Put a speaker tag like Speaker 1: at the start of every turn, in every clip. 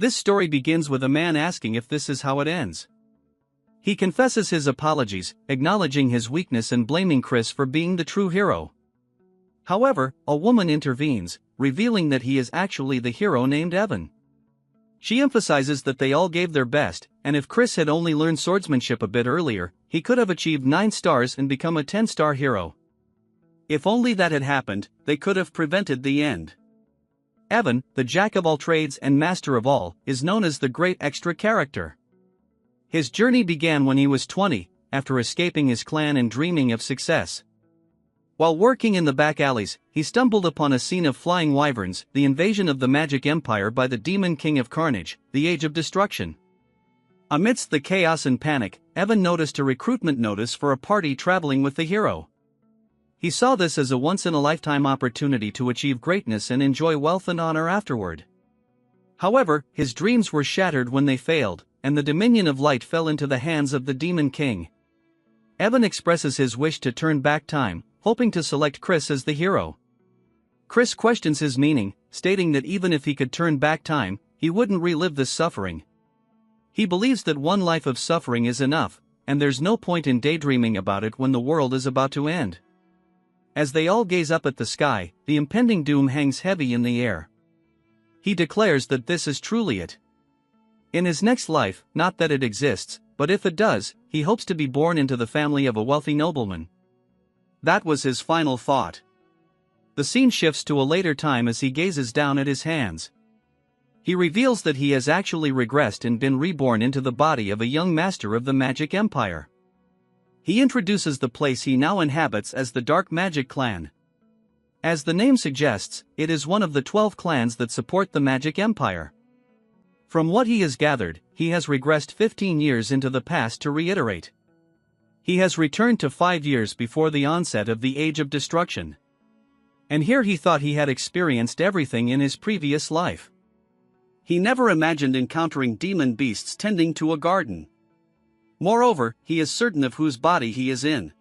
Speaker 1: This story begins with a man asking if this is how it ends. He confesses his apologies, acknowledging his weakness and blaming Chris for being the true hero. However, a woman intervenes, revealing that he is actually the hero named Evan. She emphasizes that they all gave their best, and if Chris had only learned swordsmanship a bit earlier, he could have achieved 9 stars and become a 10-star hero. If only that had happened, they could have prevented the end. Evan, the jack of all trades and master of all, is known as the great extra character. His journey began when he was 20, after escaping his clan and dreaming of success. While working in the back alleys, he stumbled upon a scene of flying wyverns, the invasion of the magic empire by the demon king of carnage, the Age of Destruction. Amidst the chaos and panic, Evan noticed a recruitment notice for a party traveling with the hero. He saw this as a once-in-a-lifetime opportunity to achieve greatness and enjoy wealth and honor afterward. However, his dreams were shattered when they failed, and the dominion of light fell into the hands of the demon king. Evan expresses his wish to turn back time, hoping to select Chris as the hero. Chris questions his meaning, stating that even if he could turn back time, he wouldn't relive this suffering. He believes that one life of suffering is enough, and there's no point in daydreaming about it when the world is about to end. As they all gaze up at the sky, the impending doom hangs heavy in the air. He declares that this is truly it. In his next life, not that it exists, but if it does, he hopes to be born into the family of a wealthy nobleman. That was his final thought. The scene shifts to a later time as he gazes down at his hands. He reveals that he has actually regressed and been reborn into the body of a young master of the magic empire. He introduces the place he now inhabits as the Dark Magic Clan. As the name suggests, it is one of the 12 clans that support the magic empire. From what he has gathered, he has regressed 15 years into the past to reiterate. He has returned to 5 years before the onset of the Age of Destruction. And here he thought he had experienced everything in his previous life. He never imagined encountering demon beasts tending to a garden. Moreover, he is certain of whose body he is in.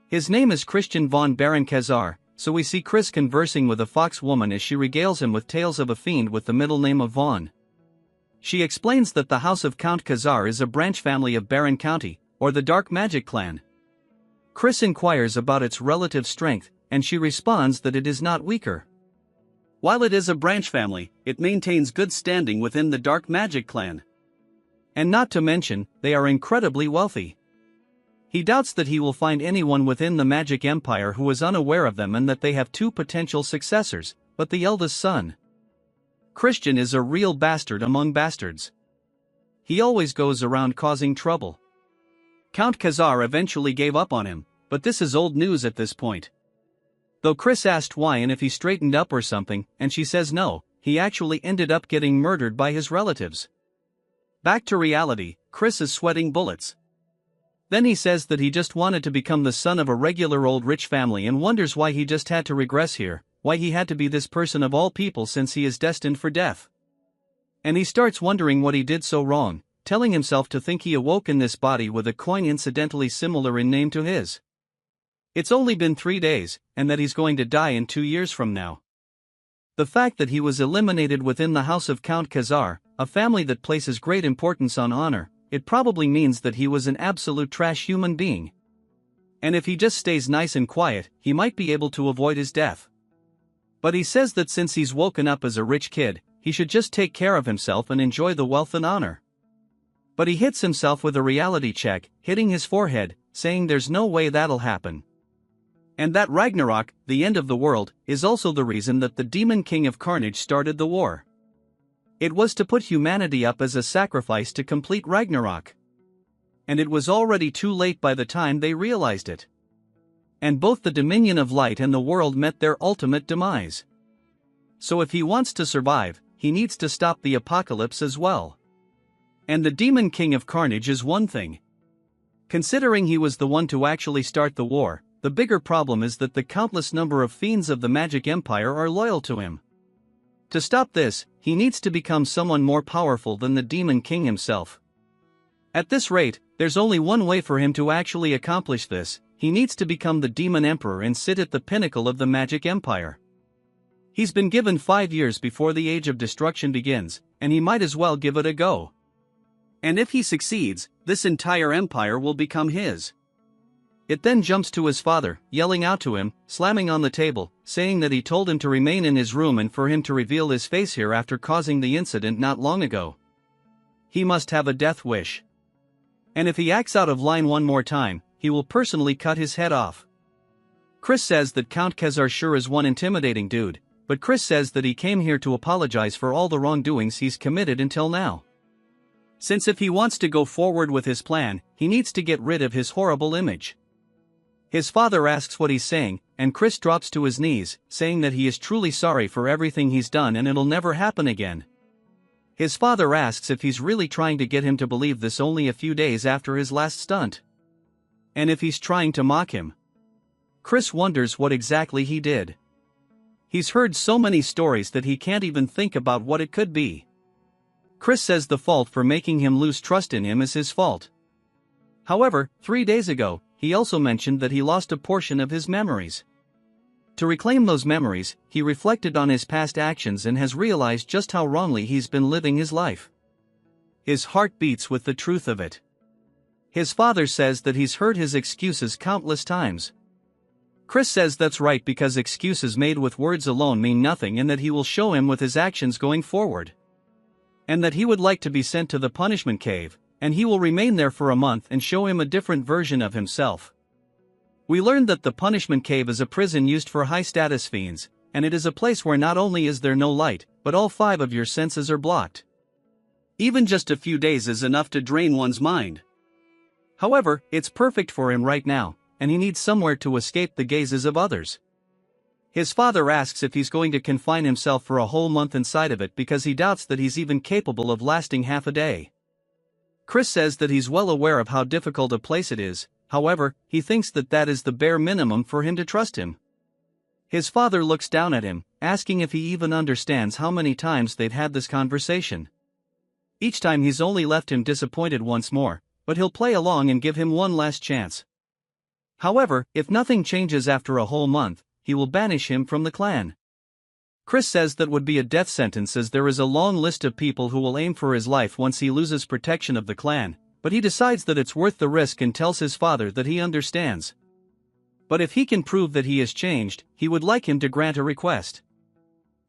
Speaker 1: His name is Christian von Baron-Khazar, so we see Chris conversing with a fox woman as she regales him with tales of a fiend with the middle name of Von. She explains that the house of Count Khazar is a branch family of Baron County, or the Dark Magic Clan. Chris inquires about its relative strength, and she responds that it is not weaker. While it is a branch family, it maintains good standing within the Dark Magic Clan. And not to mention, they are incredibly wealthy. He doubts that he will find anyone within the Magic Empire who is unaware of them and that they have 2 potential successors, but the eldest son, Christian, is a real bastard among bastards. He always goes around causing trouble. Count Khazar eventually gave up on him, but this is old news at this point. Though Chris asked why and if he straightened up or something, and she says no, he actually ended up getting murdered by his relatives. Back to reality, Chris is sweating bullets. Then he says that he just wanted to become the son of a regular old rich family and wonders why he just had to regress here, why he had to be this person of all people since he is destined for death. And he starts wondering what he did so wrong, telling himself to think he awoke in this body with a coin incidentally similar in name to his. It's only been 3 days, and that he's going to die in 2 years from now. The fact that he was eliminated within the house of Count Khazar, a family that places great importance on honor, it probably means that he was an absolute trash human being. And if he just stays nice and quiet, he might be able to avoid his death. But he says that since he's woken up as a rich kid, he should just take care of himself and enjoy the wealth and honor. But he hits himself with a reality check, hitting his forehead, saying there's no way that'll happen. And that Ragnarok, the end of the world, is also the reason that the Demon King of Carnage started the war. It was to put humanity up as a sacrifice to complete Ragnarok. And it was already too late by the time they realized it. And both the Dominion of Light and the world met their ultimate demise. So if he wants to survive, he needs to stop the apocalypse as well. And the Demon King of Carnage is one thing. Considering he was the one to actually start the war, the bigger problem is that the countless number of fiends of the Magic Empire are loyal to him. To stop this, he needs to become someone more powerful than the Demon King himself. At this rate, there's only one way for him to actually accomplish this: he needs to become the Demon Emperor and sit at the pinnacle of the Magic Empire. He's been given 5 years before the Age of Destruction begins, and he might as well give it a go. And if he succeeds, this entire empire will become his. It then jumps to his father, yelling out to him, slamming on the table, saying that he told him to remain in his room and for him to reveal his face here after causing the incident not long ago. He must have a death wish. And if he acts out of line one more time, he will personally cut his head off. Chris says that Count Khazar sure is one intimidating dude, but Chris says that he came here to apologize for all the wrongdoings he's committed until now. Since if he wants to go forward with his plan, he needs to get rid of his horrible image. His father asks what he's saying, and Chris drops to his knees, saying that he is truly sorry for everything he's done and it'll never happen again. His father asks if he's really trying to get him to believe this only a few days after his last stunt. And if he's trying to mock him. Chris wonders what exactly he did. He's heard so many stories that he can't even think about what it could be. Chris says the fault for making him lose trust in him is his fault. However, 3 days ago, he also mentioned that he lost a portion of his memories. To reclaim those memories, he reflected on his past actions and has realized just how wrongly he's been living his life. His heart beats with the truth of it. His father says that he's heard his excuses countless times. Chris says that's right because excuses made with words alone mean nothing and that he will show him with his actions going forward. And that he would like to be sent to the punishment cave, and he will remain there for a month and show him a different version of himself. We learned that the punishment cave is a prison used for high-status fiends, and it is a place where not only is there no light, but all 5 of your senses are blocked. Even just a few days is enough to drain one's mind. However, it's perfect for him right now, and he needs somewhere to escape the gazes of others. His father asks if he's going to confine himself for a whole month inside of it because he doubts that he's even capable of lasting half a day. Chris says that he's well aware of how difficult a place it is, however, he thinks that that is the bare minimum for him to trust him. His father looks down at him, asking if he even understands how many times they've had this conversation. Each time he's only left him disappointed once more, but he'll play along and give him one last chance. However, if nothing changes after a whole month, he will banish him from the clan. Chris says that would be a death sentence as there is a long list of people who will aim for his life once he loses protection of the clan, but he decides that it's worth the risk and tells his father that he understands. But if he can prove that he has changed, he would like him to grant a request.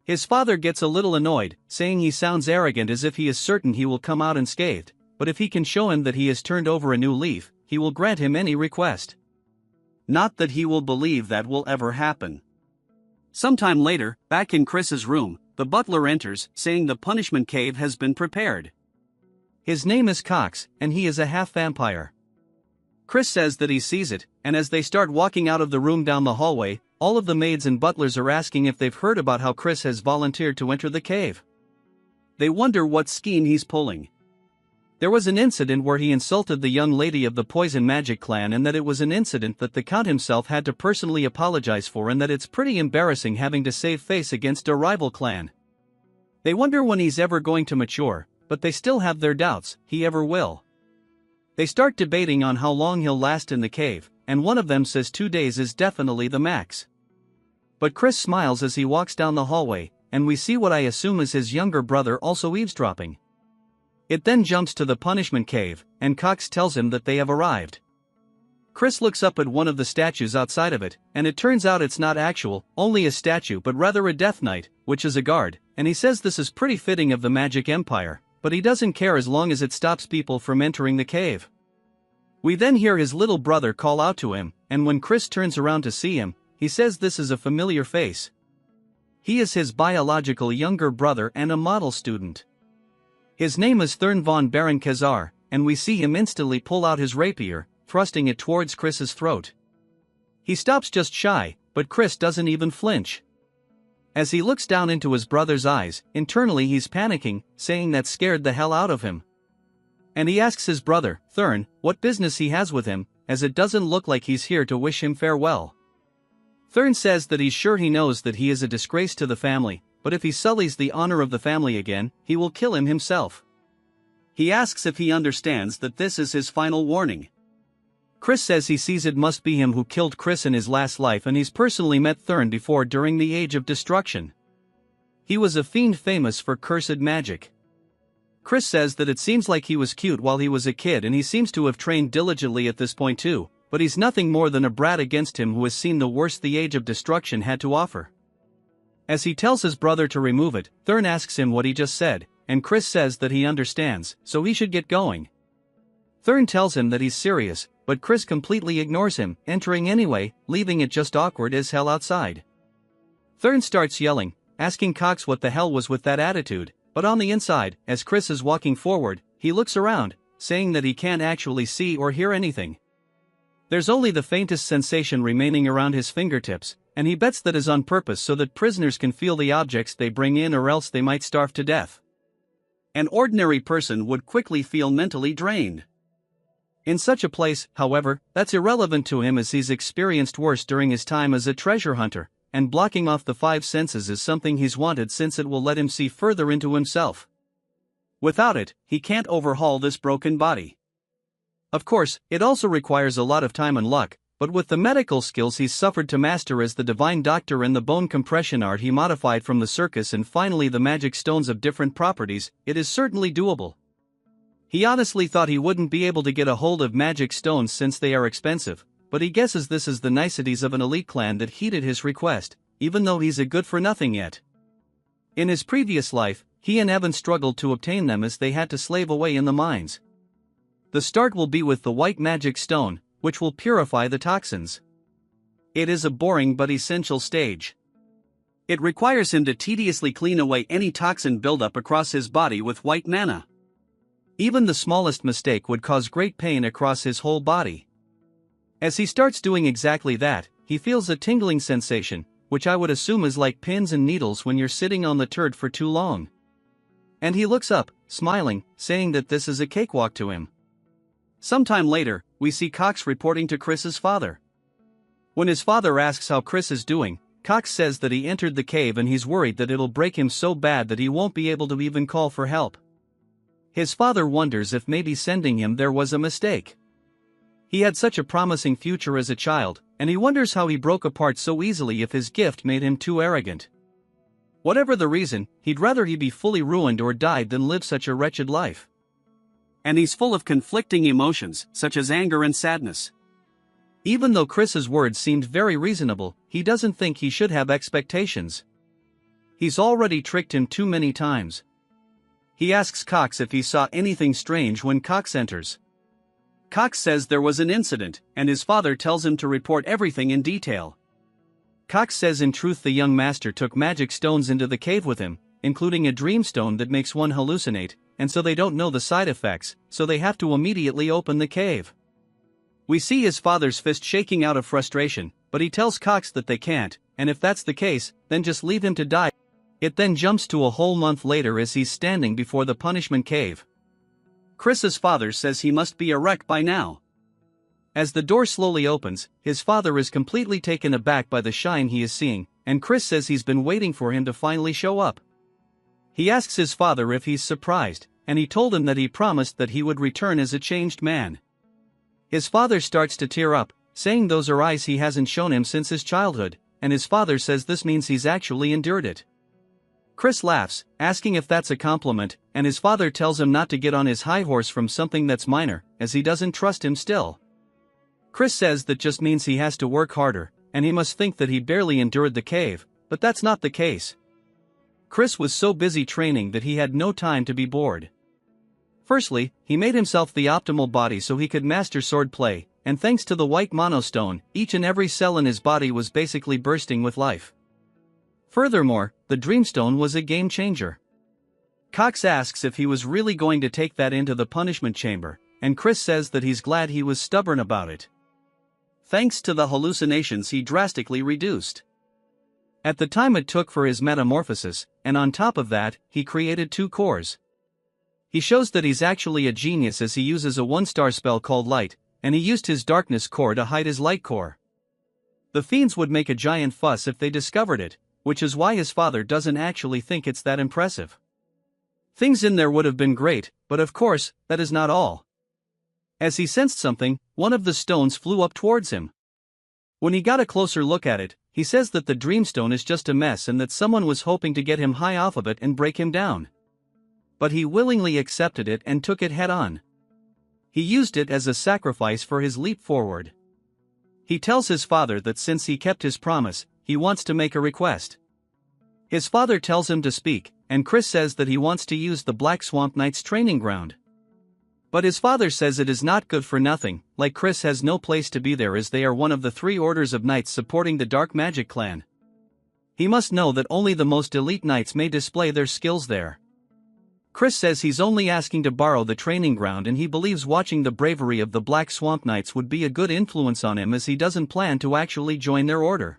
Speaker 1: His father gets a little annoyed, saying he sounds arrogant as if he is certain he will come out unscathed, but if he can show him that he has turned over a new leaf, he will grant him any request. Not that he will believe that will ever happen. Sometime later, back in Chris's room, the butler enters, saying the punishment cave has been prepared. His name is Cox, and he is a half-vampire. Chris says that he sees it, and as they start walking out of the room down the hallway, all of the maids and butlers are asking if they've heard about how Chris has volunteered to enter the cave. They wonder what scheme he's pulling. There was an incident where he insulted the young lady of the Poison Magic clan and that it was an incident that the Count himself had to personally apologize for and that it's pretty embarrassing having to save face against a rival clan. They wonder when he's ever going to mature, but they still have their doubts, he ever will. They start debating on how long he'll last in the cave, and one of them says 2 days is definitely the max. But Chris smiles as he walks down the hallway, and we see what I assume is his younger brother also eavesdropping. It then jumps to the punishment cave, and Cox tells him that they have arrived. Chris looks up at one of the statues outside of it, and it turns out it's not actual, only a statue but rather a Death Knight, which is a guard, and he says this is pretty fitting of the Magic Empire, but he doesn't care as long as it stops people from entering the cave. We then hear his little brother call out to him, and when Chris turns around to see him, he says this is a familiar face. He is his biological younger brother and a model student. His name is Thurn von Baron Khazar, and we see him instantly pull out his rapier, thrusting it towards Chris's throat. He stops just shy, but Chris doesn't even flinch. As he looks down into his brother's eyes, internally he's panicking, saying that scared the hell out of him. And he asks his brother, Thurn, what business he has with him, as it doesn't look like he's here to wish him farewell. Thurn says that he's sure he knows that he is a disgrace to the family, but if he sullies the honor of the family again, he will kill him himself. He asks if he understands that this is his final warning. Chris says he sees it must be him who killed Chris in his last life and he's personally met Thurn before during the Age of Destruction. He was a fiend famous for cursed magic. Chris says that it seems like he was cute while he was a kid and he seems to have trained diligently at this point too, but he's nothing more than a brat against him who has seen the worst the Age of Destruction had to offer. As he tells his brother to remove it, Thurn asks him what he just said, and Chris says that he understands, so he should get going. Thurn tells him that he's serious, but Chris completely ignores him, entering anyway, leaving it just awkward as hell outside. Thurn starts yelling, asking Cox what the hell was with that attitude, but on the inside, as Chris is walking forward, he looks around, saying that he can't actually see or hear anything. There's only the faintest sensation remaining around his fingertips, and he bets that is on purpose so that prisoners can feel the objects they bring in or else they might starve to death. An ordinary person would quickly feel mentally drained. In such a place, however, that's irrelevant to him as he's experienced worse during his time as a treasure hunter, and blocking off the five senses is something he's wanted since it will let him see further into himself. Without it, he can't overhaul this broken body. Of course, it also requires a lot of time and luck, but with the medical skills he's suffered to master as the divine doctor and the bone compression art he modified from the circus and finally the magic stones of different properties, it is certainly doable. He honestly thought he wouldn't be able to get a hold of magic stones since they are expensive, but he guesses this is the niceties of an elite clan that heeded his request, even though he's a good-for-nothing yet. In his previous life, he and Evan struggled to obtain them as they had to slave away in the mines. The start will be with the white magic stone, which will purify the toxins. It is a boring but essential stage. It requires him to tediously clean away any toxin buildup across his body with white mana. Even the smallest mistake would cause great pain across his whole body. As he starts doing exactly that, he feels a tingling sensation, which I would assume is like pins and needles when you're sitting on the turd for too long. And he looks up, smiling, saying that this is a cakewalk to him. Sometime later, we see Cox reporting to Chris's father. When his father asks how Chris is doing, Cox says that he entered the cave and he's worried that it'll break him so bad that he won't be able to even call for help. His father wonders if maybe sending him there was a mistake. He had such a promising future as a child, and he wonders how he broke apart so easily if his gift made him too arrogant. Whatever the reason, he'd rather he be fully ruined or died than live such a wretched life. And he's full of conflicting emotions, such as anger and sadness. Even though Chris's words seemed very reasonable, he doesn't think he should have expectations. He's already tricked him too many times. He asks Cox if he saw anything strange when Cox enters. Cox says there was an incident, and his father tells him to report everything in detail. Cox says in truth the young master took magic stones into the cave with him, including a dream stone that makes one hallucinate, and so they don't know the side effects, so they have to immediately open the cave. We see his father's fist shaking out of frustration, but he tells Cox that they can't, and if that's the case, then just leave him to die. It then jumps to a whole month later as he's standing before the punishment cave. Chris's father says he must be a wreck by now. As the door slowly opens, his father is completely taken aback by the shine he is seeing, and Chris says he's been waiting for him to finally show up. He asks his father if he's surprised, and he told him that he promised that he would return as a changed man. His father starts to tear up, saying those are eyes he hasn't shown him since his childhood, and his father says this means he's actually endured it. Chris laughs, asking if that's a compliment, and his father tells him not to get on his high horse from something that's minor, as he doesn't trust him still. Chris says that just means he has to work harder, and he must think that he barely endured the cave, but that's not the case. Chris was so busy training that he had no time to be bored. Firstly, he made himself the optimal body so he could master sword play, and thanks to the white monostone, each and every cell in his body was basically bursting with life. Furthermore, the Dreamstone was a game changer. Cox asks if he was really going to take that into the punishment chamber, and Chris says that he's glad he was stubborn about it. Thanks to the hallucinations he drastically reduced. At the time it took for his metamorphosis, and on top of that, he created 2 cores. He shows that he's actually a genius as he uses a 1-star spell called Light, and he used his darkness core to hide his light core. The fiends would make a giant fuss if they discovered it, which is why his father doesn't actually think it's that impressive. Things in there would have been great, but of course, that is not all. As he sensed something, one of the stones flew up towards him. When he got a closer look at it, he says that the Dreamstone is just a mess and that someone was hoping to get him high off of it and break him down. But he willingly accepted it and took it head on. He used it as a sacrifice for his leap forward. He tells his father that since he kept his promise, he wants to make a request. His father tells him to speak, and Chris says that he wants to use the Black Swamp Knight's training ground. But his father says it is not good for nothing, like Chris has no place to be there as they are one of the 3 orders of knights supporting the Dark Magic clan. He must know that only the most elite knights may display their skills there. Chris says he's only asking to borrow the training ground and he believes watching the bravery of the Black Swamp Knights would be a good influence on him as he doesn't plan to actually join their order.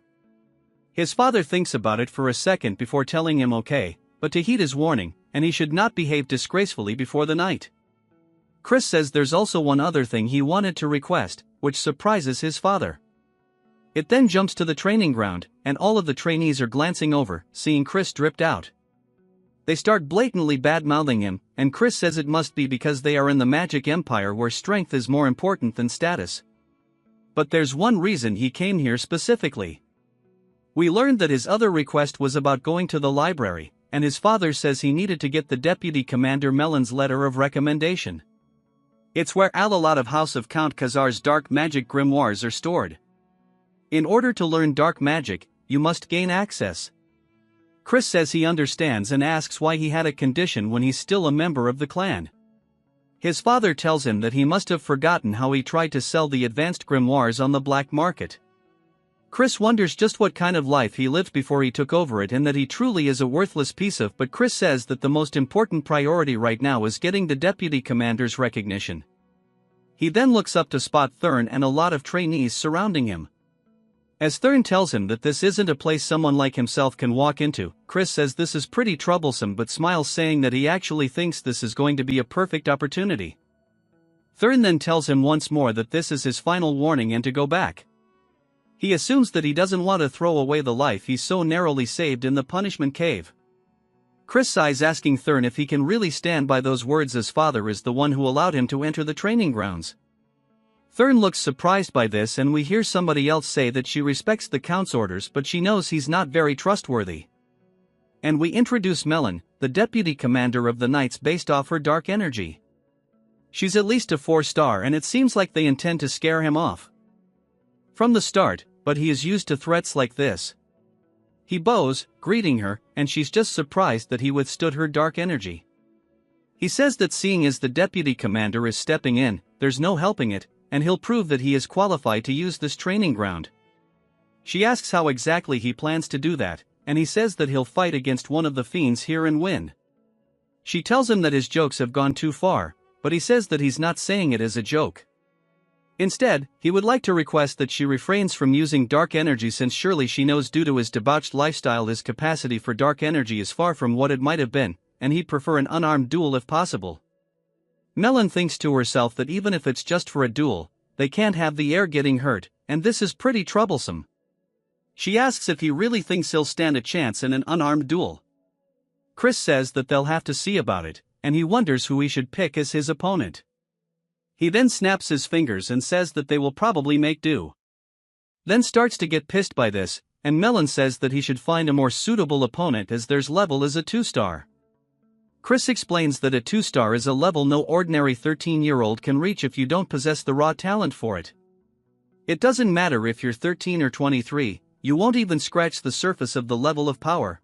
Speaker 1: His father thinks about it for a second before telling him okay, but to heed his warning, and he should not behave disgracefully before the night. Chris says there's also one other thing he wanted to request, which surprises his father. It then jumps to the training ground, and all of the trainees are glancing over, seeing Chris dripped out. They start blatantly bad-mouthing him, and Chris says it must be because they are in the Magic Empire where strength is more important than status. But there's one reason he came here specifically. We learned that his other request was about going to the library, and his father says he needed to get the Deputy Commander Melon's letter of recommendation. It's where a lot of House of Count Khazar's dark magic grimoires are stored. In order to learn dark magic, you must gain access. Chris says he understands and asks why he had a condition when he's still a member of the clan. His father tells him that he must have forgotten how he tried to sell the advanced grimoires on the black market. Chris wonders just what kind of life he lived before he took over it and that he truly is a worthless piece of, but Chris says that the most important priority right now is getting the deputy commander's recognition. He then looks up to spot Thurn and a lot of trainees surrounding him. As Thurn tells him that this isn't a place someone like himself can walk into, Chris says this is pretty troublesome but smiles, saying that he actually thinks this is going to be a perfect opportunity. Thurn then tells him once more that this is his final warning and to go back. He assumes that he doesn't want to throw away the life he's so narrowly saved in the punishment cave. Chris sighs, asking Thurn if he can really stand by those words as father is the one who allowed him to enter the training grounds. Thurn looks surprised by this and we hear somebody else say that she respects the Count's orders but she knows he's not very trustworthy. And we introduce Melon, the deputy commander of the Knights based off her dark energy. She's at least a 4-star and it seems like they intend to scare him off from the start, but he is used to threats like this. He bows, greeting her, and she's just surprised that he withstood her dark energy. He says that seeing as the deputy commander is stepping in, there's no helping it, and he'll prove that he is qualified to use this training ground. She asks how exactly he plans to do that, and he says that he'll fight against one of the fiends here and win. She tells him that his jokes have gone too far, but he says that he's not saying it as a joke. Instead, he would like to request that she refrains from using dark energy since surely she knows due to his debauched lifestyle his capacity for dark energy is far from what it might have been, and he'd prefer an unarmed duel if possible. Melon thinks to herself that even if it's just for a duel, they can't have the heir getting hurt, and this is pretty troublesome. She asks if he really thinks he'll stand a chance in an unarmed duel. Chris says that they'll have to see about it, and he wonders who he should pick as his opponent. He then snaps his fingers and says that they will probably make do. Then starts to get pissed by this, and Melon says that he should find a more suitable opponent as theirs level is a 2-star. Chris explains that a 2-star is a level no ordinary 13-year-old can reach if you don't possess the raw talent for it. It doesn't matter if you're 13 or 23, you won't even scratch the surface of the level of power.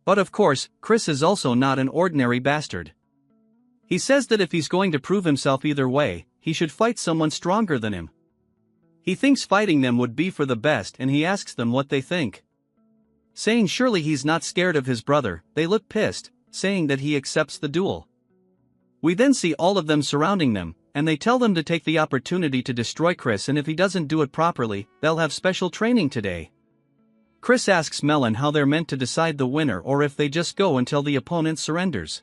Speaker 1: But of course, Chris is also not an ordinary bastard. He says that if he's going to prove himself either way, he should fight someone stronger than him. He thinks fighting them would be for the best and he asks them what they think. Saying surely he's not scared of his brother, they look pissed, saying that he accepts the duel. We then see all of them surrounding them, and they tell them to take the opportunity to destroy Chris, and if he doesn't do it properly, they'll have special training today. Chris asks Melon how they're meant to decide the winner or if they just go until the opponent surrenders.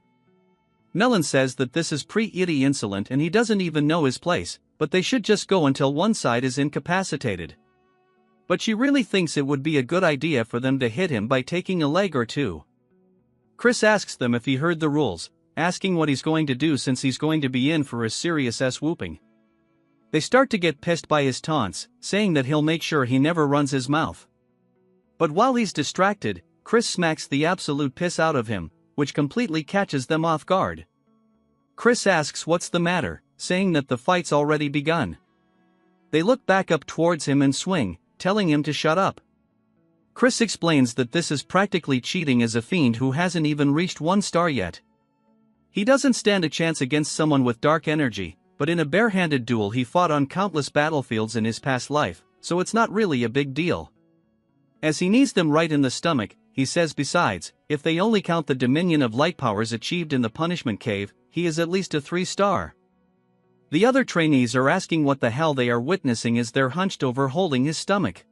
Speaker 1: Melon says that this is pretty insolent and he doesn't even know his place, but they should just go until one side is incapacitated. But she really thinks it would be a good idea for them to hit him by taking a leg or two. Chris asks them if he heard the rules, asking what he's going to do since he's going to be in for a serious whooping. They start to get pissed by his taunts, saying that he'll make sure he never runs his mouth. But while he's distracted, Chris smacks the absolute piss out of him, which completely catches them off guard. Chris asks what's the matter, saying that the fight's already begun. They look back up towards him and swing, telling him to shut up. Chris explains that this is practically cheating as a fiend who hasn't even reached 1 star yet. He doesn't stand a chance against someone with dark energy, but in a barehanded duel he fought on countless battlefields in his past life, so it's not really a big deal. As he knees them right in the stomach, he says besides, if they only count the dominion of light powers achieved in the punishment cave, he is at least a 3 star. The other trainees are asking what the hell they are witnessing as they're hunched over holding his stomach.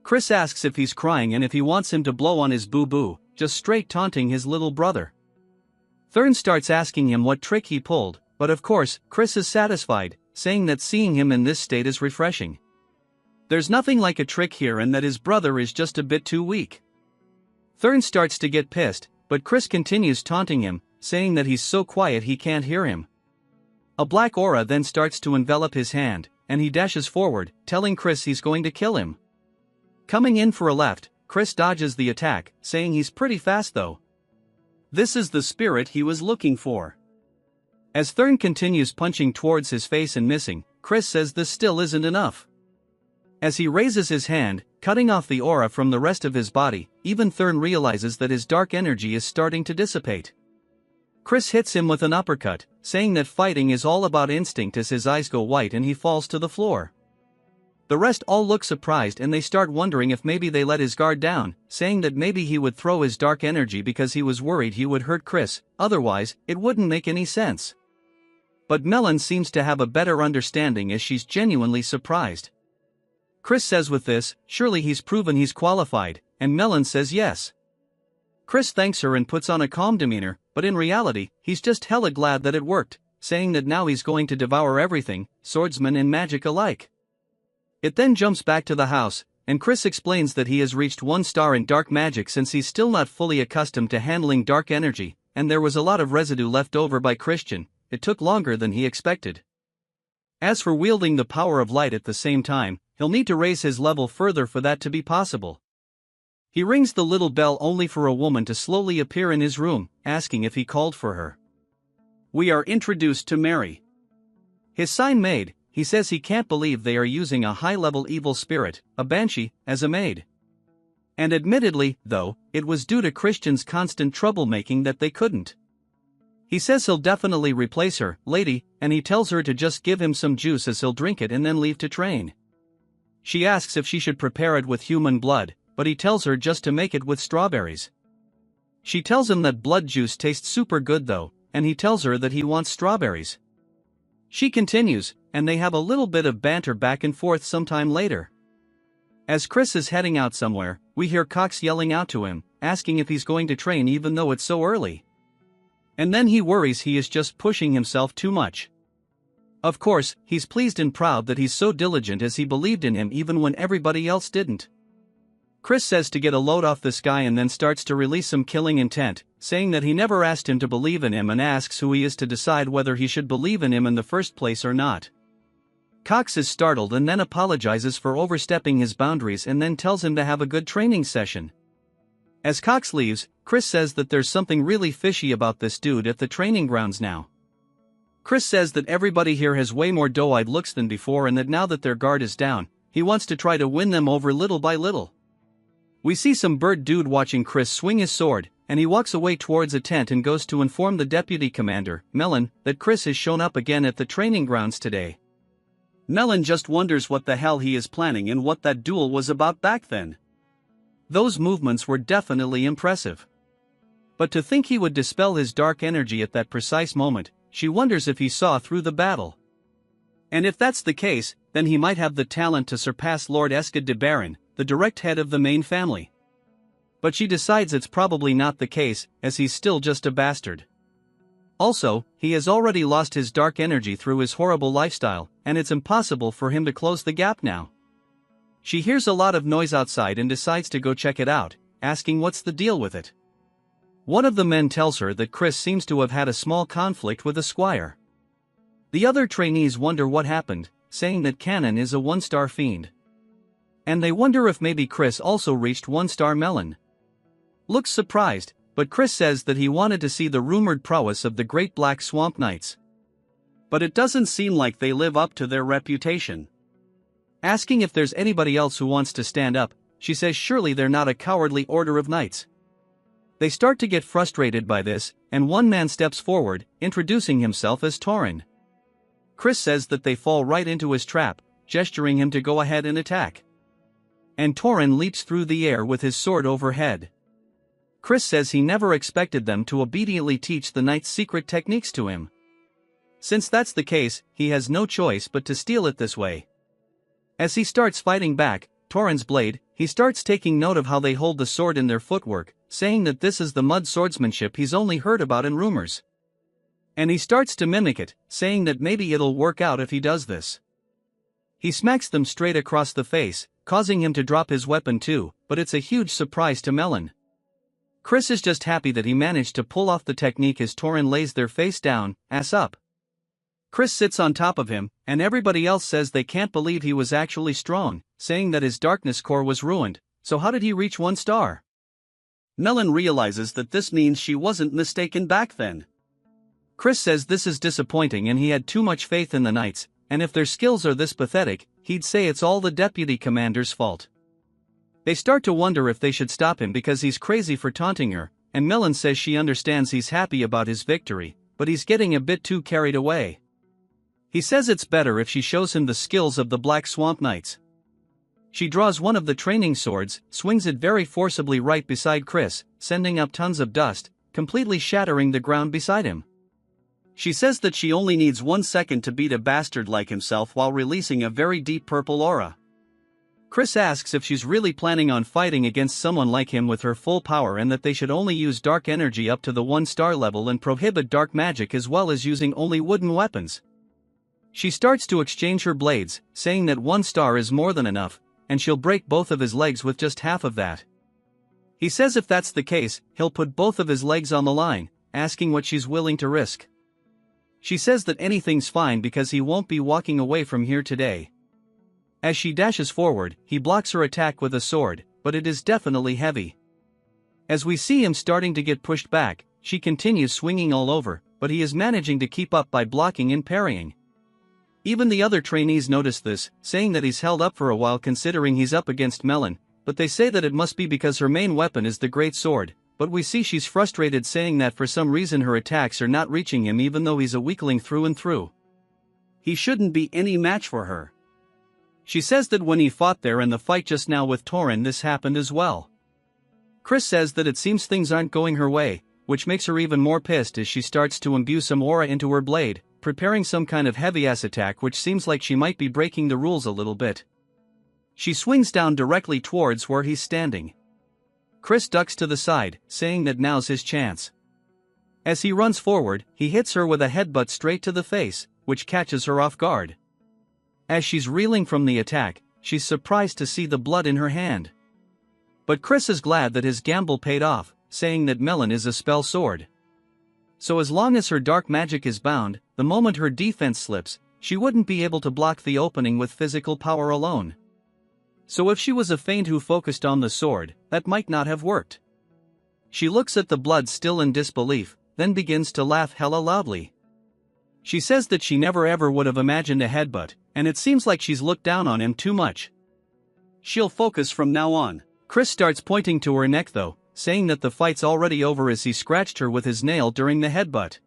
Speaker 1: Chris asks if he's crying and if he wants him to blow on his boo-boo, just straight taunting his little brother. Thurn starts asking him what trick he pulled, but of course, Chris is satisfied, saying that seeing him in this state is refreshing. There's nothing like a trick here and that his brother is just a bit too weak. Thurn starts to get pissed, but Chris continues taunting him, saying that he's so quiet he can't hear him. A black aura then starts to envelop his hand, and he dashes forward, telling Chris he's going to kill him. Coming in for a left, Chris dodges the attack, saying he's pretty fast though. This is the spirit he was looking for. As Thurn continues punching towards his face and missing, Chris says this still isn't enough. As he raises his hand, cutting off the aura from the rest of his body, even Thurn realizes that his dark energy is starting to dissipate. Chris hits him with an uppercut, saying that fighting is all about instinct as his eyes go white and he falls to the floor. The rest all look surprised and they start wondering if maybe they let his guard down, saying that maybe he would throw his dark energy because he was worried he would hurt Chris, otherwise, it wouldn't make any sense. But Melon seems to have a better understanding as she's genuinely surprised. Chris says with this, surely he's proven he's qualified, and Melon says yes. Chris thanks her and puts on a calm demeanor, but in reality, he's just hella glad that it worked, saying that now he's going to devour everything, swordsman and magic alike. It then jumps back to the house, and Chris explains that he has reached 1 star in dark magic since he's still not fully accustomed to handling dark energy, and there was a lot of residue left over by Christian. It took longer than he expected. As for wielding the power of light at the same time, he'll need to raise his level further for that to be possible. He rings the little bell only for a woman to slowly appear in his room, asking if he called for her. We are introduced to Mary. His sign made, he says he can't believe they are using a high-level evil spirit, a banshee, as a maid. And admittedly, though, it was due to Christian's constant troublemaking that they couldn't. He says he'll definitely replace her, lady, and he tells her to just give him some juice as he'll drink it and then leave to train. She asks if she should prepare it with human blood, but he tells her just to make it with strawberries. She tells him that blood juice tastes super good though, and he tells her that he wants strawberries. She continues, and they have a little bit of banter back and forth sometime later. As Chris is heading out somewhere, we hear Cox yelling out to him, asking if he's going to train even though it's so early. And then he worries he is just pushing himself too much. Of course, he's pleased and proud that he's so diligent as he believed in him even when everybody else didn't. Chris says to get a load off this guy and then starts to release some killing intent, saying that he never asked him to believe in him and asks who he is to decide whether he should believe in him in the first place or not. Cox is startled and then apologizes for overstepping his boundaries and then tells him to have a good training session. As Cox leaves, Chris says that there's something really fishy about this dude at the training grounds now. Chris says that everybody here has way more doe-eyed looks than before and that now that their guard is down, he wants to try to win them over little by little. We see some bird dude watching Chris swing his sword, and he walks away towards a tent and goes to inform the deputy commander, Melon, that Chris has shown up again at the training grounds today. Melon just wonders what the hell he is planning and what that duel was about back then. Those movements were definitely impressive. But to think he would dispel his dark energy at that precise moment, she wonders if he saw through the battle. And if that's the case, then he might have the talent to surpass Lord Eskid de Baron, the direct head of the main family. But she decides it's probably not the case, as he's still just a bastard. Also, he has already lost his dark energy through his horrible lifestyle, and it's impossible for him to close the gap now. She hears a lot of noise outside and decides to go check it out, asking what's the deal with it. One of the men tells her that Chris seems to have had a small conflict with a squire. The other trainees wonder what happened, saying that Cannon is a 1-star fiend. And they wonder if maybe Chris also reached 1-star. Melon looks surprised, but Chris says that he wanted to see the rumored prowess of the Great Black Swamp Knights. But it doesn't seem like they live up to their reputation. Asking if there's anybody else who wants to stand up, she says surely they're not a cowardly order of knights. They start to get frustrated by this, and one man steps forward, introducing himself as Tauren. Chris says that they fall right into his trap, gesturing him to go ahead and attack. And Tauren leaps through the air with his sword overhead. Chris says he never expected them to obediently teach the knight's secret techniques to him. Since that's the case, he has no choice but to steal it this way. As he starts fighting back, Tauren's blade, he starts taking note of how they hold the sword in their footwork, saying that this is the mud swordsmanship he's only heard about in rumors. And he starts to mimic it, saying that maybe it'll work out if he does this. He smacks them straight across the face, causing him to drop his weapon too, but it's a huge surprise to Melon. Chris is just happy that he managed to pull off the technique as Tauren lays their face down, ass up. Chris sits on top of him, and everybody else says they can't believe he was actually strong, saying that his darkness core was ruined, so how did he reach 1 star? Melon realizes that this means she wasn't mistaken back then. Chris says this is disappointing and he had too much faith in the knights, and if their skills are this pathetic, he'd say it's all the deputy commander's fault. They start to wonder if they should stop him because he's crazy for taunting her, and Melon says she understands he's happy about his victory, but he's getting a bit too carried away. He says it's better if she shows him the skills of the Black Swamp Knights. She draws one of the training swords, swings it very forcibly right beside Chris, sending up tons of dust, completely shattering the ground beside him. She says that she only needs 1 second to beat a bastard like himself while releasing a very deep purple aura. Chris asks if she's really planning on fighting against someone like him with her full power and that they should only use dark energy up to the 1-star level and prohibit dark magic as well as using only wooden weapons. She starts to exchange her blades, saying that 1 star is more than enough, and she'll break both of his legs with just half of that. He says if that's the case, he'll put both of his legs on the line, asking what she's willing to risk. She says that anything's fine because he won't be walking away from here today. As she dashes forward, he blocks her attack with a sword, but it is definitely heavy. As we see him starting to get pushed back, she continues swinging all over, but he is managing to keep up by blocking and parrying. Even the other trainees notice this, saying that he's held up for a while considering he's up against Melon, but they say that it must be because her main weapon is the great sword, but we see she's frustrated saying that for some reason her attacks are not reaching him even though he's a weakling through and through. He shouldn't be any match for her. She says that when he fought there in the fight just now with Tauren this happened as well. Chris says that it seems things aren't going her way, which makes her even more pissed as she starts to imbue some aura into her blade, preparing some kind of heavy-ass attack which seems like she might be breaking the rules a little bit. She swings down directly towards where he's standing. Chris ducks to the side, saying that now's his chance. As he runs forward, he hits her with a headbutt straight to the face, which catches her off guard. As she's reeling from the attack, she's surprised to see the blood in her hand. But Chris is glad that his gamble paid off, saying that Melon is a spell sword. So as long as her dark magic is bound, the moment her defense slips, she wouldn't be able to block the opening with physical power alone. So if she was a feint who focused on the sword, that might not have worked. She looks at the blood still in disbelief, then begins to laugh hella loudly. She says that she never ever would have imagined a headbutt, and it seems like she's looked down on him too much. She'll focus from now on. Chris starts pointing to her neck though, saying that the fight's already over as he scratched her with his nail during the headbutt.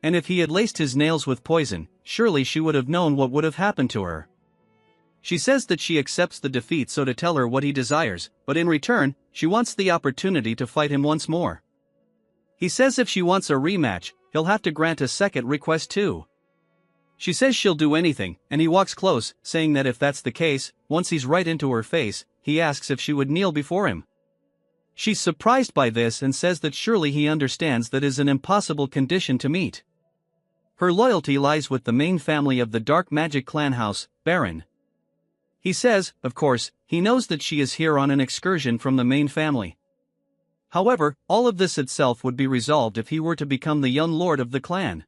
Speaker 1: And if he had laced his nails with poison, surely she would have known what would have happened to her. She says that she accepts the defeat so to tell her what he desires, but in return, she wants the opportunity to fight him once more. He says if she wants a rematch, he'll have to grant a second request too. She says she'll do anything, and he walks close, saying that if that's the case, once he's right into her face, he asks if she would kneel before him. She's surprised by this and says that surely he understands that is an impossible condition to meet. Her loyalty lies with the main family of the dark magic clan house, Baron. He says, of course, he knows that she is here on an excursion from the main family. However, all of this itself would be resolved if he were to become the young lord of the clan.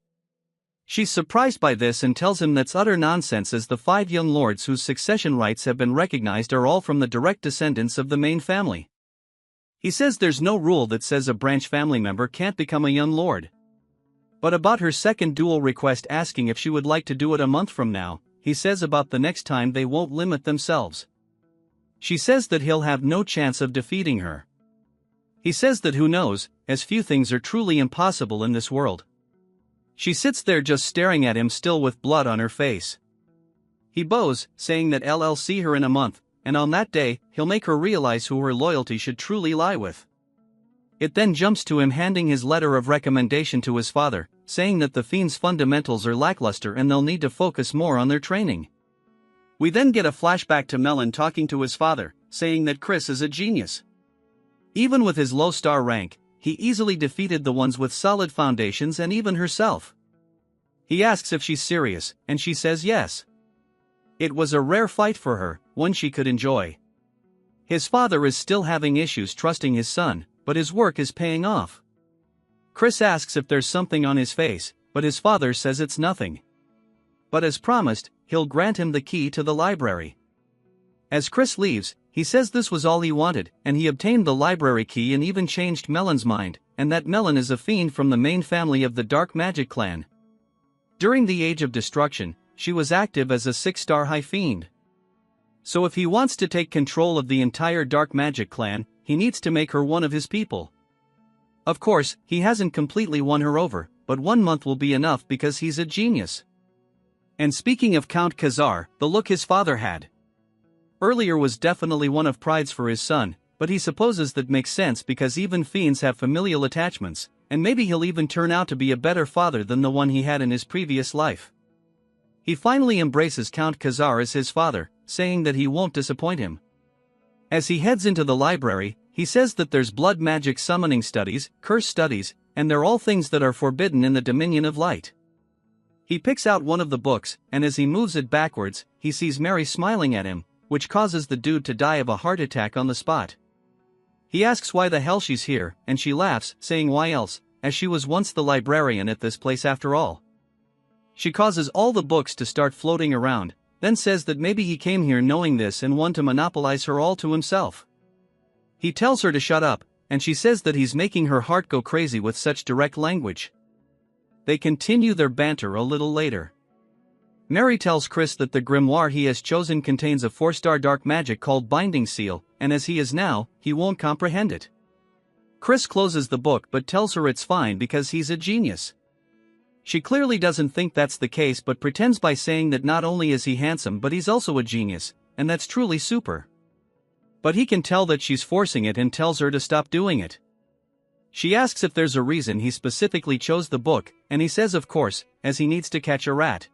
Speaker 1: She's surprised by this and tells him that's utter nonsense, as the 5 young lords whose succession rights have been recognized are all from the direct descendants of the main family. He says there's no rule that says a branch family member can't become a young lord. But about her second duel request, asking if she would like to do it a month from now, he says about the next time they won't limit themselves. She says that he'll have no chance of defeating her. He says that who knows, as few things are truly impossible in this world. She sits there just staring at him, still with blood on her face. He bows, saying that he'll see her in a month, and on that day, he'll make her realize who her loyalty should truly lie with. It then jumps to him handing his letter of recommendation to his father, saying that the Fiend's fundamentals are lackluster and they'll need to focus more on their training. We then get a flashback to Melon talking to his father, saying that Chris is a genius. Even with his low star rank, he easily defeated the ones with solid foundations and even herself. He asks if she's serious, and she says yes. It was a rare fight for her, one she could enjoy. His father is still having issues trusting his son, but his work is paying off. Chris asks if there's something on his face, but his father says it's nothing. But as promised, he'll grant him the key to the library. As Chris leaves, he says this was all he wanted, and he obtained the library key and even changed Melon's mind, and that Melon is a fiend from the main family of the Dark Magic clan. During the Age of Destruction, she was active as a 6-star high fiend. So if he wants to take control of the entire Dark Magic clan, he needs to make her one of his people. Of course, he hasn't completely won her over, but 1 month will be enough because he's a genius. And speaking of Count Khazar, the look his father had earlier was definitely one of pride's for his son, but he supposes that makes sense because even fiends have familial attachments, and maybe he'll even turn out to be a better father than the one he had in his previous life. He finally embraces Count Khazar as his father, saying that he won't disappoint him. As he heads into the library, he says that there's blood magic summoning studies, curse studies, and they're all things that are forbidden in the Dominion of Light. He picks out one of the books, and as he moves it backwards, he sees Mary smiling at him, which causes the dude to die of a heart attack on the spot. He asks why the hell she's here, and she laughs, saying why else, as she was once the librarian at this place after all. She causes all the books to start floating around, then says that maybe he came here knowing this and wanted to monopolize her all to himself. He tells her to shut up, and she says that he's making her heart go crazy with such direct language. They continue their banter a little later. Mary tells Chris that the grimoire he has chosen contains a 4-star dark magic called Binding Seal, and as he is now, he won't comprehend it. Chris closes the book but tells her it's fine because he's a genius. She clearly doesn't think that's the case but pretends by saying that not only is he handsome but he's also a genius, and that's truly super. But he can tell that she's forcing it and tells her to stop doing it. She asks if there's a reason he specifically chose the book, and he says of course, as he needs to catch a rat.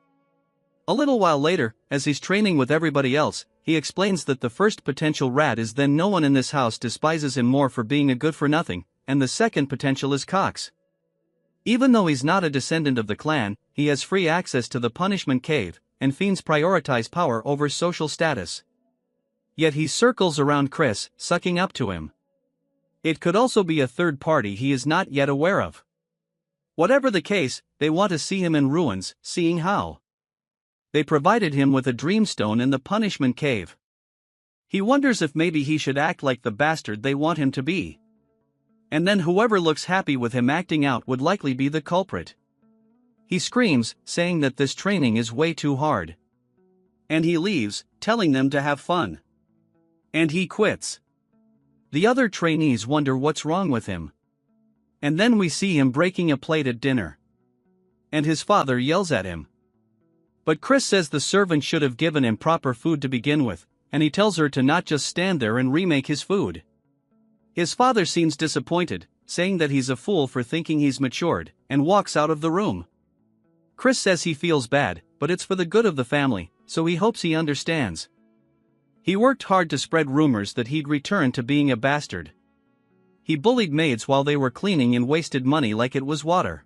Speaker 1: A little while later, as he's training with everybody else, he explains that the first potential rat is then no one in this house despises him more for being a good-for-nothing, and the second potential is Cox. Even though he's not a descendant of the clan, he has free access to the punishment cave, and fiends prioritize power over social status. Yet he circles around Chris, sucking up to him. It could also be a third party he is not yet aware of. Whatever the case, they want to see him in ruins, seeing how. They provided him with a dreamstone in the punishment cave. He wonders if maybe he should act like the bastard they want him to be. And then whoever looks happy with him acting out would likely be the culprit. He screams, saying that this training is way too hard. And he leaves, telling them to have fun. And he quits. The other trainees wonder what's wrong with him. And then we see him breaking a plate at dinner. And his father yells at him. But Chris says the servant should have given him proper food to begin with, and he tells her to not just stand there and remake his food. His father seems disappointed, saying that he's a fool for thinking he's matured, and walks out of the room. Chris says he feels bad, but it's for the good of the family, so he hopes he understands. He worked hard to spread rumors that he'd return to being a bastard. He bullied maids while they were cleaning and wasted money like it was water.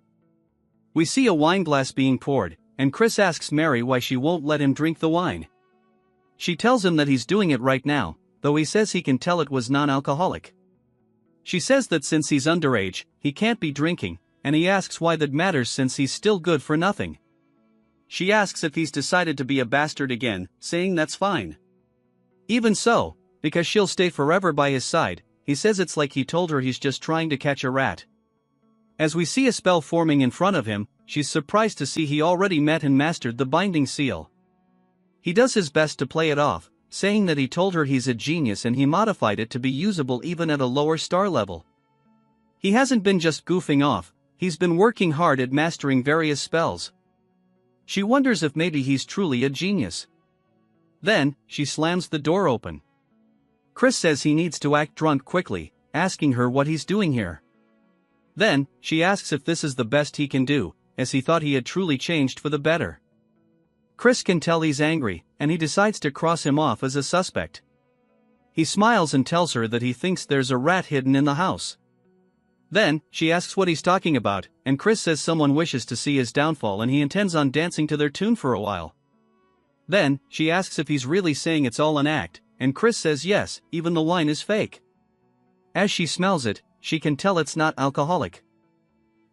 Speaker 1: We see a wine glass being poured, and Chris asks Mary why she won't let him drink the wine. She tells him that he's doing it right now, though he says he can tell it was non-alcoholic. She says that since he's underage, he can't be drinking, and he asks why that matters since he's still good for nothing. She asks if he's decided to be a bastard again, saying that's fine. Even so, because she'll stay forever by his side, he says it's like he told her he's just trying to catch a rat. As we see a spell forming in front of him, she's surprised to see he already met and mastered the binding seal. He does his best to play it off, saying that he told her he's a genius and he modified it to be usable even at a lower star level. He hasn't been just goofing off, he's been working hard at mastering various spells. She wonders if maybe he's truly a genius. Then, she slams the door open. Chris says he needs to act drunk quickly, asking her what he's doing here. Then, she asks if this is the best he can do, as he thought he had truly changed for the better. Chris can tell he's angry, and he decides to cross him off as a suspect. He smiles and tells her that he thinks there's a rat hidden in the house. Then, she asks what he's talking about, and Chris says someone wishes to see his downfall and he intends on dancing to their tune for a while. Then, she asks if he's really saying it's all an act, and Chris says yes, even the wine is fake. As she smells it, she can tell it's not alcoholic.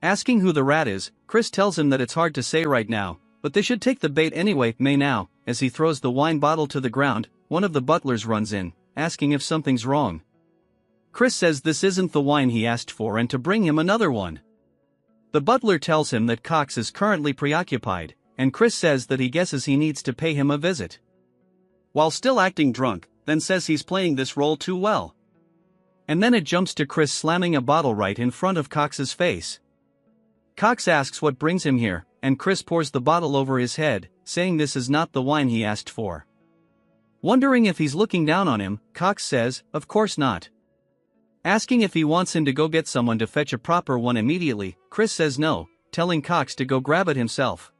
Speaker 1: Asking who the rat is, Chris tells him that it's hard to say right now, but they should take the bait anyway. Now, as he throws the wine bottle to the ground, one of the butlers runs in, asking if something's wrong. Chris says this isn't the wine he asked for and to bring him another one. The butler tells him that Cox is currently preoccupied, and Chris says that he guesses he needs to pay him a visit. While still acting drunk, then says he's playing this role too well. And then it jumps to Chris slamming a bottle right in front of Cox's face. Cox asks what brings him here, and Chris pours the bottle over his head, saying this is not the wine he asked for. Wondering if he's looking down on him, Cox says, of course not. Asking if he wants him to go get someone to fetch a proper one immediately, Chris says no, telling Cox to go grab it himself.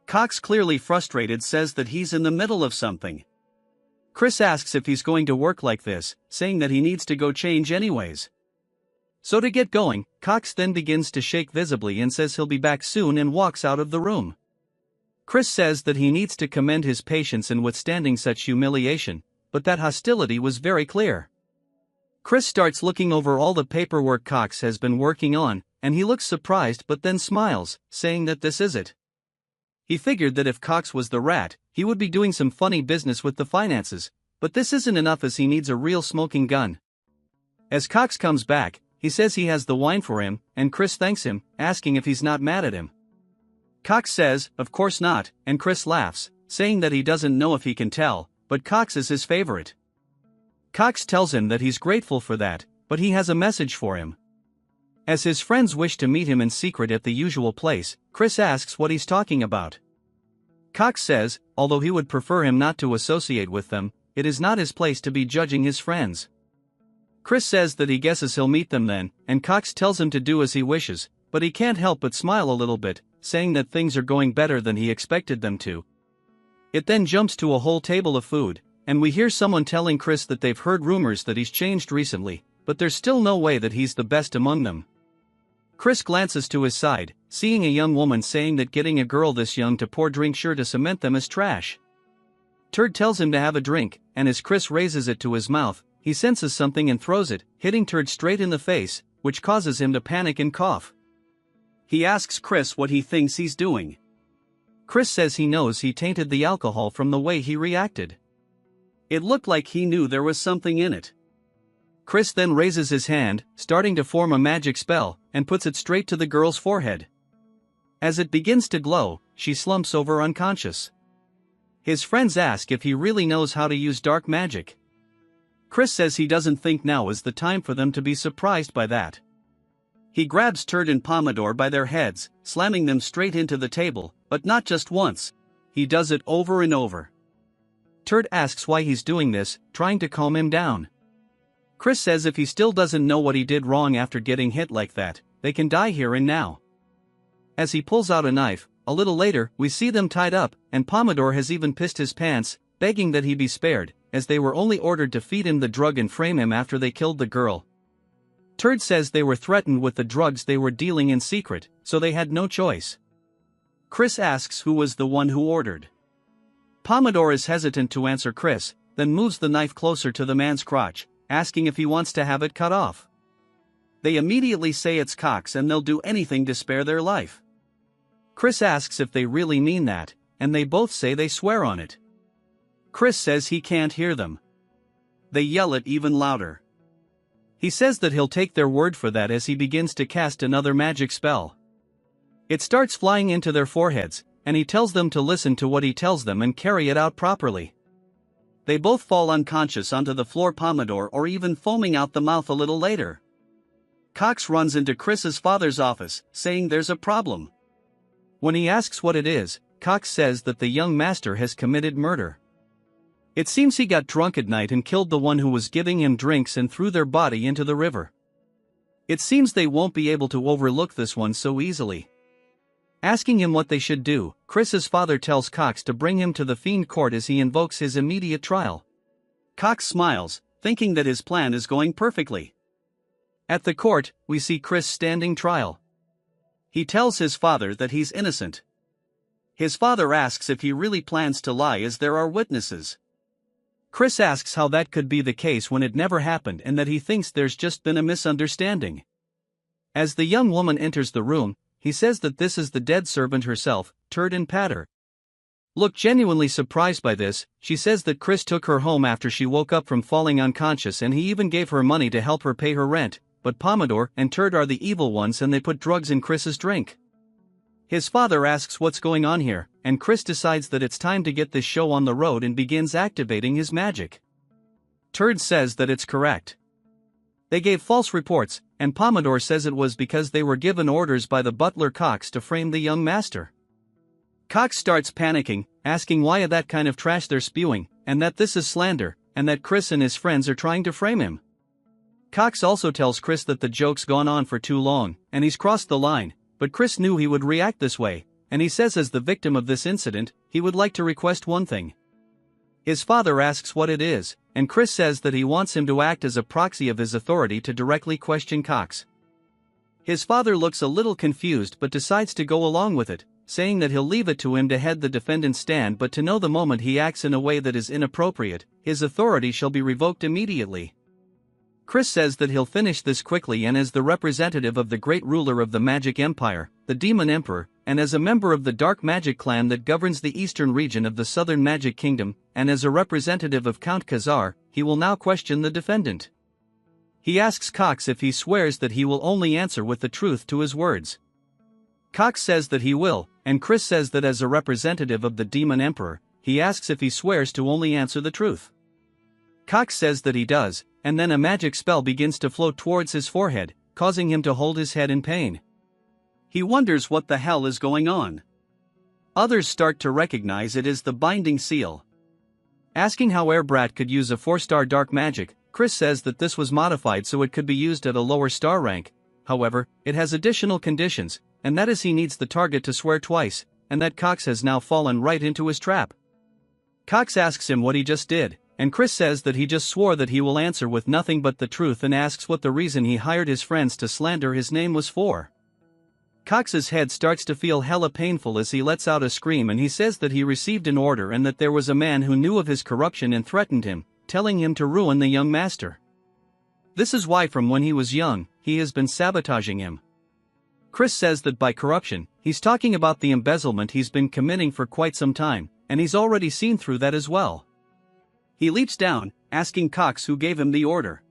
Speaker 1: Cox, clearly frustrated, says that he's in the middle of something. Chris asks if he's going to work like this, saying that he needs to go change anyways. So to get going, Cox then begins to shake visibly and says he'll be back soon and walks out of the room. Chris says that he needs to commend his patience in withstanding such humiliation, but that hostility was very clear. Chris starts looking over all the paperwork Cox has been working on, and he looks surprised but then smiles, saying that this is it. He figured that if Cox was the rat, he would be doing some funny business with the finances, but this isn't enough as he needs a real smoking gun. As Cox comes back, he says he has the wine for him, and Chris thanks him, asking if he's not mad at him. Cox says, of course not, and Chris laughs, saying that he doesn't know if he can tell, but Cox is his favorite. Cox tells him that he's grateful for that, but he has a message for him. As his friends wish to meet him in secret at the usual place, Chris asks what he's talking about. Cox says, although he would prefer him not to associate with them, it is not his place to be judging his friends. Chris says that he guesses he'll meet them then, and Cox tells him to do as he wishes, but he can't help but smile a little bit, saying that things are going better than he expected them to. It then jumps to a whole table of food, and we hear someone telling Chris that they've heard rumors that he's changed recently, but there's still no way that he's the best among them. Chris glances to his side, seeing a young woman saying that getting a girl this young to pour drink sure to cement them as trash. Turd tells him to have a drink, and as Chris raises it to his mouth, he senses something and throws it, hitting Turd straight in the face, which causes him to panic and cough. He asks Chris what he thinks he's doing. Chris says he knows he tainted the alcohol from the way he reacted. It looked like he knew there was something in it. Chris then raises his hand, starting to form a magic spell, and puts it straight to the girl's forehead. As it begins to glow, she slumps over unconscious. His friends ask if he really knows how to use dark magic. Chris says he doesn't think now is the time for them to be surprised by that. He grabs Turd and Pomodore by their heads, slamming them straight into the table, but not just once. He does it over and over. Turd asks why he's doing this, trying to calm him down. Chris says if he still doesn't know what he did wrong after getting hit like that, they can die here and now. As he pulls out a knife, a little later, we see them tied up, and Pomodore has even pissed his pants, begging that he be spared, as they were only ordered to feed him the drug and frame him after they killed the girl. Turd says they were threatened with the drugs they were dealing in secret, so they had no choice. Chris asks who was the one who ordered. Pomodore is hesitant to answer Chris, then moves the knife closer to the man's crotch, asking if he wants to have it cut off. They immediately say it's Cox and they'll do anything to spare their life. Chris asks if they really mean that, and they both say they swear on it. Chris says he can't hear them. They yell it even louder. He says that he'll take their word for that as he begins to cast another magic spell. It starts flying into their foreheads, and he tells them to listen to what he tells them and carry it out properly. They both fall unconscious onto the floor, Pomodoro or even foaming out the mouth a little later. Cox runs into Chris's father's office, saying there's a problem. When he asks what it is, Cox says that the young master has committed murder. It seems he got drunk at night and killed the one who was giving him drinks and threw their body into the river. It seems they won't be able to overlook this one so easily. Asking him what they should do, Chris's father tells Cox to bring him to the Fiend Court as he invokes his immediate trial. Cox smiles, thinking that his plan is going perfectly. At the court, we see Chris standing trial. He tells his father that he's innocent. His father asks if he really plans to lie as there are witnesses. Chris asks how that could be the case when it never happened and that he thinks there's just been a misunderstanding. As the young woman enters the room, he says that this is the dead servant herself, Turd and Patter. Look genuinely surprised by this, she says that Chris took her home after she woke up from falling unconscious and he even gave her money to help her pay her rent, but Pomodoro and Turd are the evil ones and they put drugs in Chris's drink. His father asks what's going on here, and Chris decides that it's time to get this show on the road and begins activating his magic. Turd says that it's correct. They gave false reports, and Pomodoro says it was because they were given orders by the butler Cox to frame the young master. Cox starts panicking, asking why that kind of trash they're spewing, and that this is slander, and that Chris and his friends are trying to frame him. Cox also tells Chris that the joke's gone on for too long, and he's crossed the line, but Chris knew he would react this way, and he says as the victim of this incident, he would like to request one thing. His father asks what it is, and Chris says that he wants him to act as a proxy of his authority to directly question Cox. His father looks a little confused but decides to go along with it, saying that he'll leave it to him to head the defendant's stand, but to know the moment he acts in a way that is inappropriate, his authority shall be revoked immediately. Chris says that he'll finish this quickly, and as the representative of the great ruler of the Magic Empire, the Demon Emperor, and as a member of the Dark Magic clan that governs the eastern region of the Southern Magic Kingdom, and as a representative of Count Khazar, he will now question the defendant. He asks Cox if he swears that he will only answer with the truth to his words. Cox says that he will, and Chris says that as a representative of the Demon Emperor, he asks if he swears to only answer the truth. Cox says that he does, and then a magic spell begins to flow towards his forehead, causing him to hold his head in pain. He wonders what the hell is going on. Others start to recognize it as the binding seal. Asking how Airbrat could use a 4-star dark magic, Chris says that this was modified so it could be used at a lower star rank. However, it has additional conditions, and that is he needs the target to swear twice, and that Cox has now fallen right into his trap. Cox asks him what he just did, and Chris says that he just swore that he will answer with nothing but the truth and asks what the reason he hired his friends to slander his name was for. Cox's head starts to feel hella painful as he lets out a scream, and he says that he received an order and that there was a man who knew of his corruption and threatened him, telling him to ruin the young master. This is why from when he was young, he has been sabotaging him. Chris says that by corruption, he's talking about the embezzlement he's been committing for quite some time, and he's already seen through that as well. He leaps down, asking Cox who gave him the order.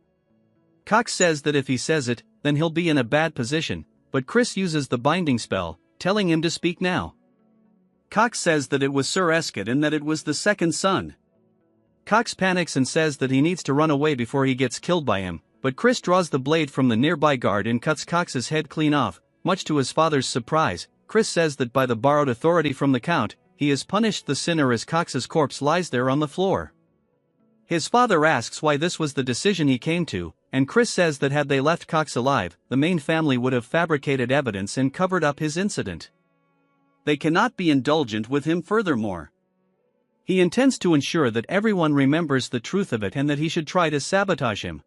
Speaker 1: Cox says that if he says it, then he'll be in a bad position, but Chris uses the binding spell, telling him to speak now. Cox says that it was Sir Escott and that it was the second son. Cox panics and says that he needs to run away before he gets killed by him, but Chris draws the blade from the nearby guard and cuts Cox's head clean off. Much to his father's surprise, Chris says that by the borrowed authority from the Count, he has punished the sinner as Cox's corpse lies there on the floor. His father asks why this was the decision he came to, and Chris says that had they left Cox alive, the main family would have fabricated evidence and covered up his incident. They cannot be indulgent with him furthermore. He intends to ensure that everyone remembers the truth of it and that he should try to sabotage him.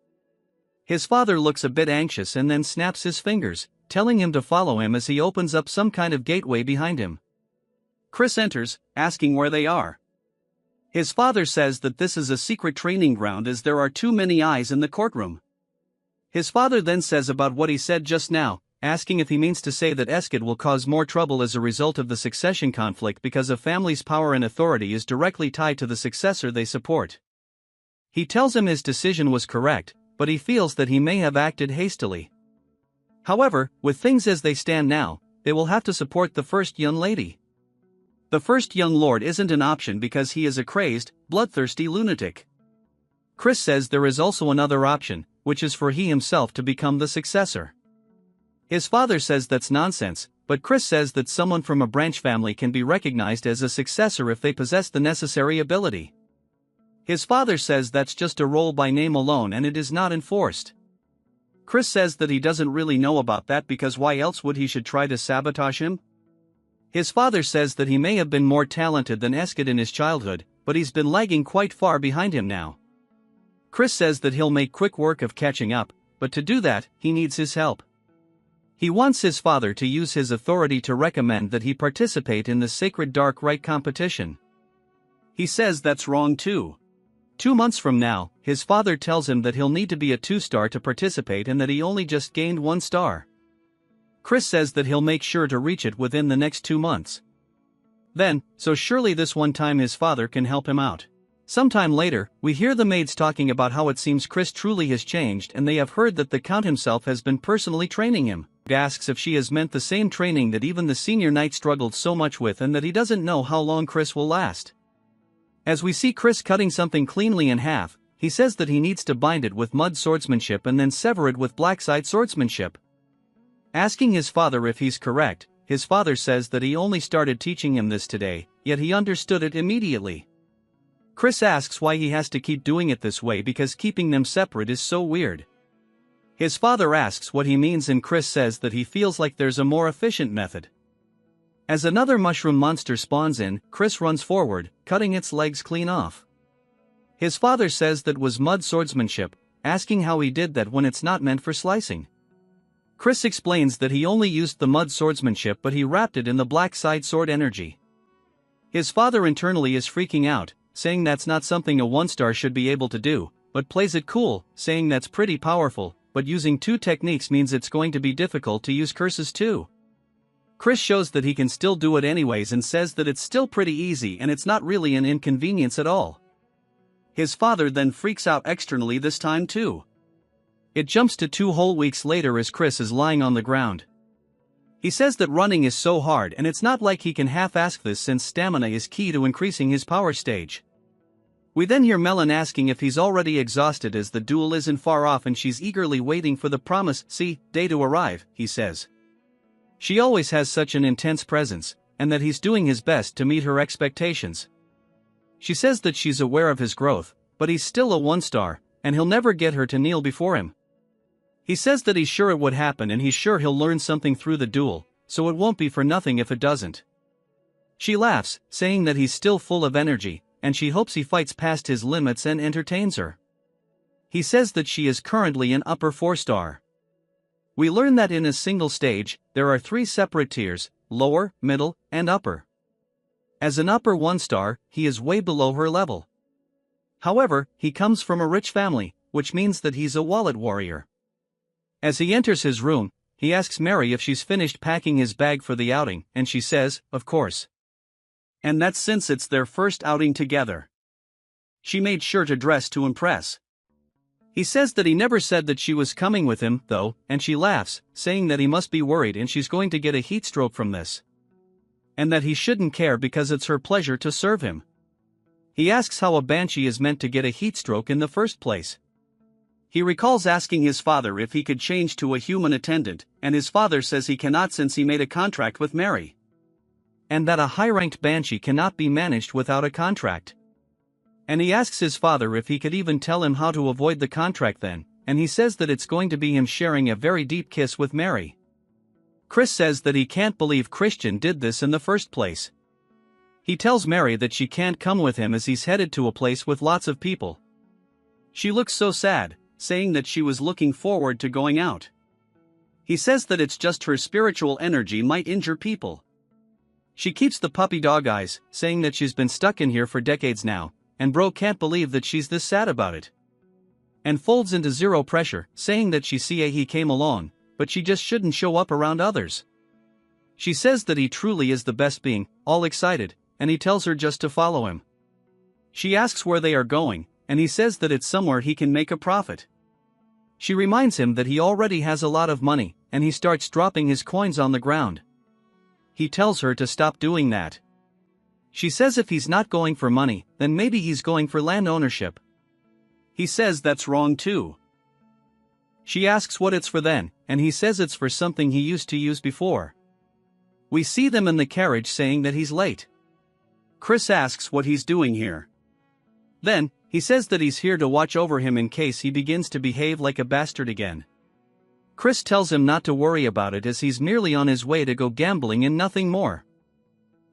Speaker 1: His father looks a bit anxious and then snaps his fingers, telling him to follow him as he opens up some kind of gateway behind him. Chris enters, asking where they are. His father says that this is a secret training ground as there are too many eyes in the courtroom. His father then says about what he said just now, asking if he means to say that Eskid will cause more trouble as a result of the succession conflict because a family's power and authority is directly tied to the successor they support. He tells him his decision was correct, but he feels that he may have acted hastily. However, with things as they stand now, they will have to support the first young lady. The first young lord isn't an option because he is a crazed, bloodthirsty lunatic. Chris says there is also another option, which is for he himself to become the successor. His father says that's nonsense, but Chris says that someone from a branch family can be recognized as a successor if they possess the necessary ability. His father says that's just a role by name alone and it is not enforced. Chris says that he doesn't really know about that because why else would he should try to sabotage him? His father says that he may have been more talented than Eskid in his childhood, but he's been lagging quite far behind him now. Chris says that he'll make quick work of catching up, but to do that, he needs his help. He wants his father to use his authority to recommend that he participate in the Sacred Dark Rite competition. He says that's wrong too. 2 months from now, his father tells him that he'll need to be a 2-star to participate and that he only just gained 1 star. Chris says that he'll make sure to reach it within the next 2 months. Then, so surely this one time his father can help him out. Sometime later, we hear the maids talking about how it seems Chris truly has changed and they have heard that the Count himself has been personally training him. Asks if she has meant the same training that even the senior knight struggled so much with and that he doesn't know how long Chris will last. As we see Chris cutting something cleanly in half, he says that he needs to bind it with mud swordsmanship and then sever it with blackside swordsmanship. Asking his father if he's correct, his father says that he only started teaching him this today, yet he understood it immediately. Chris asks why he has to keep doing it this way because keeping them separate is so weird. His father asks what he means and Chris says that he feels like there's a more efficient method. As another mushroom monster spawns in, Chris runs forward, cutting its legs clean off. His father says that was mud swordsmanship, asking how he did that when it's not meant for slicing. Chris explains that he only used the mud swordsmanship but he wrapped it in the black side sword energy. His father internally is freaking out, saying that's not something a 1-star should be able to do, but plays it cool, saying that's pretty powerful, but using 2 techniques means it's going to be difficult to use curses too. Chris shows that he can still do it anyways and says that it's still pretty easy and it's not really an inconvenience at all. His father then freaks out externally this time too. It jumps to 2 whole weeks later as Chris is lying on the ground. He says that running is so hard and it's not like he can half-ask this since stamina is key to increasing his power stage. We then hear Melon asking if he's already exhausted as the duel isn't far off and she's eagerly waiting for the promised day to arrive, he says. She always has such an intense presence, and that he's doing his best to meet her expectations. She says that she's aware of his growth, but he's still a 1-star, and he'll never get her to kneel before him. He says that he's sure it would happen and he's sure he'll learn something through the duel, so it won't be for nothing if it doesn't. She laughs, saying that he's still full of energy, and she hopes he fights past his limits and entertains her. He says that she is currently an upper 4-star. We learn that in a single stage, there are 3 separate tiers, lower, middle, and upper. As an upper 1-star, he is way below her level. However, he comes from a rich family, which means that he's a wallet warrior. As he enters his room, he asks Mary if she's finished packing his bag for the outing, and she says, of course. And that's since it's their first outing together. She made sure to dress to impress. He says that he never said that she was coming with him, though, and she laughs, saying that he must be worried and she's going to get a heat stroke from this. And that he shouldn't care because it's her pleasure to serve him. He asks how a banshee is meant to get a heat stroke in the first place. He recalls asking his father if he could change to a human attendant, and his father says he cannot since he made a contract with Mary. And that a high-ranked banshee cannot be managed without a contract. And he asks his father if he could even tell him how to avoid the contract then, and he says that it's going to be him sharing a very deep kiss with Mary. Chris says that he can't believe Christian did this in the first place. He tells Mary that she can't come with him as he's headed to a place with lots of people. She looks so sad, saying that she was looking forward to going out. He says that it's just her spiritual energy might injure people. She keeps the puppy dog eyes, saying that she's been stuck in here for decades now, and bro can't believe that she's this sad about it. And folds into zero pressure, saying that he came along, but she just shouldn't show up around others. She says that he truly is the best being, all excited, and he tells her just to follow him. She asks where they are going, and he says that it's somewhere he can make a profit. She reminds him that he already has a lot of money, and he starts dropping his coins on the ground. He tells her to stop doing that. She says if he's not going for money, then maybe he's going for land ownership. He says that's wrong too. She asks what it's for then, and he says it's for something he used to use before. We see them in the carriage saying that he's late. Chris asks what he's doing here. Then, he says that he's here to watch over him in case he begins to behave like a bastard again. Chris tells him not to worry about it as he's merely on his way to go gambling and nothing more.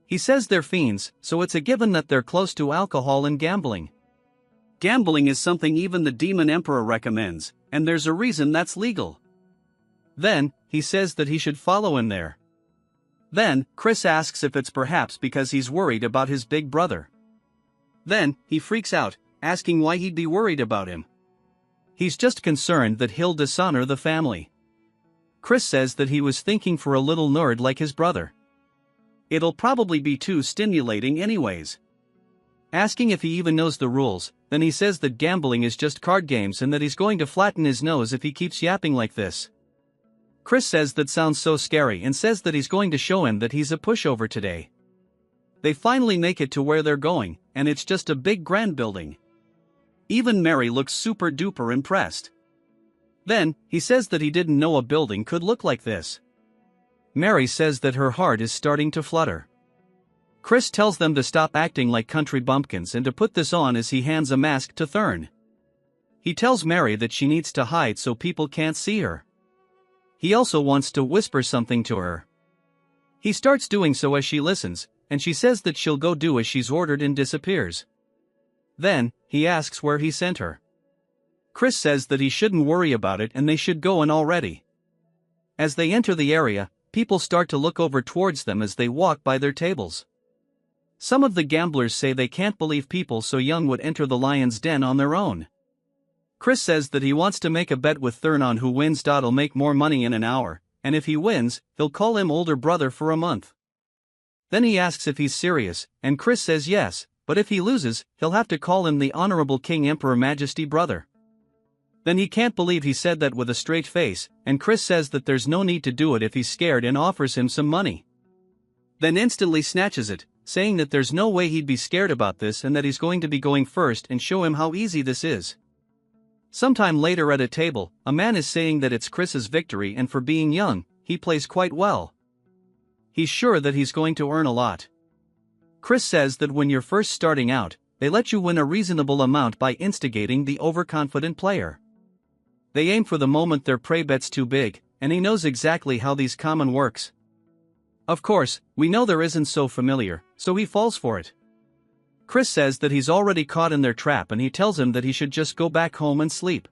Speaker 1: He says they're fiends, so it's a given that they're close to alcohol and gambling. Gambling is something even the Demon Emperor recommends, and there's a reason that's legal. Then, he says that he should follow him there. Then, Chris asks if it's perhaps because he's worried about his big brother. Then, he freaks out, asking why he'd be worried about him. He's just concerned that he'll dishonor the family. Chris says that he was thinking for a little nerd like his brother. It'll probably be too stimulating anyways. Asking if he even knows the rules, then he says that gambling is just card games and that he's going to flatten his nose if he keeps yapping like this. Chris says that sounds so scary and says that he's going to show him that he's a pushover today. They finally make it to where they're going, and it's just a big grand building. Even Mary looks super duper impressed. Then, he says that he didn't know a building could look like this. Mary says that her heart is starting to flutter. Chris tells them to stop acting like country bumpkins and to put this on as he hands a mask to Thurn. He tells Mary that she needs to hide so people can't see her. He also wants to whisper something to her. He starts doing so as she listens, and she says that she'll go do as she's ordered and disappears. Then, he asks where he sent her. Chris says that he shouldn't worry about it and they should go in already. As they enter the area, people start to look over towards them as they walk by their tables. Some of the gamblers say they can't believe people so young would enter the lion's den on their own. Chris says that he wants to make a bet with Thurn on who wins. He'll make more money in an hour, and if he wins, he'll call him older brother for a month. Then he asks if he's serious, and Chris says yes, but if he loses, he'll have to call him the Honorable King Emperor Majesty brother. Then he can't believe he said that with a straight face, and Chris says that there's no need to do it if he's scared and offers him some money. Then instantly snatches it, saying that there's no way he'd be scared about this and that he's going to be going first and show him how easy this is. Sometime later at a table, a man is saying that it's Chris's victory and for being young, he plays quite well. He's sure that he's going to earn a lot. Chris says that when you're first starting out, they let you win a reasonable amount by instigating the overconfident player. They aim for the moment their prey bet's too big, and he knows exactly how these common works. Of course, we know there isn't so familiar, so he falls for it. Chris says that he's already caught in their trap and he tells him that he should just go back home and sleep.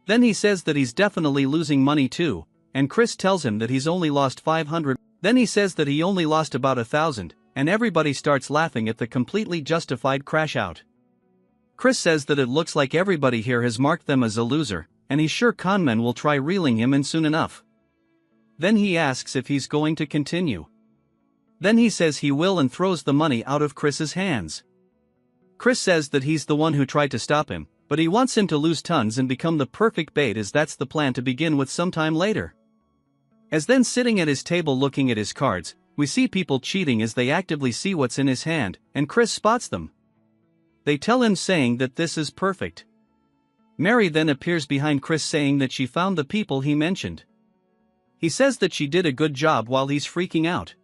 Speaker 1: Then he says that he's definitely losing money too, and Chris tells him that he's only lost 500. Then he says that he only lost about 1,000, and everybody starts laughing at the completely justified crash out. Chris says that it looks like everybody here has marked them as a loser, and he's sure conmen will try reeling him in soon enough. Then he asks if he's going to continue. Then he says he will and throws the money out of Chris's hands. Chris says that he's the one who tried to stop him, but he wants him to lose tons and become the perfect bait as that's the plan to begin with sometime later. As then sitting at his table looking at his cards, we see people cheating as they actively see what's in his hand, and Chris spots them. They tell him saying that this is perfect. Mary then appears behind Chris saying that she found the people he mentioned. He says that she did a good job while he's freaking out.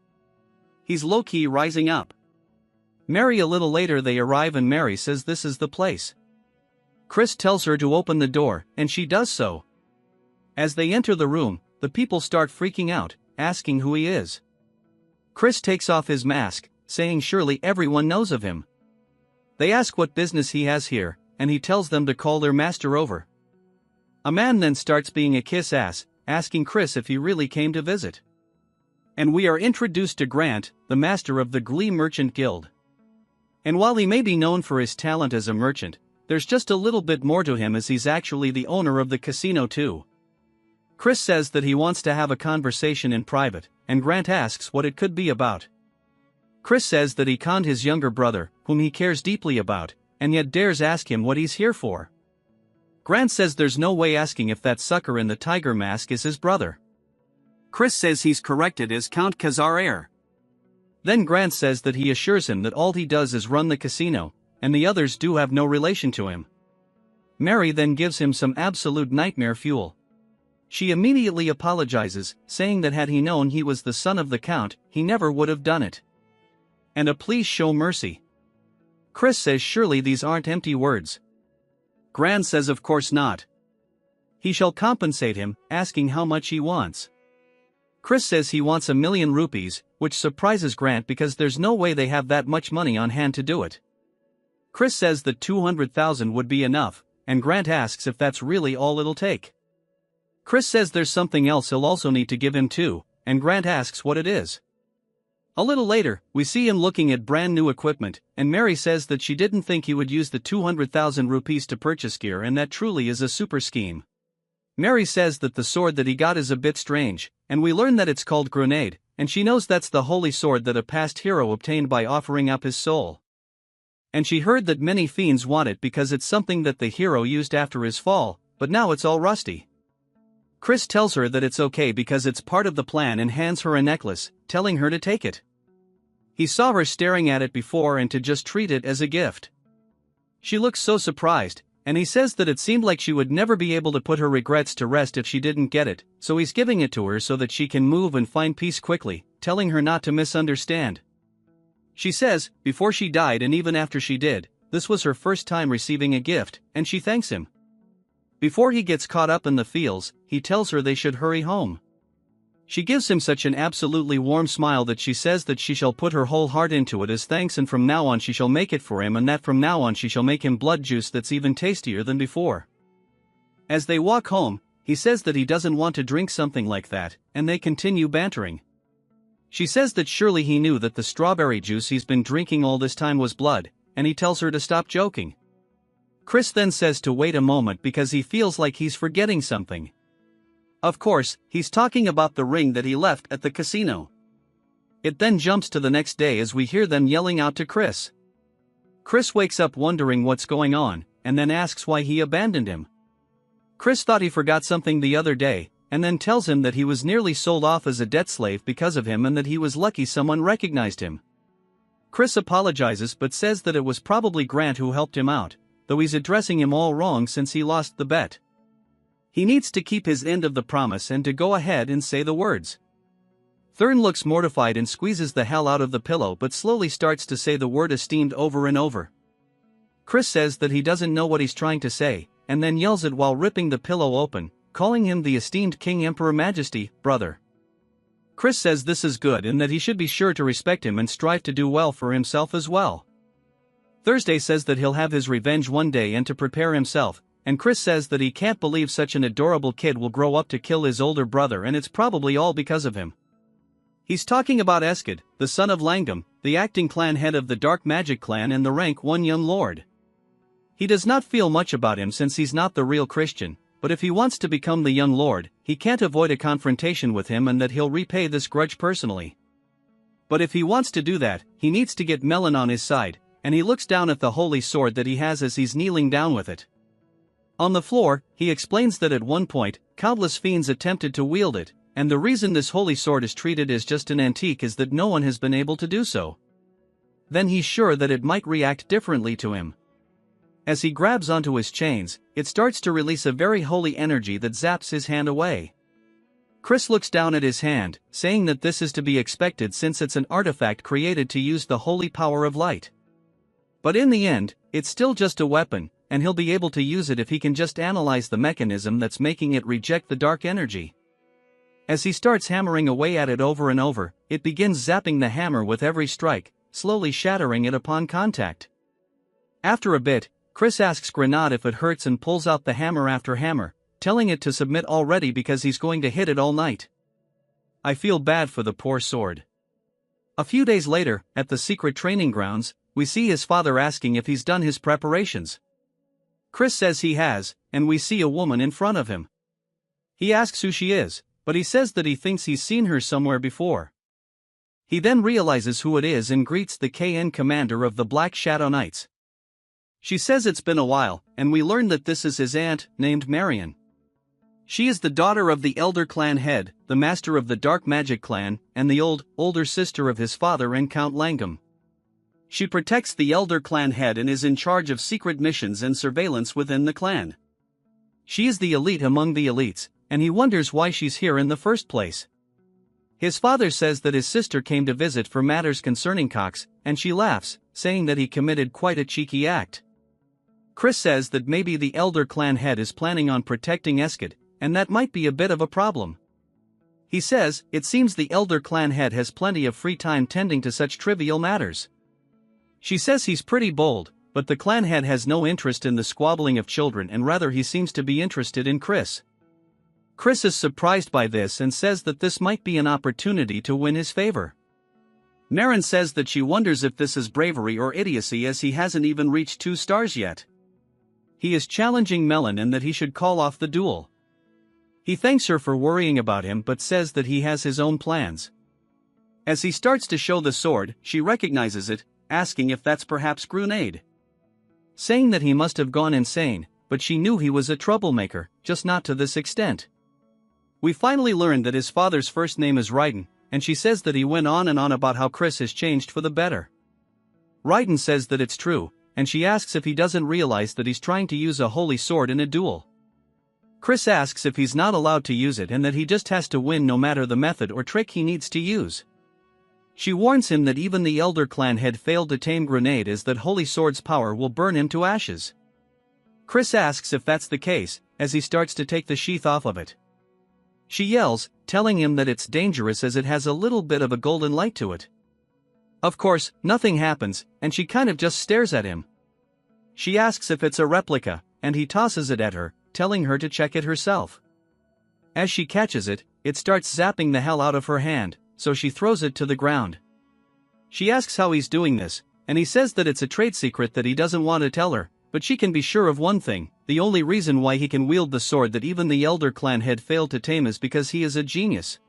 Speaker 1: He's low-key rising up. Mary a little later they arrive and Mary says this is the place. Chris tells her to open the door, and she does so. As they enter the room, the people start freaking out, asking who he is. Chris takes off his mask, saying surely everyone knows of him. They ask what business he has here, and he tells them to call their master over. A man then starts being a kiss-ass, asking Chris if he really came to visit. And we are introduced to Grant, the master of the Glee Merchant Guild. And while he may be known for his talent as a merchant, there's just a little bit more to him as he's actually the owner of the casino too. Chris says that he wants to have a conversation in private, and Grant asks what it could be about. Chris says that he conned his younger brother, whom he cares deeply about, and yet dares ask him what he's here for. Grant says there's no way asking if that sucker in the tiger mask is his brother. Chris says he's corrected as Count Khazar heir. Then Grant says that he assures him that all he does is run the casino, and the others do have no relation to him. Mary then gives him some absolute nightmare fuel. She immediately apologizes, saying that had he known he was the son of the Count, he never would have done it. And a please show mercy. Chris says surely these aren't empty words. Grant says of course not. He shall compensate him, asking how much he wants. Chris says he wants 1,000,000 rupees, which surprises Grant because there's no way they have that much money on hand to do it. Chris says that 200,000 would be enough, and Grant asks if that's really all it'll take. Chris says there's something else he'll also need to give him too, and Grant asks what it is. A little later, we see him looking at brand new equipment, and Mary says that she didn't think he would use the 200,000 rupees to purchase gear, and that truly is a super scheme. Mary says that the sword that he got is a bit strange, and we learn that it's called Grenade, and she knows that's the holy sword that a past hero obtained by offering up his soul. And she heard that many fiends want it because it's something that the hero used after his fall, but now it's all rusty. Chris tells her that it's okay because it's part of the plan and hands her a necklace, telling her to take it. He saw her staring at it before and to just treat it as a gift. She looks so surprised, and he says that it seemed like she would never be able to put her regrets to rest if she didn't get it, so he's giving it to her so that she can move and find peace quickly, telling her not to misunderstand. She says, before she died and even after she did, this was her first time receiving a gift, and she thanks him. Before he gets caught up in the feels, he tells her they should hurry home. She gives him such an absolutely warm smile that she says that she shall put her whole heart into it as thanks, and from now on she shall make it for him, and that from now on she shall make him blood juice that's even tastier than before. As they walk home, he says that he doesn't want to drink something like that, and they continue bantering. She says that surely he knew that the strawberry juice he's been drinking all this time was blood, and he tells her to stop joking. Chris then says to wait a moment because he feels like he's forgetting something. Of course, he's talking about the ring that he left at the casino. It then jumps to the next day as we hear them yelling out to Chris. Chris wakes up wondering what's going on, and then asks why he abandoned him. Chris thought he forgot something the other day, and then tells him that he was nearly sold off as a debt slave because of him and that he was lucky someone recognized him. Chris apologizes but says that it was probably Grant who helped him out, though he's addressing him all wrong since he lost the bet. He needs to keep his end of the promise and to go ahead and say the words. Thurn looks mortified and squeezes the hell out of the pillow but slowly starts to say the word esteemed over and over. Chris says that he doesn't know what he's trying to say, and then yells it while ripping the pillow open, calling him the esteemed King Emperor Majesty, brother. Chris says this is good and that he should be sure to respect him and strive to do well for himself as well. Thursday says that he'll have his revenge one day and to prepare himself, and Chris says that he can't believe such an adorable kid will grow up to kill his older brother, and it's probably all because of him. He's talking about Eskid, the son of Langam, the acting clan head of the Dark Magic clan and the rank 1 young lord. He does not feel much about him since he's not the real Christian, but if he wants to become the young lord, he can't avoid a confrontation with him and that he'll repay this grudge personally. But if he wants to do that, he needs to get Melon on his side, and he looks down at the holy sword that he has as he's kneeling down with it. On the floor, he explains that at one point, countless fiends attempted to wield it, and the reason this holy sword is treated as just an antique is that no one has been able to do so. Then he's sure that it might react differently to him. As he grabs onto his chains, it starts to release a very holy energy that zaps his hand away. Chris looks down at his hand, saying that this is to be expected since it's an artifact created to use the holy power of light. But in the end, it's still just a weapon, and he'll be able to use it if he can just analyze the mechanism that's making it reject the dark energy. As he starts hammering away at it over and over, it begins zapping the hammer with every strike, slowly shattering it upon contact. After a bit, Chris asks Grenade if it hurts and pulls out the hammer after hammer, telling it to submit already because he's going to hit it all night. I feel bad for the poor sword. A few days later, at the secret training grounds, we see his father asking if he's done his preparations. Chris says he has, and we see a woman in front of him. He asks who she is, but he says that he thinks he's seen her somewhere before. He then realizes who it is and greets the KN commander of the Black Shadow Knights. She says it's been a while, and we learn that this is his aunt, named Marion. She is the daughter of the Elder Clan head, the master of the Dark Magic Clan, and the older sister of his father and Count Langam. She protects the Elder Clan head and is in charge of secret missions and surveillance within the clan. She is the elite among the elites, and he wonders why she's here in the first place. His father says that his sister came to visit for matters concerning Cox, and she laughs, saying that he committed quite a cheeky act. Chris says that maybe the Elder Clan head is planning on protecting Eskid, and that might be a bit of a problem. He says, it seems the Elder Clan head has plenty of free time tending to such trivial matters. She says he's pretty bold, but the clan head has no interest in the squabbling of children and rather he seems to be interested in Chris. Chris is surprised by this and says that this might be an opportunity to win his favor. Marin says that she wonders if this is bravery or idiocy as he hasn't even reached 2 stars yet. He is challenging Melon and that he should call off the duel. He thanks her for worrying about him but says that he has his own plans. As he starts to show the sword, she recognizes it, asking if that's perhaps Grenade. Saying that he must have gone insane, but she knew he was a troublemaker, just not to this extent. We finally learn that his father's first name is Raiden, and she says that he went on and on about how Chris has changed for the better. Raiden says that it's true, and she asks if he doesn't realize that he's trying to use a holy sword in a duel. Chris asks if he's not allowed to use it and that he just has to win no matter the method or trick he needs to use. She warns him that even the Elder Clan had failed to tame Grenade as that holy sword's power will burn him to ashes. Chris asks if that's the case, as he starts to take the sheath off of it. She yells, telling him that it's dangerous as it has a little bit of a golden light to it. Of course, nothing happens, and she kind of just stares at him. She asks if it's a replica, and he tosses it at her, telling her to check it herself. As she catches it, it starts zapping the hell out of her hand, so she throws it to the ground. She asks how he's doing this, and he says that it's a trade secret that he doesn't want to tell her, but she can be sure of one thing, the only reason why he can wield the sword that even the Elder Clan had failed to tame is because he is a genius.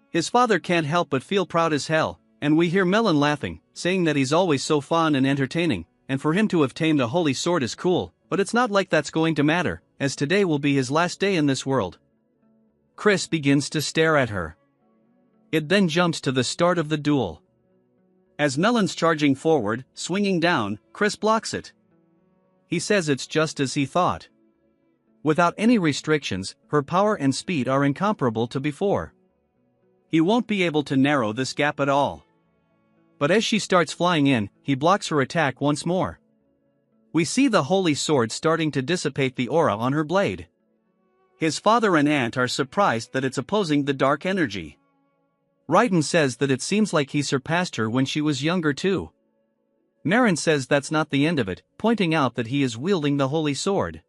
Speaker 1: His father can't help but feel proud as hell, and we hear Melon laughing, saying that he's always so fun and entertaining, and for him to have tamed a holy sword is cool, but it's not like that's going to matter, as today will be his last day in this world. Chris begins to stare at her. It then jumps to the start of the duel. As Melon's charging forward, swinging down, Chris blocks it. He says it's just as he thought. Without any restrictions, her power and speed are incomparable to before. He won't be able to narrow this gap at all. But as she starts flying in, he blocks her attack once more. We see the holy sword starting to dissipate the aura on her blade. His father and aunt are surprised that it's opposing the dark energy. Raiden says that it seems like he surpassed her when she was younger too. Marin says that's not the end of it, pointing out that he is wielding the holy sword.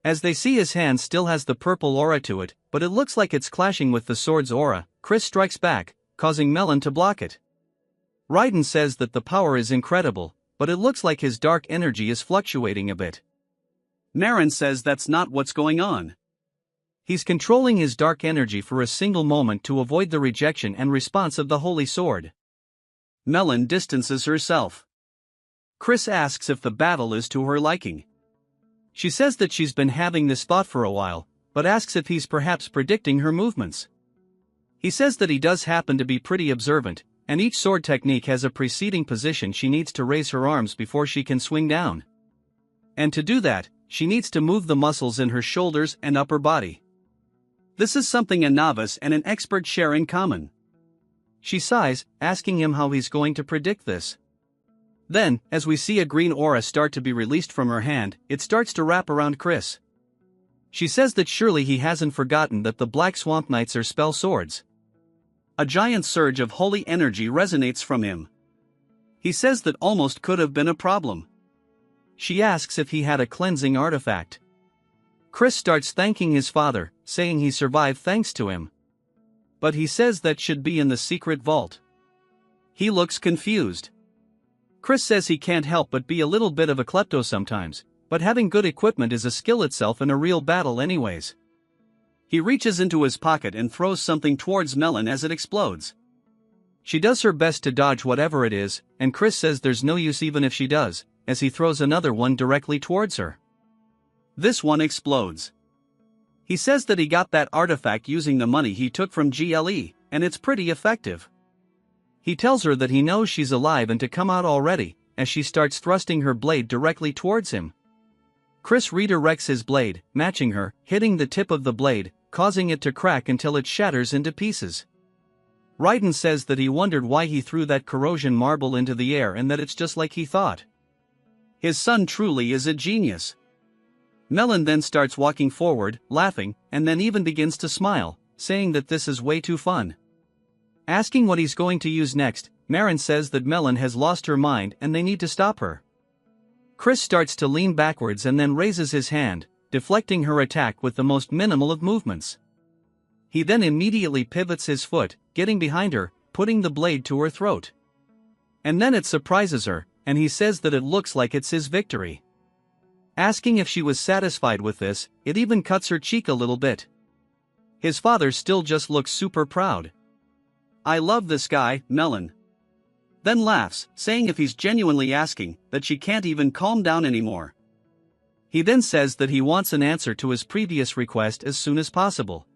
Speaker 1: As they see his hand still has the purple aura to it, but it looks like it's clashing with the sword's aura, Chris strikes back, causing Melon to block it. Raiden says that the power is incredible, but it looks like his dark energy is fluctuating a bit. Marin says that's not what's going on. He's controlling his dark energy for a single moment to avoid the rejection and response of the holy sword. Melon distances herself. Chris asks if the battle is to her liking. She says that she's been having this thought for a while, but asks if he's perhaps predicting her movements. He says that he does happen to be pretty observant, and each sword technique has a preceding position she needs to raise her arms before she can swing down. And to do that, she needs to move the muscles in her shoulders and upper body. This is something a novice and an expert share in common. She sighs, asking him how he's going to predict this. Then, as we see a green aura start to be released from her hand, it starts to wrap around Chris. She says that surely he hasn't forgotten that the Black Swamp Knights are spell swords. A giant surge of holy energy resonates from him. He says that almost could have been a problem. She asks if he had a cleansing artifact. Chris starts thanking his father, saying he survived thanks to him. But he says that should be in the secret vault. He looks confused. Chris says he can't help but be a little bit of a klepto sometimes, but having good equipment is a skill itself in a real battle anyways. He reaches into his pocket and throws something towards Melon as it explodes. She does her best to dodge whatever it is, and Chris says there's no use even if she does, as he throws another one directly towards her. This one explodes. He says that he got that artifact using the money he took from GLE, and it's pretty effective. He tells her that he knows she's alive and to come out already, as she starts thrusting her blade directly towards him. Chris redirects his blade, matching her, hitting the tip of the blade, causing it to crack until it shatters into pieces. Raiden says that he wondered why he threw that corrosion marble into the air and that it's just like he thought. His son truly is a genius. Melon then starts walking forward, laughing, and then even begins to smile, saying that this is way too fun. Asking what he's going to use next, Marin says that Melon has lost her mind and they need to stop her. Chris starts to lean backwards and then raises his hand, deflecting her attack with the most minimal of movements. He then immediately pivots his foot, getting behind her, putting the blade to her throat. And then it surprises her, and he says that it looks like it's his victory. Asking if she was satisfied with this, it even cuts her cheek a little bit. His father still just looks super proud. "I love this guy, Melon." Then laughs, saying if he's genuinely asking, that she can't even calm down anymore. He then says that he wants an answer to his previous request as soon as possible.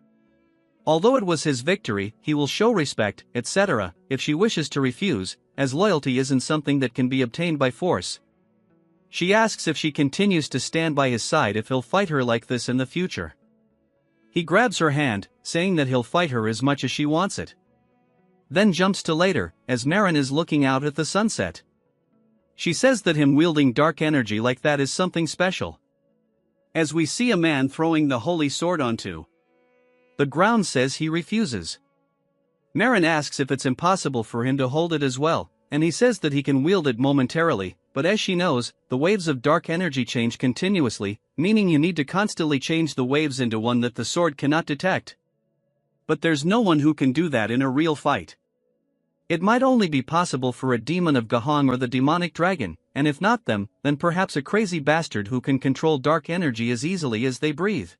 Speaker 1: Although it was his victory, he will show respect, etc., if she wishes to refuse, as loyalty isn't something that can be obtained by force. She asks if she continues to stand by his side if he'll fight her like this in the future. He grabs her hand, saying that he'll fight her as much as she wants it. Then jumps to later, as Marin is looking out at the sunset. She says that him wielding dark energy like that is something special. As we see a man throwing the holy sword onto the ground, says he refuses. Marin asks if it's impossible for him to hold it as well, and he says that he can wield it momentarily, but as she knows, the waves of dark energy change continuously, meaning you need to constantly change the waves into one that the sword cannot detect. But there's no one who can do that in a real fight. It might only be possible for a demon of Gahong or the demonic dragon, and if not them, then perhaps a crazy bastard who can control dark energy as easily as they breathe.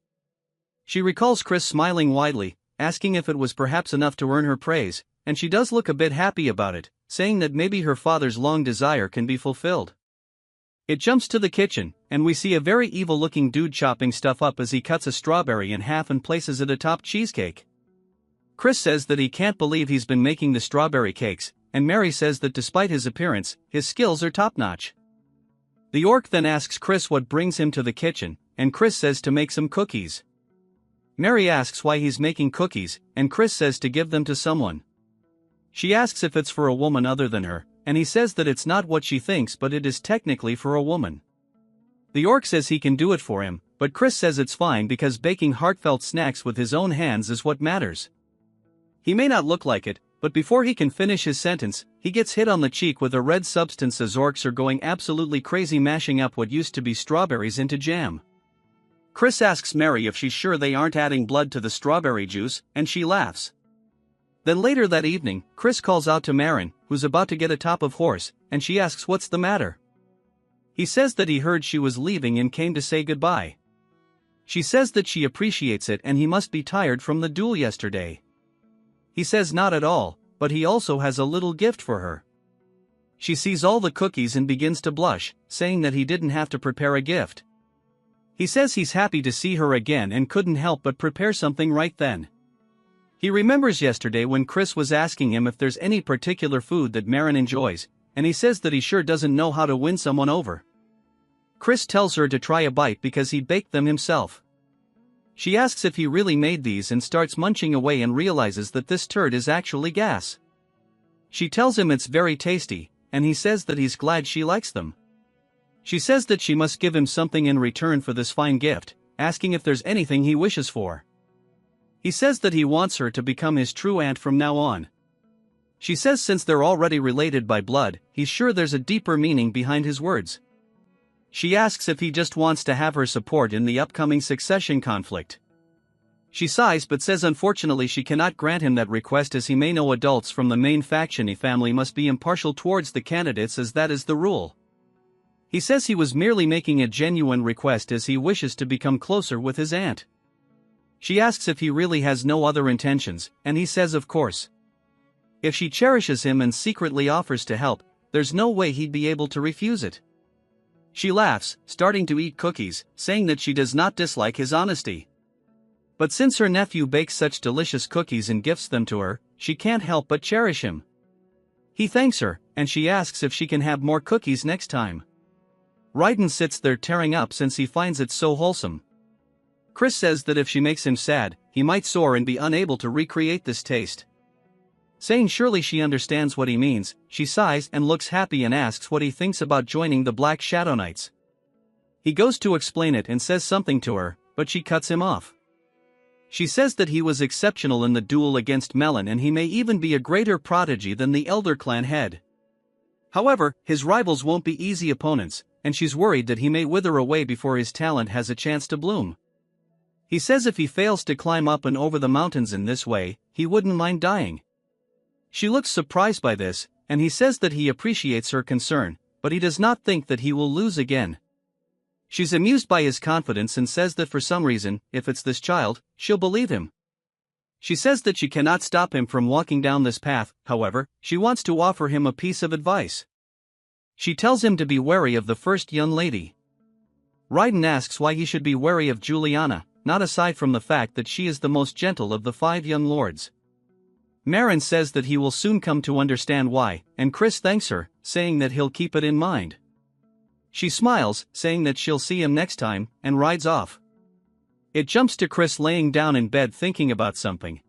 Speaker 1: She recalls Chris smiling widely, asking if it was perhaps enough to earn her praise, and she does look a bit happy about it, saying that maybe her father's long desire can be fulfilled. It jumps to the kitchen, and we see a very evil-looking dude chopping stuff up as he cuts a strawberry in half and places it atop cheesecake. Chris says that he can't believe he's been making the strawberry cakes, and Mary says that despite his appearance, his skills are top-notch. The orc then asks Chris what brings him to the kitchen, and Chris says to make some cookies. Mary asks why he's making cookies, and Chris says to give them to someone. She asks if it's for a woman other than her, and he says that it's not what she thinks but it is technically for a woman. The orc says he can do it for him, but Chris says it's fine because baking heartfelt snacks with his own hands is what matters. He may not look like it, but before he can finish his sentence, he gets hit on the cheek with a red substance as orcs are going absolutely crazy mashing up what used to be strawberries into jam. Chris asks Mary if she's sure they aren't adding blood to the strawberry juice, and she laughs. Then later that evening, Chris calls out to Marin, who's about to get a top of horse, and she asks what's the matter. He says that he heard she was leaving and came to say goodbye. She says that she appreciates it and he must be tired from the duel yesterday. He says not at all, but he also has a little gift for her. She sees all the cookies and begins to blush, saying that he didn't have to prepare a gift. He says he's happy to see her again and couldn't help but prepare something right then. He remembers yesterday when Chris was asking him if there's any particular food that Marin enjoys, and he says that he sure doesn't know how to win someone over. Chris tells her to try a bite because he baked them himself. She asks if he really made these and starts munching away and realizes that this turd is actually gas. She tells him it's very tasty, and he says that he's glad she likes them. She says that she must give him something in return for this fine gift, asking if there's anything he wishes for. He says that he wants her to become his true aunt from now on. She says since they're already related by blood, he's sure there's a deeper meaning behind his words. She asks if he just wants to have her support in the upcoming succession conflict. She sighs but says unfortunately she cannot grant him that request as he may know adults from the main faction family must be impartial towards the candidates as that is the rule. He says he was merely making a genuine request as he wishes to become closer with his aunt. She asks if he really has no other intentions, and he says of course. If she cherishes him and secretly offers to help, there's no way he'd be able to refuse it. She laughs, starting to eat cookies, saying that she does not dislike his honesty. But since her nephew bakes such delicious cookies and gifts them to her, she can't help but cherish him. He thanks her, and she asks if she can have more cookies next time. Raiden sits there tearing up since he finds it so wholesome. Chris says that if she makes him sad, he might soar and be unable to recreate this taste. Saying surely she understands what he means, she sighs and looks happy and asks what he thinks about joining the Black Shadow Knights. He goes to explain it and says something to her, but she cuts him off. She says that he was exceptional in the duel against Melon and he may even be a greater prodigy than the Elder Clan head. However, his rivals won't be easy opponents, and she's worried that he may wither away before his talent has a chance to bloom. He says if he fails to climb up and over the mountains in this way, he wouldn't mind dying. She looks surprised by this, and he says that he appreciates her concern, but he does not think that he will lose again. She's amused by his confidence and says that for some reason, if it's this child, she'll believe him. She says that she cannot stop him from walking down this path, however, she wants to offer him a piece of advice. She tells him to be wary of the first young lady. Raiden asks why he should be wary of Juliana, not aside from the fact that she is the most gentle of the 5 young lords. Marin says that he will soon come to understand why, and Chris thanks her, saying that he'll keep it in mind. She smiles, saying that she'll see him next time, and rides off. It jumps to Chris laying down in bed thinking about something.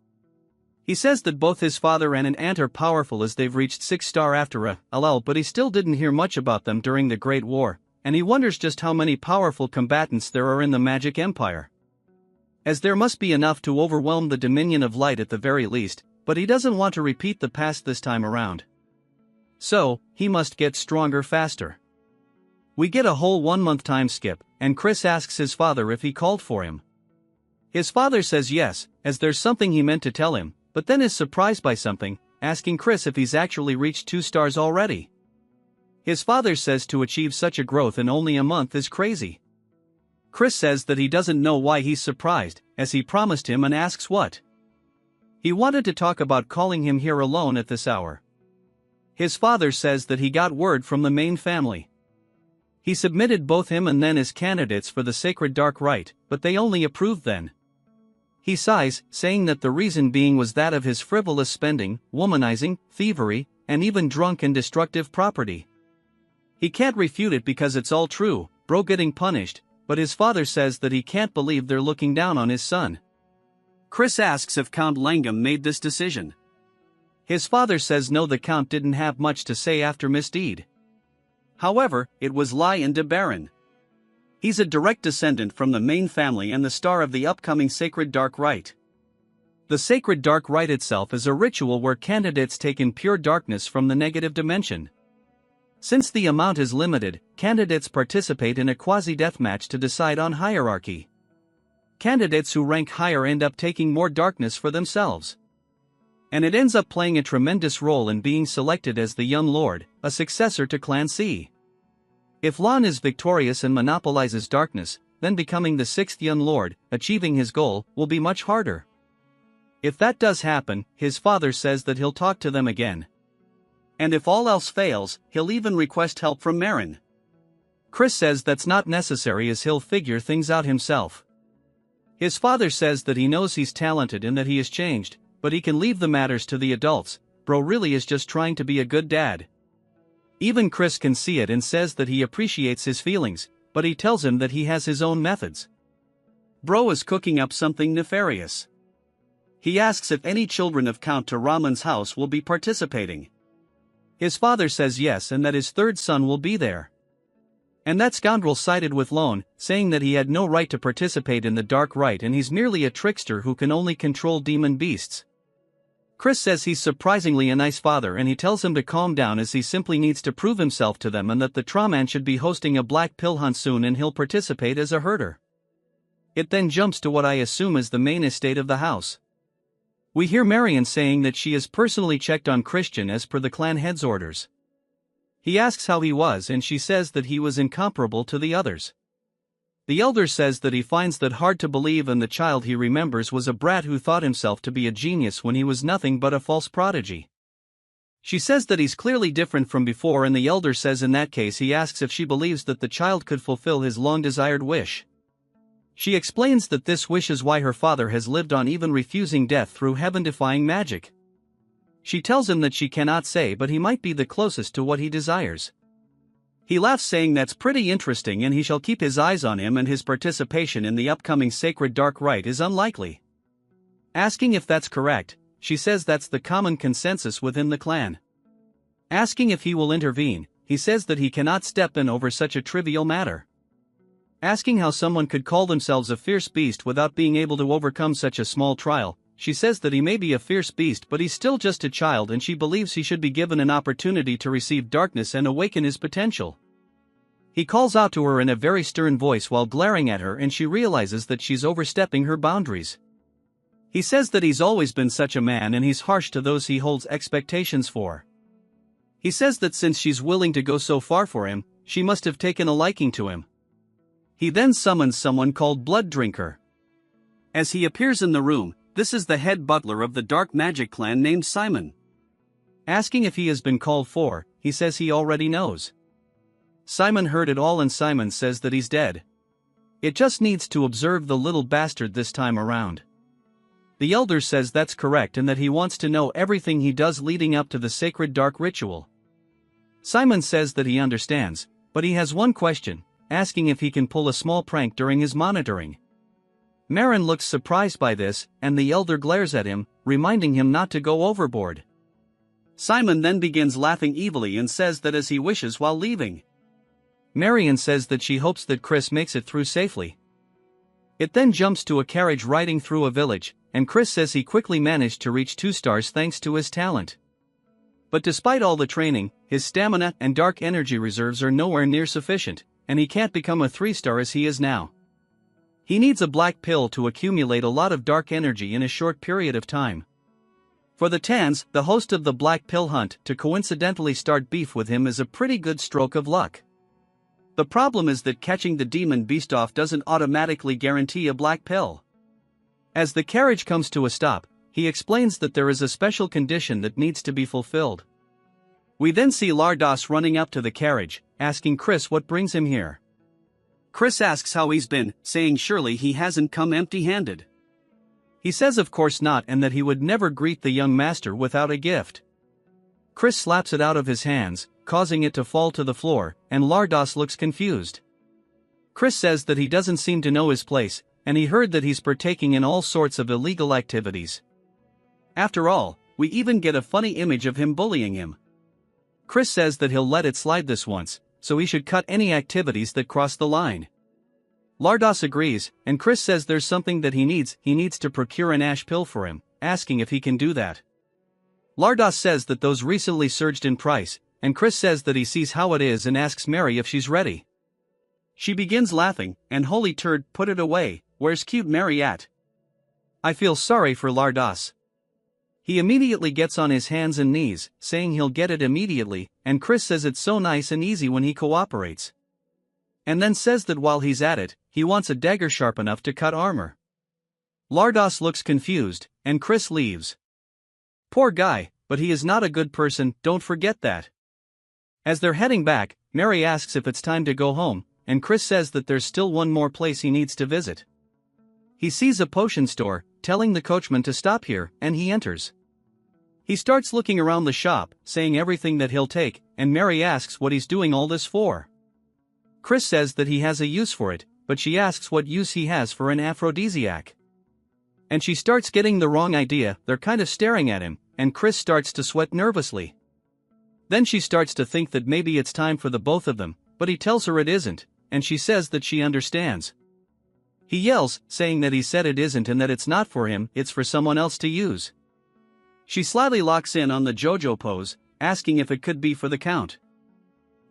Speaker 1: He says that both his father and an aunt are powerful as they've reached 6-star after a LL, but he still didn't hear much about them during the Great War, and he wonders just how many powerful combatants there are in the Magic Empire. As there must be enough to overwhelm the Dominion of Light at the very least, but he doesn't want to repeat the past this time around. So, he must get stronger faster. We get a whole 1-month time skip, and Chris asks his father if he called for him. His father says yes, as there's something he meant to tell him, but then is surprised by something, asking Chris if he's actually reached 2 stars already. His father says to achieve such a growth in only a month is crazy. Chris says that he doesn't know why he's surprised, as he promised him and asks what. He wanted to talk about calling him here alone at this hour. His father says that he got word from the main family. He submitted both him and Nen as candidates for the Sacred Dark Rite, but they only approved then. He sighs, saying that the reason being was that of his frivolous spending, womanizing, thievery, and even drunk and destructive property. He can't refute it because it's all true, bro getting punished, but his father says that he can't believe they're looking down on his son. Chris asks if Count Langham made this decision. His father says no, the Count didn't have much to say after misdeed. However, it was Lion de Baron. He's a direct descendant from the main family and the star of the upcoming Sacred Dark Rite. The Sacred Dark Rite itself is a ritual where candidates take in pure darkness from the negative dimension. Since the amount is limited, candidates participate in a quasi-deathmatch to decide on hierarchy. Candidates who rank higher end up taking more darkness for themselves. And it ends up playing a tremendous role in being selected as the Young Lord, a successor to Clan C. If Lan is victorious and monopolizes darkness, then becoming the 6th Young Lord, achieving his goal, will be much harder. If that does happen, his father says that he'll talk to them again. And if all else fails, he'll even request help from Marin. Chris says that's not necessary as he'll figure things out himself. His father says that he knows he's talented and that he has changed, but he can leave the matters to the adults, bro really is just trying to be a good dad. Even Chris can see it and says that he appreciates his feelings, but he tells him that he has his own methods. Bro is cooking up something nefarious. He asks if any children of Count Taraman's house will be participating. His father says yes and that his 3rd son will be there. And that scoundrel sided with Lone, saying that he had no right to participate in the Dark Rite and he's merely a trickster who can only control demon beasts. Chris says he's surprisingly a nice father and he tells him to calm down as he simply needs to prove himself to them and that the Traman should be hosting a black pill hunt soon and he'll participate as a herder. It then jumps to what I assume is the main estate of the house. We hear Marion saying that she has personally checked on Christian as per the clan head's orders. He asks how he was and she says that he was incomparable to the others. The elder says that he finds that hard to believe, and the child he remembers was a brat who thought himself to be a genius when he was nothing but a false prodigy. She says that he's clearly different from before, and the elder says in that case he asks if she believes that the child could fulfill his long-desired wish. She explains that this wish is why her father has lived on, even refusing death through heaven-defying magic. She tells him that she cannot say, but he might be the closest to what he desires. He laughs, saying that's pretty interesting, and he shall keep his eyes on him, and his participation in the upcoming sacred dark rite is unlikely. Asking if that's correct, she says that's the common consensus within the clan. Asking if he will intervene, he says that he cannot step in over such a trivial matter. Asking how someone could call themselves a fierce beast without being able to overcome such a small trial, she says that he may be a fierce beast, but he's still just a child, and she believes he should be given an opportunity to receive darkness and awaken his potential. He calls out to her in a very stern voice while glaring at her, and she realizes that she's overstepping her boundaries. He says that he's always been such a man, and he's harsh to those he holds expectations for. He says that since she's willing to go so far for him, she must have taken a liking to him. He then summons someone called Blood Drinker. As he appears in the room, this is the head butler of the dark magic clan named Simon. Asking if he has been called for, he says he already knows. Simon heard it all, and Simon says that he's dead. It just needs to observe the little bastard this time around. The elder says that's correct, and that he wants to know everything he does leading up to the sacred dark ritual. Simon says that he understands, but he has one question, asking if he can pull a small prank during his monitoring. Marin looks surprised by this, and the elder glares at him, reminding him not to go overboard. Simon then begins laughing evilly and says that as he wishes while leaving. Marion says that she hopes that Chris makes it through safely. It then jumps to a carriage riding through a village, and Chris says he quickly managed to reach 2 stars thanks to his talent. But despite all the training, his stamina and dark energy reserves are nowhere near sufficient, and he can't become a 3-star as he is now. He needs a black pill to accumulate a lot of dark energy in a short period of time. For the Tans, the host of the Black Pill Hunt, to coincidentally start beef with him is a pretty good stroke of luck. The problem is that catching the demon beast off doesn't automatically guarantee a black pill. As the carriage comes to a stop, he explains that there is a special condition that needs to be fulfilled. We then see Lardos running up to the carriage, asking Chris what brings him here. Chris asks how he's been, saying surely he hasn't come empty-handed. He says of course not, and that he would never greet the young master without a gift. Chris slaps it out of his hands, causing it to fall to the floor, and Lardos looks confused. Chris says that he doesn't seem to know his place, and he heard that he's partaking in all sorts of illegal activities. After all, we even get a funny image of him bullying him. Chris says that he'll let it slide this once, so he should cut any activities that cross the line. Lardos agrees, and Chris says there's something that he needs to procure an ash pill for him, asking if he can do that. Lardos says that those recently surged in price, and Chris says that he sees how it is and asks Mary if she's ready. She begins laughing, and holy turd, put it away, where's cute Mary at? I feel sorry for Lardos. He immediately gets on his hands and knees, saying he'll get it immediately, and Chris says it's so nice and easy when he cooperates. And then says that while he's at it, he wants a dagger sharp enough to cut armor. Lardos looks confused, and Chris leaves. Poor guy, but he is not a good person, don't forget that. As they're heading back, Mary asks if it's time to go home, and Chris says that there's still one more place he needs to visit. He sees a potion store, telling the coachman to stop here, and he enters. He starts looking around the shop, saying everything that he'll take, and Mary asks what he's doing all this for. Chris says that he has a use for it, but she asks what use he has for an aphrodisiac. And she starts getting the wrong idea, they're kind of staring at him, and Chris starts to sweat nervously. Then she starts to think that maybe it's time for the both of them, but he tells her it isn't, and she says that she understands. He yells, saying that he said it isn't and that it's not for him, it's for someone else to use. She slyly locks in on the JoJo pose, asking if it could be for the Count.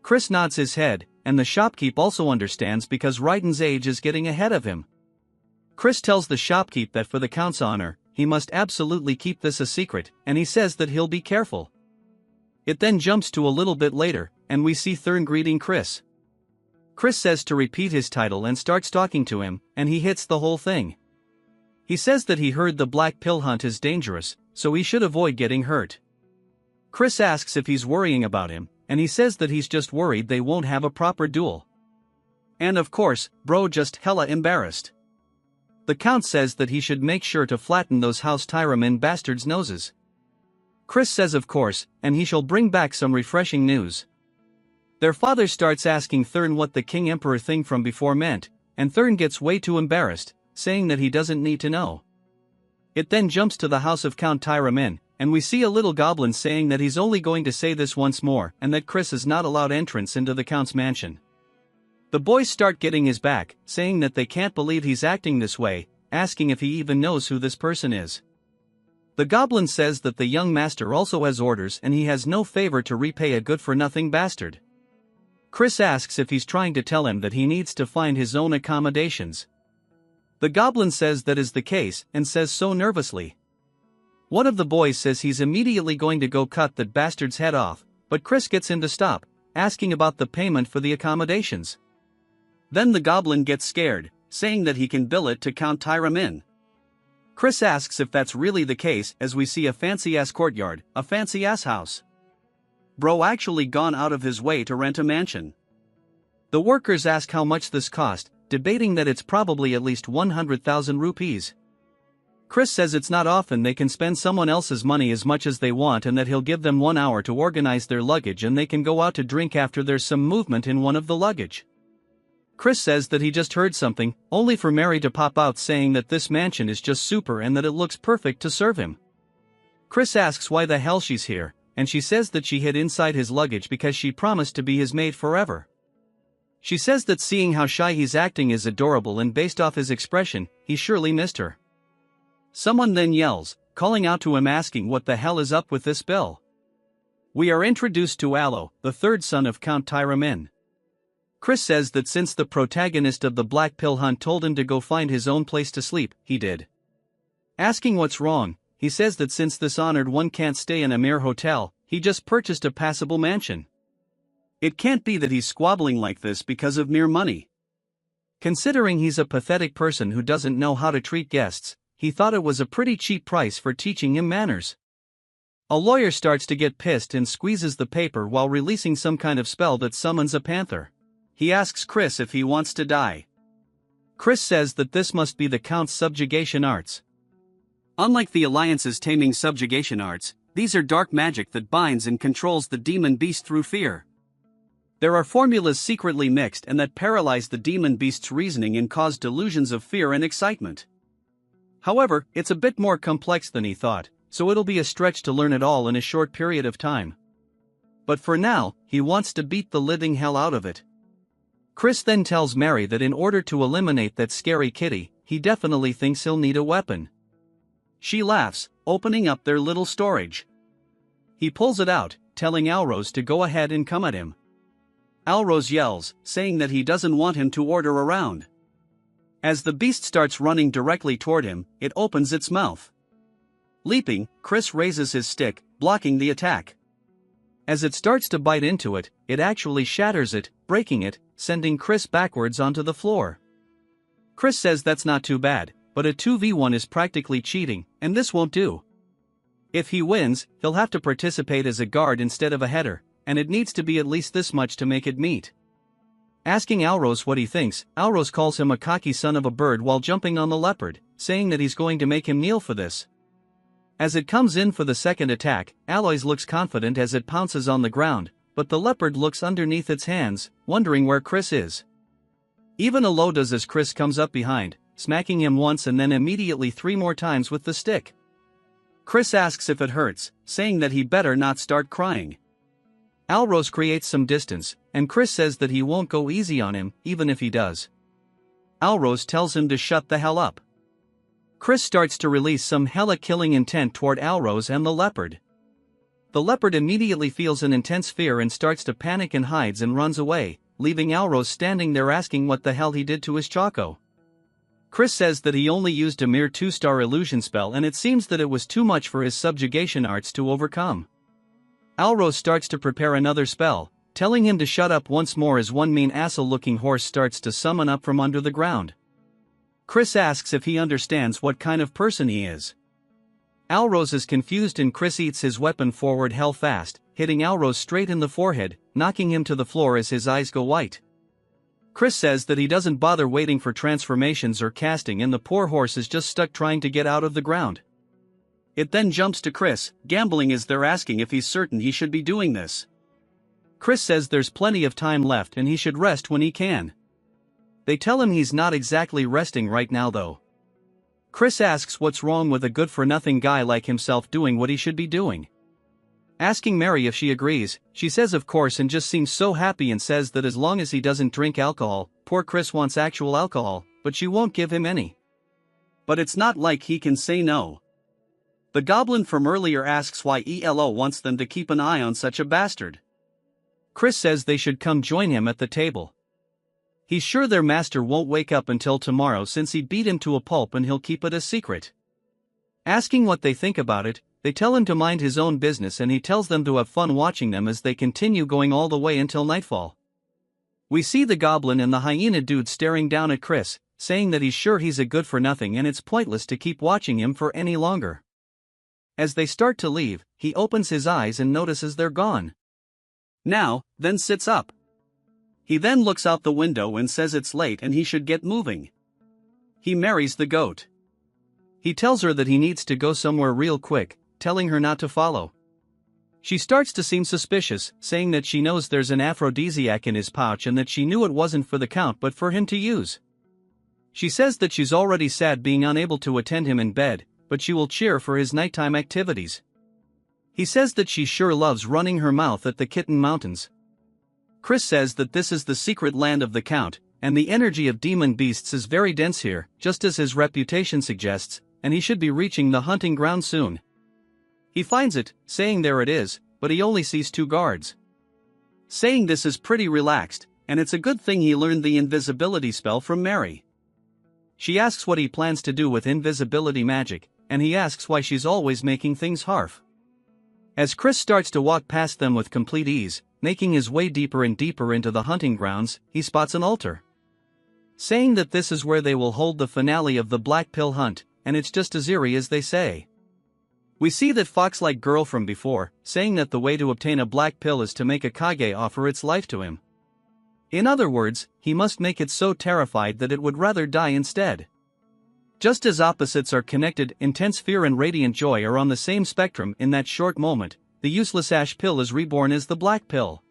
Speaker 1: Chris nods his head, and the shopkeep also understands because Raiden's age is getting ahead of him. Chris tells the shopkeep that for the Count's honor, he must absolutely keep this a secret, and he says that he'll be careful. It then jumps to a little bit later, and we see Thurn greeting Chris. Chris says to repeat his title and starts talking to him, and he hits the whole thing. He says that he heard the black pill hunt is dangerous, so he should avoid getting hurt. Chris asks if he's worrying about him, and he says that he's just worried they won't have a proper duel. And of course, bro just hella embarrassed. The Count says that he should make sure to flatten those House Tyramin bastards' noses. Chris says of course, and he shall bring back some refreshing news. Their father starts asking Thurn what the King Emperor thing from before meant, and Thurn gets way too embarrassed, saying that he doesn't need to know. It then jumps to the house of Count Tyramin, and we see a little goblin saying that he's only going to say this once more and that Chris is not allowed entrance into the Count's mansion. The boys start getting his back, saying that they can't believe he's acting this way, asking if he even knows who this person is. The goblin says that the young master also has orders and he has no favor to repay a good-for-nothing bastard. Chris asks if he's trying to tell him that he needs to find his own accommodations. The goblin says that is the case and says so nervously. One of the boys says he's immediately going to go cut that bastard's head off, but Chris gets him to stop, asking about the payment for the accommodations. Then the goblin gets scared, saying that he can bill it to Count Tyramin. Chris asks if that's really the case as we see a fancy-ass courtyard, a fancy-ass house. Bro actually gone out of his way to rent a mansion. The workers ask how much this cost, debating that it's probably at least 100,000 rupees. Chris says it's not often they can spend someone else's money as much as they want and that he'll give them 1 hour to organize their luggage and they can go out to drink after there's some movement in one of the luggage. Chris says that he just heard something, only for Mary to pop out saying that this mansion is just super and that it looks perfect to serve him. Chris asks why the hell she's here, and she says that she hid inside his luggage because she promised to be his maid forever. She says that seeing how shy he's acting is adorable and based off his expression, he surely missed her. Someone then yells, calling out to him asking what the hell is up with this bill. We are introduced to Yahello, the third son of Count Tyramin. Chris says that since the protagonist of the Black Pill Hunt told him to go find his own place to sleep, he did. Asking what's wrong, he says that since this honored one can't stay in a mere hotel, he just purchased a passable mansion. It can't be that he's squabbling like this because of mere money. Considering he's a pathetic person who doesn't know how to treat guests, he thought it was a pretty cheap price for teaching him manners. A lawyer starts to get pissed and squeezes the paper while releasing some kind of spell that summons a panther. He asks Chris if he wants to die. Chris says that this must be the Count's subjugation arts. Unlike the Alliance's taming subjugation arts, these are dark magic that binds and controls the demon beast through fear. There are formulas secretly mixed and that paralyze the demon beast's reasoning and cause delusions of fear and excitement. However, it's a bit more complex than he thought, so it'll be a stretch to learn it all in a short period of time. But for now, he wants to beat the living hell out of it. Chris then tells Mary that in order to eliminate that scary kitty, he definitely thinks he'll need a weapon. She laughs, opening up their little storage. He pulls it out, telling Alrose to go ahead and come at him. Alrose yells, saying that he doesn't want him to order around. As the beast starts running directly toward him, it opens its mouth. Leaping, Chris raises his stick, blocking the attack. As it starts to bite into it, it actually shatters it, breaking it, sending Chris backwards onto the floor. Chris says that's not too bad, but a 2v1 is practically cheating, and this won't do. If he wins, he'll have to participate as a guard instead of a header, and it needs to be at least this much to make it meet. Asking Alrose what he thinks, Alrose calls him a cocky son of a bird while jumping on the leopard, saying that he's going to make him kneel for this. As it comes in for the second attack, Aloys looks confident as it pounces on the ground, but the leopard looks underneath its hands, wondering where Chris is. Even Alo does as Chris comes up behind, smacking him once and then immediately 3 more times with the stick. Chris asks if it hurts, saying that he better not start crying. Alrose creates some distance, and Chris says that he won't go easy on him, even if he does. Alrose tells him to shut the hell up. Chris starts to release some hella killing intent toward Alrose and the leopard. The leopard immediately feels an intense fear and starts to panic and hides and runs away, leaving Alrose standing there asking what the hell he did to his Choco. Chris says that he only used a mere 2-star illusion spell and it seems that it was too much for his subjugation arts to overcome. Alrose starts to prepare another spell, telling him to shut up once more as one mean asshole-looking horse starts to summon up from under the ground. Chris asks if he understands what kind of person he is. Alrose is confused and Chris eats his weapon forward hell fast, hitting Alrose straight in the forehead, knocking him to the floor as his eyes go white. Chris says that he doesn't bother waiting for transformations or casting and the poor horse is just stuck trying to get out of the ground. It then jumps to Chris, gambling as they're asking if he's certain he should be doing this. Chris says there's plenty of time left and he should rest when he can. They tell him he's not exactly resting right now though. Chris asks what's wrong with a good-for-nothing guy like himself doing what he should be doing. Asking Mary if she agrees, she says of course and just seems so happy and says that as long as he doesn't drink alcohol. Poor Chris wants actual alcohol, but she won't give him any. But it's not like he can say no. The goblin from earlier asks why Yahello wants them to keep an eye on such a bastard. Chris says they should come join him at the table. He's sure their master won't wake up until tomorrow since he beat him to a pulp and he'll keep it a secret. Asking what they think about it, they tell him to mind his own business and he tells them to have fun watching them as they continue going all the way until nightfall. We see the goblin and the hyena dude staring down at Chris, saying that he's sure he's a good-for-nothing and it's pointless to keep watching him for any longer. As they start to leave, he opens his eyes and notices they're gone. Now, then sits up. He then looks out the window and says it's late and he should get moving. He marries the goat. He tells her that he needs to go somewhere real quick, telling her not to follow. She starts to seem suspicious, saying that she knows there's an aphrodisiac in his pouch and that she knew it wasn't for the count but for him to use. She says that she's already sad being unable to attend him in bed, but she will cheer for his nighttime activities. He says that she sure loves running her mouth at the Kitten Mountains. Chris says that this is the secret land of the Count, and the energy of demon beasts is very dense here, just as his reputation suggests, and he should be reaching the hunting ground soon. He finds it, saying there it is, but he only sees 2 guards. Saying this is pretty relaxed, and it's a good thing he learned the invisibility spell from Mary. She asks what he plans to do with invisibility magic, and he asks why she's always making things harf. As Chris starts to walk past them with complete ease, making his way deeper and deeper into the hunting grounds, he spots an altar. Saying that this is where they will hold the finale of the Black Pill hunt, and it's just as eerie as they say. We see that fox-like girl from before, saying that the way to obtain a black pill is to make a kage offer its life to him. In other words, he must make it so terrified that it would rather die instead. Just as opposites are connected, intense fear and radiant joy are on the same spectrum in that short moment. The useless ash pill is reborn as the black pill.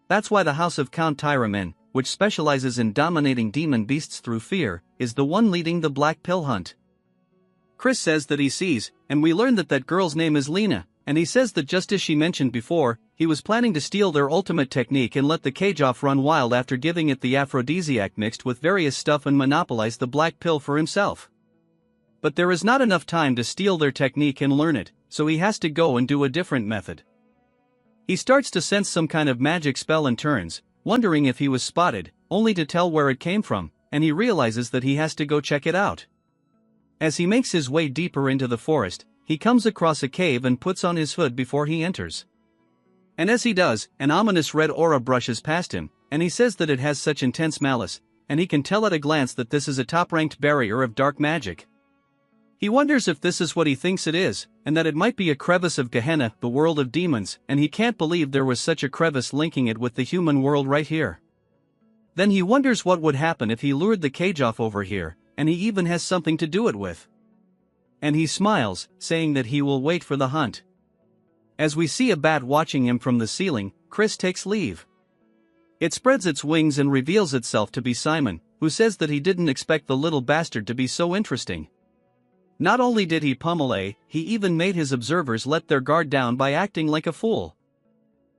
Speaker 1: That's why the house of Count Tyramin, which specializes in dominating demon beasts through fear, is the one leading the black pill hunt. Chris says that he sees, and we learn that that girl's name is Lena, and he says that just as she mentioned before, he was planning to steal their ultimate technique and let the cage off run wild after giving it the aphrodisiac mixed with various stuff and monopolize the black pill for himself. But there is not enough time to steal their technique and learn it, so he has to go and do a different method. He starts to sense some kind of magic spell and turns, wondering if he was spotted, only to tell where it came from, and he realizes that he has to go check it out. As he makes his way deeper into the forest, he comes across a cave and puts on his hood before he enters. And as he does, an ominous red aura brushes past him, and he says that it has such intense malice, and he can tell at a glance that this is a top-ranked barrier of dark magic. He wonders if this is what he thinks it is, and that it might be a crevice of Gehenna, the world of demons, and he can't believe there was such a crevice linking it with the human world right here. Then he wonders what would happen if he lured the cage off over here, and he even has something to do it with. And he smiles, saying that he will wait for the hunt. As we see a bat watching him from the ceiling, Chris takes leave. It spreads its wings and reveals itself to be Simon, who says that he didn't expect the little bastard to be so interesting. Not only did he pummel he even made his observers let their guard down by acting like a fool.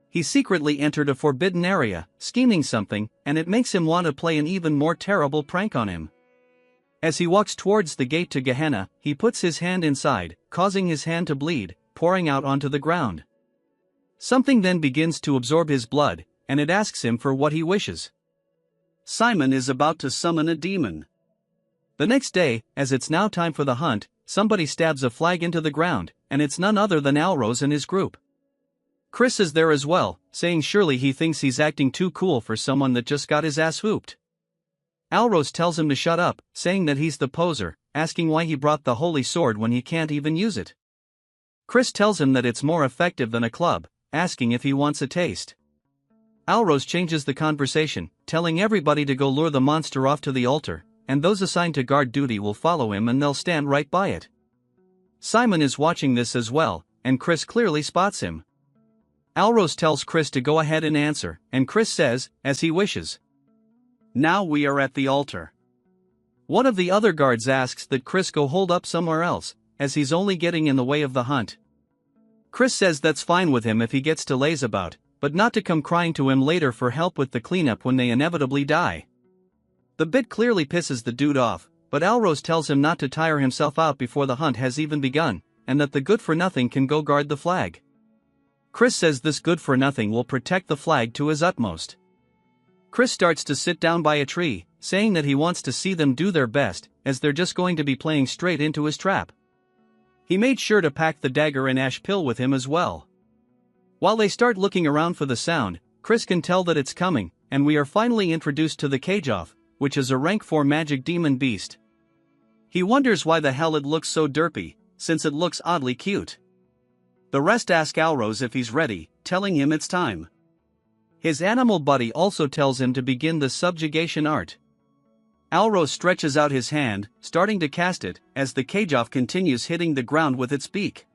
Speaker 1: He secretly entered a forbidden area, scheming something, and it makes him want to play an even more terrible prank on him. As he walks towards the gate to Gehenna, he puts his hand inside, causing his hand to bleed, pouring out onto the ground. Something then begins to absorb his blood, and it asks him for what he wishes. Simon is about to summon a demon. The next day, as it's now time for the hunt, somebody stabs a flag into the ground, and it's none other than Alrose and his group. Chris is there as well, saying surely he thinks he's acting too cool for someone that just got his ass whooped. Alros tells him to shut up, saying that he's the poser, asking why he brought the holy sword when he can't even use it. Chris tells him that it's more effective than a club, asking if he wants a taste. Alros changes the conversation, telling everybody to go lure the monster off to the altar, and those assigned to guard duty will follow him and they'll stand right by it. Simon is watching this as well, and Chris clearly spots him. Alros tells Chris to go ahead and answer, and Chris says, as he wishes. Now we are at the altar. One of the other guards asks that Chris go hold up somewhere else, as he's only getting in the way of the hunt. Chris says that's fine with him if he gets to laze about, but not to come crying to him later for help with the cleanup when they inevitably die. The bit clearly pisses the dude off, but Alros tells him not to tire himself out before the hunt has even begun, and that the good-for-nothing can go guard the flag. Chris says this good-for-nothing will protect the flag to his utmost. Chris starts to sit down by a tree, saying that he wants to see them do their best, as they're just going to be playing straight into his trap. He made sure to pack the dagger and ash pill with him as well. While they start looking around for the sound, Chris can tell that it's coming, and we are finally introduced to the Cage-Off, which is a rank 4 magic demon beast. He wonders why the hell it looks so derpy, since it looks oddly cute. The rest ask Alros if he's ready, telling him it's time. His animal buddy also tells him to begin the subjugation art. Alros stretches out his hand, starting to cast it, as the Cage-Off continues hitting the ground with its beak.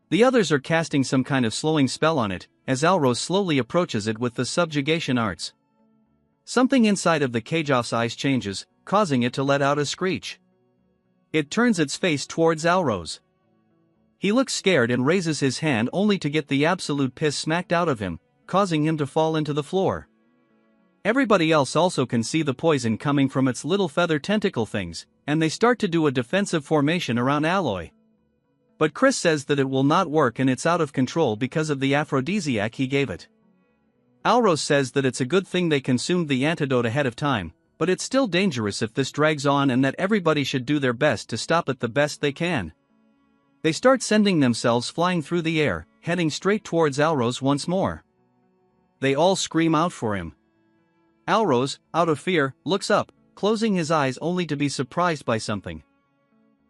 Speaker 1: The others are casting some kind of slowing spell on it, as Alros slowly approaches it with the subjugation arts. Something inside of the Cage-Off's eyes changes, causing it to let out a screech. It turns its face towards Alros. He looks scared and raises his hand only to get the absolute piss smacked out of him, causing him to fall into the floor. Everybody else also can see the poison coming from its little feather tentacle things, and they start to do a defensive formation around Alloy. But Chris says that it will not work and it's out of control because of the aphrodisiac he gave it. Alros says that it's a good thing they consumed the antidote ahead of time, but it's still dangerous if this drags on and that everybody should do their best to stop it the best they can. They start sending themselves flying through the air, heading straight towards Alros once more. They all scream out for him. Alros, out of fear, looks up, closing his eyes only to be surprised by something.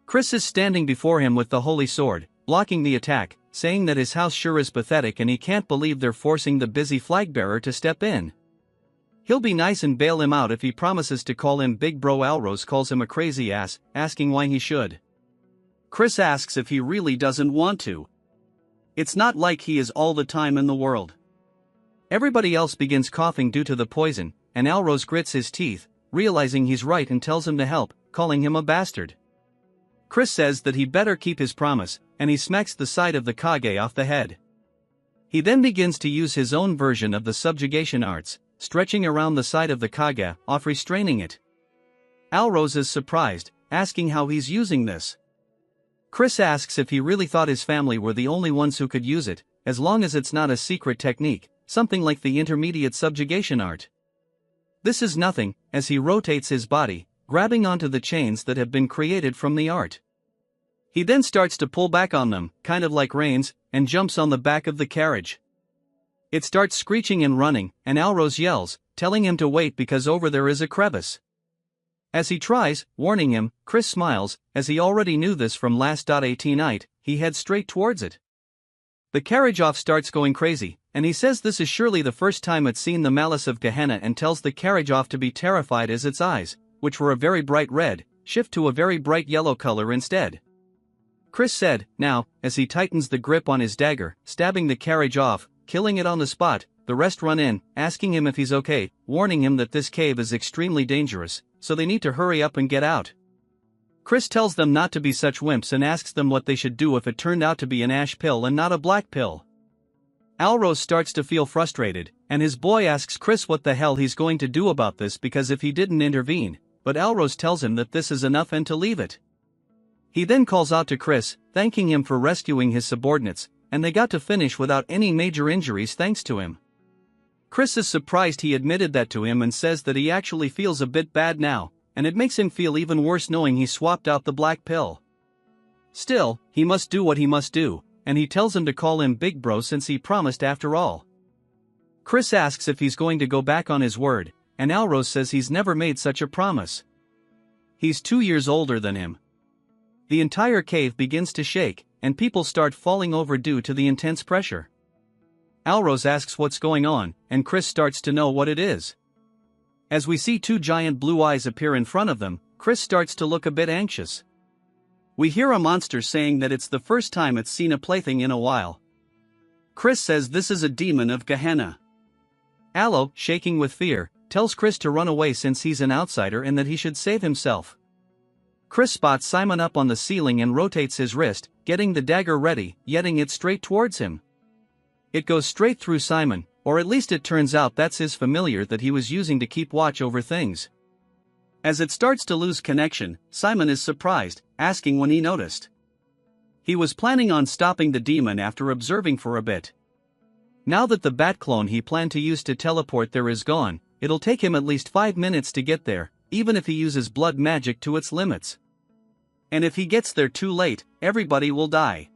Speaker 1: Chris is standing before him with the holy sword, blocking the attack, saying that his house sure is pathetic and he can't believe they're forcing the busy flagbearer to step in. He'll be nice and bail him out if he promises to call him Big Bro. Alros calls him a crazy ass, asking why he should. Chris asks if he really doesn't want to. It's not like he is all the time in the world. Everybody else begins coughing due to the poison, and Alros grits his teeth, realizing he's right and tells him to help, calling him a bastard. Chris says that he better keep his promise, and he smacks the side of the Kage off the head. He then begins to use his own version of the subjugation arts, stretching around the side of the Kage, off restraining it. Alros is surprised, asking how he's using this. Chris asks if he really thought his family were the only ones who could use it, as long as it's not a secret technique, something like the intermediate subjugation art. This is nothing, as he rotates his body, grabbing onto the chains that have been created from the art. He then starts to pull back on them, kind of like reins, and jumps on the back of the carriage. It starts screeching and running, and Alros yells, telling him to wait because over there is a crevice. As he tries, warning him, Chris smiles, as he already knew this from last 18 night, he heads straight towards it. The Carriage-Off starts going crazy, and he says this is surely the first time it's seen the malice of Gehenna and tells the Carriage-Off to be terrified as its eyes, which were a very bright red, shift to a very bright yellow color instead. Chris said, now, as he tightens the grip on his dagger, stabbing the Carriage-Off, killing it on the spot. The rest run in, asking him if he's okay, warning him that this cave is extremely dangerous, so they need to hurry up and get out. Chris tells them not to be such wimps and asks them what they should do if it turned out to be an ash pill and not a black pill. Alros starts to feel frustrated, and his boy asks Chris what the hell he's going to do about this because if he didn't intervene, but Alros tells him that this is enough and to leave it. He then calls out to Chris, thanking him for rescuing his subordinates, and they got to finish without any major injuries thanks to him. Chris is surprised he admitted that to him and says that he actually feels a bit bad now, and it makes him feel even worse knowing he swapped out the black pill. Still, he must do what he must do, and he tells him to call him Big Bro since he promised after all. Chris asks if he's going to go back on his word, and Alros says he's never made such a promise. He's 2 years older than him. The entire cave begins to shake, and people start falling over due to the intense pressure. Alros asks what's going on, and Chris starts to know what it is. As we see two giant blue eyes appear in front of them, Chris starts to look a bit anxious. We hear a monster saying that it's the first time it's seen a plaything in a while. Chris says this is a demon of Gehenna. Allo, shaking with fear, tells Chris to run away since he's an outsider and that he should save himself. Chris spots Simon up on the ceiling and rotates his wrist, getting the dagger ready, jetting it straight towards him. It goes straight through Simon, or at least it turns out that's his familiar that he was using to keep watch over things. As it starts to lose connection, Simon is surprised, asking when he noticed. He was planning on stopping the demon after observing for a bit. Now that the bat clone he planned to use to teleport there is gone, it'll take him at least 5 minutes to get there, even if he uses blood magic to its limits. And if he gets there too late, everybody will die.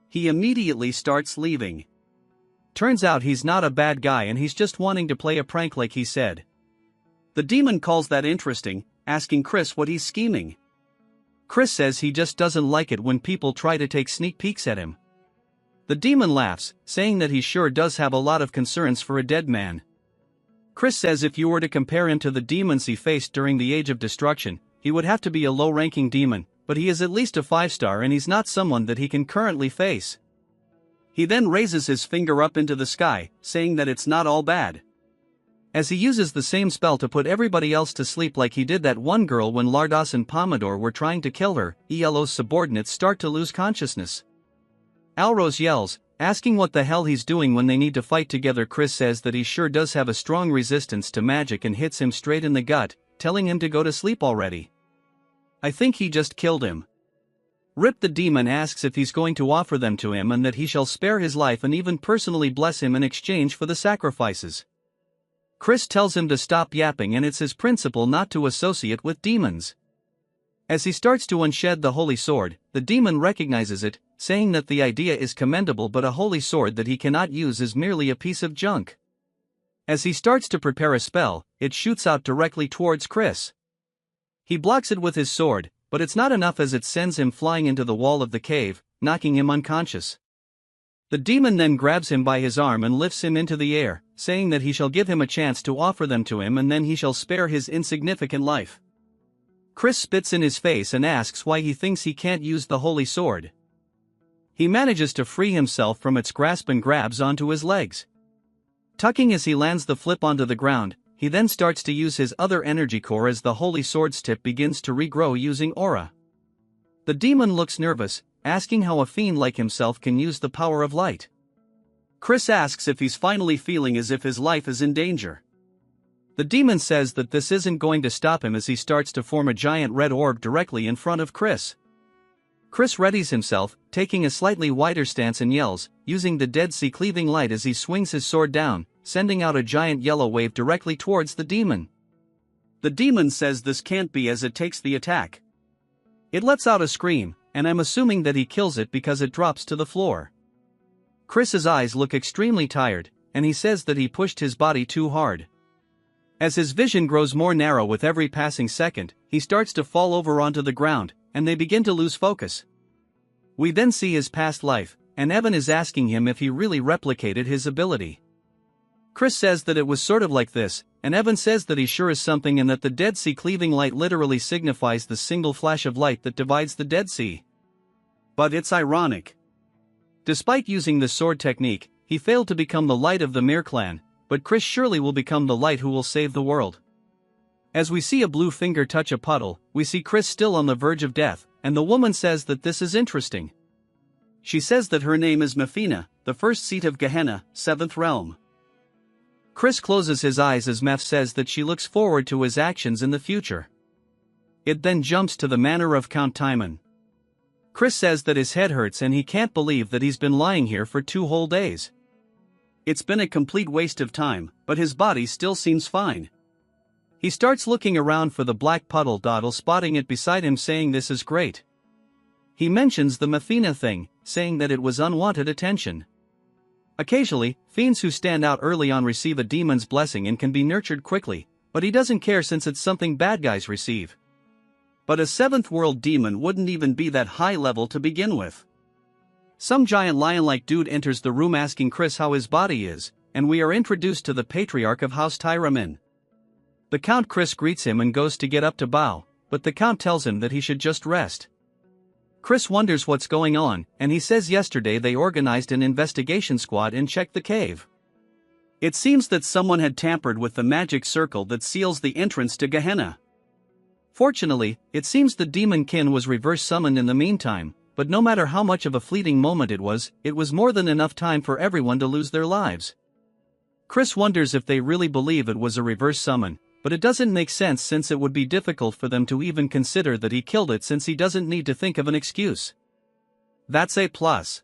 Speaker 1: He immediately starts leaving. Turns out he's not a bad guy and he's just wanting to play a prank like he said. The demon calls that interesting, asking Chris what he's scheming. Chris says he just doesn't like it when people try to take sneak peeks at him. The demon laughs, saying that he sure does have a lot of concerns for a dead man. Chris says if you were to compare him to the demons he faced during the Age of Destruction, he would have to be a low-ranking demon, but he is at least a 5-star and he's not someone that he can currently face. He then raises his finger up into the sky, saying that it's not all bad. As he uses the same spell to put everybody else to sleep like he did that one girl when Lardos and Pomodore were trying to kill her, Yahello's subordinates start to lose consciousness. Alros yells, asking what the hell he's doing when they need to fight together. Chris says that he sure does have a strong resistance to magic and hits him straight in the gut, telling him to go to sleep already. I think he just killed him. Rip the demon asks if he's going to offer them to him and that he shall spare his life and even personally bless him in exchange for the sacrifices. Chris tells him to stop yapping and it's his principle not to associate with demons. As he starts to unshed the holy sword, the demon recognizes it, saying that the idea is commendable but a holy sword that he cannot use is merely a piece of junk. As he starts to prepare a spell, it shoots out directly towards Chris. He blocks it with his sword, but it's not enough as it sends him flying into the wall of the cave, knocking him unconscious. The demon then grabs him by his arm and lifts him into the air, saying that he shall give him a chance to offer them to him and then he shall spare his insignificant life. Chris spits in his face and asks why he thinks he can't use the holy sword. He manages to free himself from its grasp and grabs onto his legs. Tucking as he lands the flip onto the ground, he then starts to use his other energy core as the holy sword's tip begins to regrow using aura. The demon looks nervous, asking how a fiend like himself can use the power of light. Chris asks if he's finally feeling as if his life is in danger. The demon says that this isn't going to stop him as he starts to form a giant red orb directly in front of Chris. Chris readies himself, taking a slightly wider stance and yells, using the Dead Sea cleaving light as he swings his sword down, sending out a giant yellow wave directly towards the demon. The demon says this can't be as it takes the attack. It lets out a scream, and I'm assuming that he kills it because it drops to the floor. Chris's eyes look extremely tired, and he says that he pushed his body too hard. As his vision grows more narrow with every passing second, he starts to fall over onto the ground, and they begin to lose focus. We then see his past life, and Evan is asking him if he really replicated his ability. Chris says that it was sort of like this, and Evan says that he sure is something and that the Dead Sea cleaving light literally signifies the single flash of light that divides the Dead Sea. But it's ironic. Despite using the sword technique, he failed to become the light of the Mir clan, but Chris surely will become the light who will save the world. As we see a blue finger touch a puddle, we see Chris still on the verge of death, and the woman says that this is interesting. She says that her name is Mefina, the first seat of Gehenna, 7th realm. Chris closes his eyes as Meph says that she looks forward to his actions in the future. It then jumps to the manor of Count Timon. Chris says that his head hurts and he can't believe that he's been lying here for 2 whole days. It's been a complete waste of time, but his body still seems fine. He starts looking around for the black puddle, spotting it beside him saying this is great. He mentions the Mathina thing, saying that it was unwanted attention. Occasionally, fiends who stand out early on receive a demon's blessing and can be nurtured quickly, but he doesn't care since it's something bad guys receive. But a 7th world demon wouldn't even be that high level to begin with. Some giant lion-like dude enters the room asking Chris how his body is, and we are introduced to the patriarch of House Tyramin. The Count Chris greets him and goes to get up to bow, but the Count tells him that he should just rest. Chris wonders what's going on, and he says yesterday they organized an investigation squad and checked the cave. It seems that someone had tampered with the magic circle that seals the entrance to Gehenna. Fortunately, it seems the demon kin was reverse summoned in the meantime, but no matter how much of a fleeting moment it was more than enough time for everyone to lose their lives. Chris wonders if they really believe it was a reverse summon, but it doesn't make sense since it would be difficult for them to even consider that he killed it since he doesn't need to think of an excuse. That's a plus.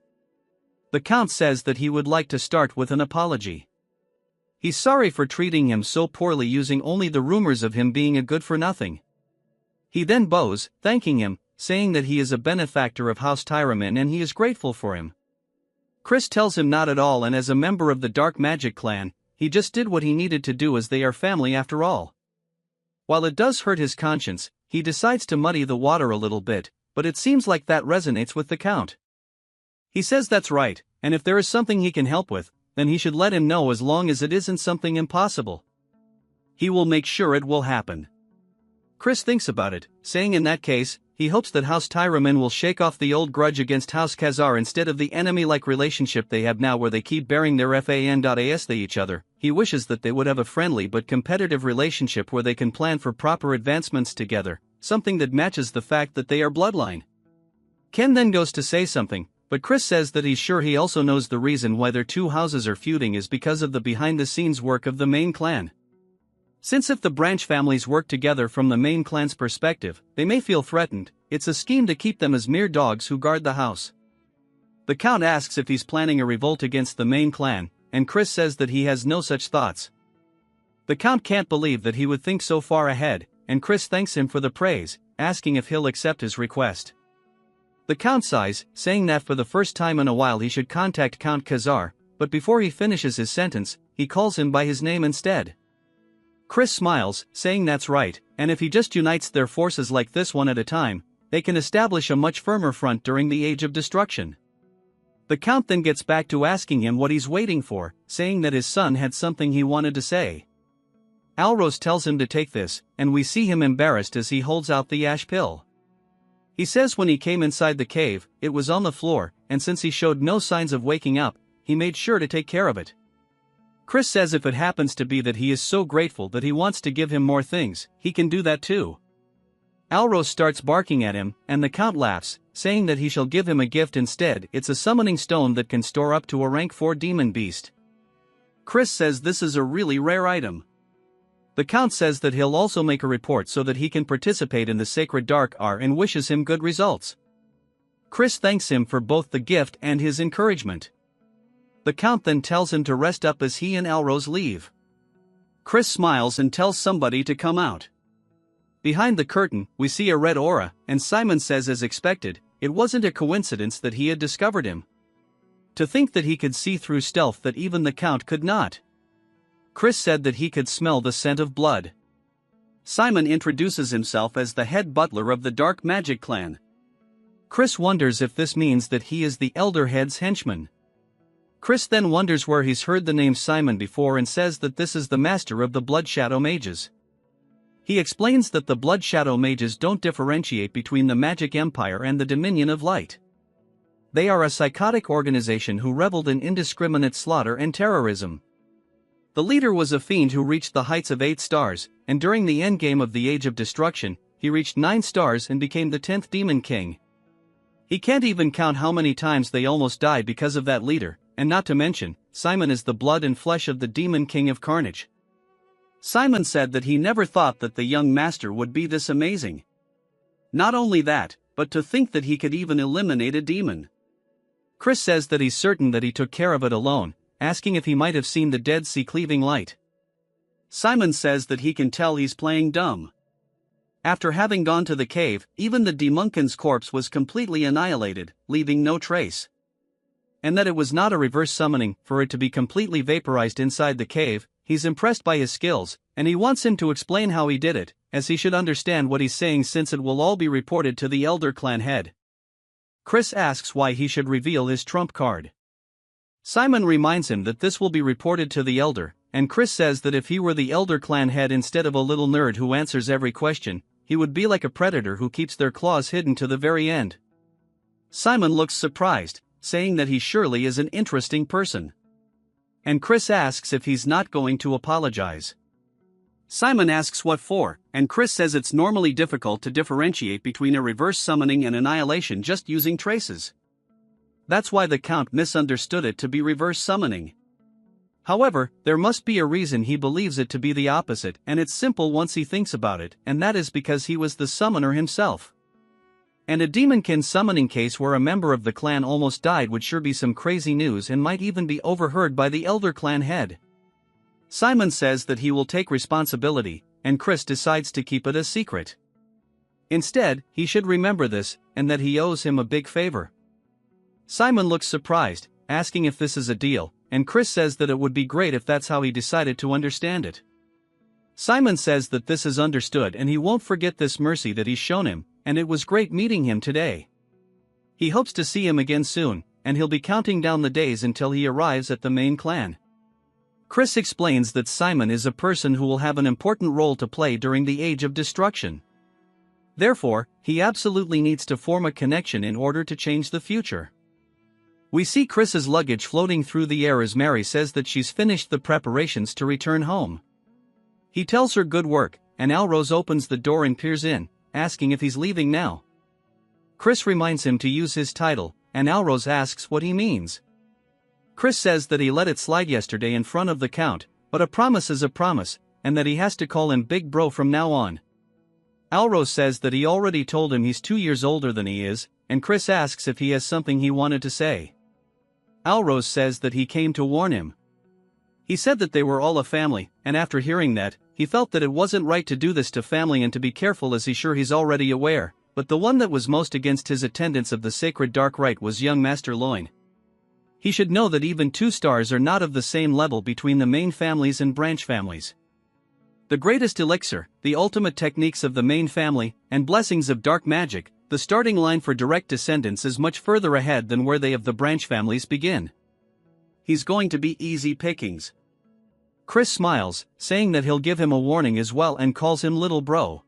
Speaker 1: The Count says that he would like to start with an apology. He's sorry for treating him so poorly using only the rumors of him being a good-for-nothing. He then bows, thanking him, saying that he is a benefactor of House Tyramin and he is grateful for him. Chris tells him not at all, and as a member of the Dark Magic clan, he just did what he needed to do as they are family after all. While it does hurt his conscience, he decides to muddy the water a little bit, but it seems like that resonates with the Count. He says that's right, and if there is something he can help with, then he should let him know as long as it isn't something impossible. He will make sure it will happen. Chris thinks about it, saying in that case, he hopes that House Tyramin will shake off the old grudge against House Khazar instead of the enemy-like relationship they have now where they keep bearing their fan.as each other. He wishes that they would have a friendly but competitive relationship where they can plan for proper advancements together, something that matches the fact that they are bloodline. Ken then goes to say something, but Chris says that he's sure he also knows the reason why their two houses are feuding is because of the behind-the-scenes work of the main clan. Since if the branch families work together from the main clan's perspective, they may feel threatened, it's a scheme to keep them as mere dogs who guard the house. The Count asks if he's planning a revolt against the main clan, and Chris says that he has no such thoughts. The Count can't believe that he would think so far ahead, and Chris thanks him for the praise, asking if he'll accept his request. The Count sighs, saying that for the first time in a while he should contact Count Khazar, but before he finishes his sentence, he calls him by his name instead. Chris smiles, saying that's right, and if he just unites their forces like this one at a time, they can establish a much firmer front during the Age of Destruction. The Count then gets back to asking him what he's waiting for, saying that his son had something he wanted to say. Alros tells him to take this, and we see him embarrassed as he holds out the ash pill. He says when he came inside the cave, it was on the floor, and since he showed no signs of waking up, he made sure to take care of it. Chris says if it happens to be that he is so grateful that he wants to give him more things, he can do that too. Alros starts barking at him, and the Count laughs, saying that he shall give him a gift instead. It's a summoning stone that can store up to a rank 4 demon beast. Chris says this is a really rare item. The Count says that he'll also make a report so that he can participate in the Sacred Dark Hour and wishes him good results. Chris thanks him for both the gift and his encouragement. The Count then tells him to rest up as he and Alros leave. Chris smiles and tells somebody to come out. Behind the curtain, we see a red aura, and Simon says as expected, it wasn't a coincidence that he had discovered him. To think that he could see through stealth that even the Count could not. Chris said that he could smell the scent of blood. Simon introduces himself as the head butler of the Dark Magic clan. Chris wonders if this means that he is the Elder Head's henchman. Chris then wonders where he's heard the name Simon before and says that this is the master of the Blood Shadow Mages. He explains that the Blood Shadow Mages don't differentiate between the Magic Empire and the Dominion of Light. They are a psychotic organization who reveled in indiscriminate slaughter and terrorism. The leader was a fiend who reached the heights of 8 stars, and during the endgame of the Age of Destruction, he reached 9 stars and became the 10th Demon King. He can't even count how many times they almost died because of that leader, and not to mention, Simon is the blood and flesh of the Demon King of Carnage. Simon said that he never thought that the young master would be this amazing. Not only that, but to think that he could even eliminate a demon. Chris says that he's certain that he took care of it alone, asking if he might have seen the Dead Sea cleaving light. Simon says that he can tell he's playing dumb. After having gone to the cave, even the demonkin's corpse was completely annihilated, leaving no trace. And that it was not a reverse summoning, for it to be completely vaporized inside the cave. He's impressed by his skills, and he wants him to explain how he did it, as he should understand what he's saying since it will all be reported to the Elder Clan head. Chris asks why he should reveal his trump card. Simon reminds him that this will be reported to the Elder, and Chris says that if he were the Elder Clan head instead of a little nerd who answers every question, he would be like a predator who keeps their claws hidden to the very end. Simon looks surprised, saying that he surely is an interesting person. And Chris asks if he's not going to apologize. Simon asks what for, and Chris says it's normally difficult to differentiate between a reverse summoning and annihilation just using traces. That's why the Count misunderstood it to be reverse summoning. However, there must be a reason he believes it to be the opposite, and it's simple once he thinks about it, and that is because he was the summoner himself. And a demonkin summoning case where a member of the clan almost died would sure be some crazy news and might even be overheard by the Elder Clan head. Simon says that he will take responsibility, and Chris decides to keep it a secret. Instead, he should remember this, and that he owes him a big favor. Simon looks surprised, asking if this is a deal, and Chris says that it would be great if that's how he decided to understand it. Simon says that this is understood and he won't forget this mercy that he's shown him, and it was great meeting him today. He hopes to see him again soon, and he'll be counting down the days until he arrives at the main clan. Chris explains that Simon is a person who will have an important role to play during the Age of Destruction. Therefore, he absolutely needs to form a connection in order to change the future. We see Chris's luggage floating through the air as Mary says that she's finished the preparations to return home. He tells her good work, and Alrose opens the door and peers in, asking if he's leaving now. Chris reminds him to use his title, and Alrose asks what he means. Chris says that he let it slide yesterday in front of the Count, but a promise is a promise, and that he has to call him Big Bro from now on. Alrose says that he already told him he's 2 years older than he is, and Chris asks if he has something he wanted to say. Alrose says that he came to warn him. He said that they were all a family, and after hearing that, he felt that it wasn't right to do this to family and to be careful as he's already aware, but the one that was most against his attendance of the sacred dark rite was young Master Loin. He should know that even 2 stars are not of the same level between the main families and branch families. The greatest elixir, the ultimate techniques of the main family, and blessings of dark magic, the starting line for direct descendants is much further ahead than where they of the branch families begin. He's going to be easy pickings. Chris smiles, saying that he'll give him a warning as well and calls him Little Bro.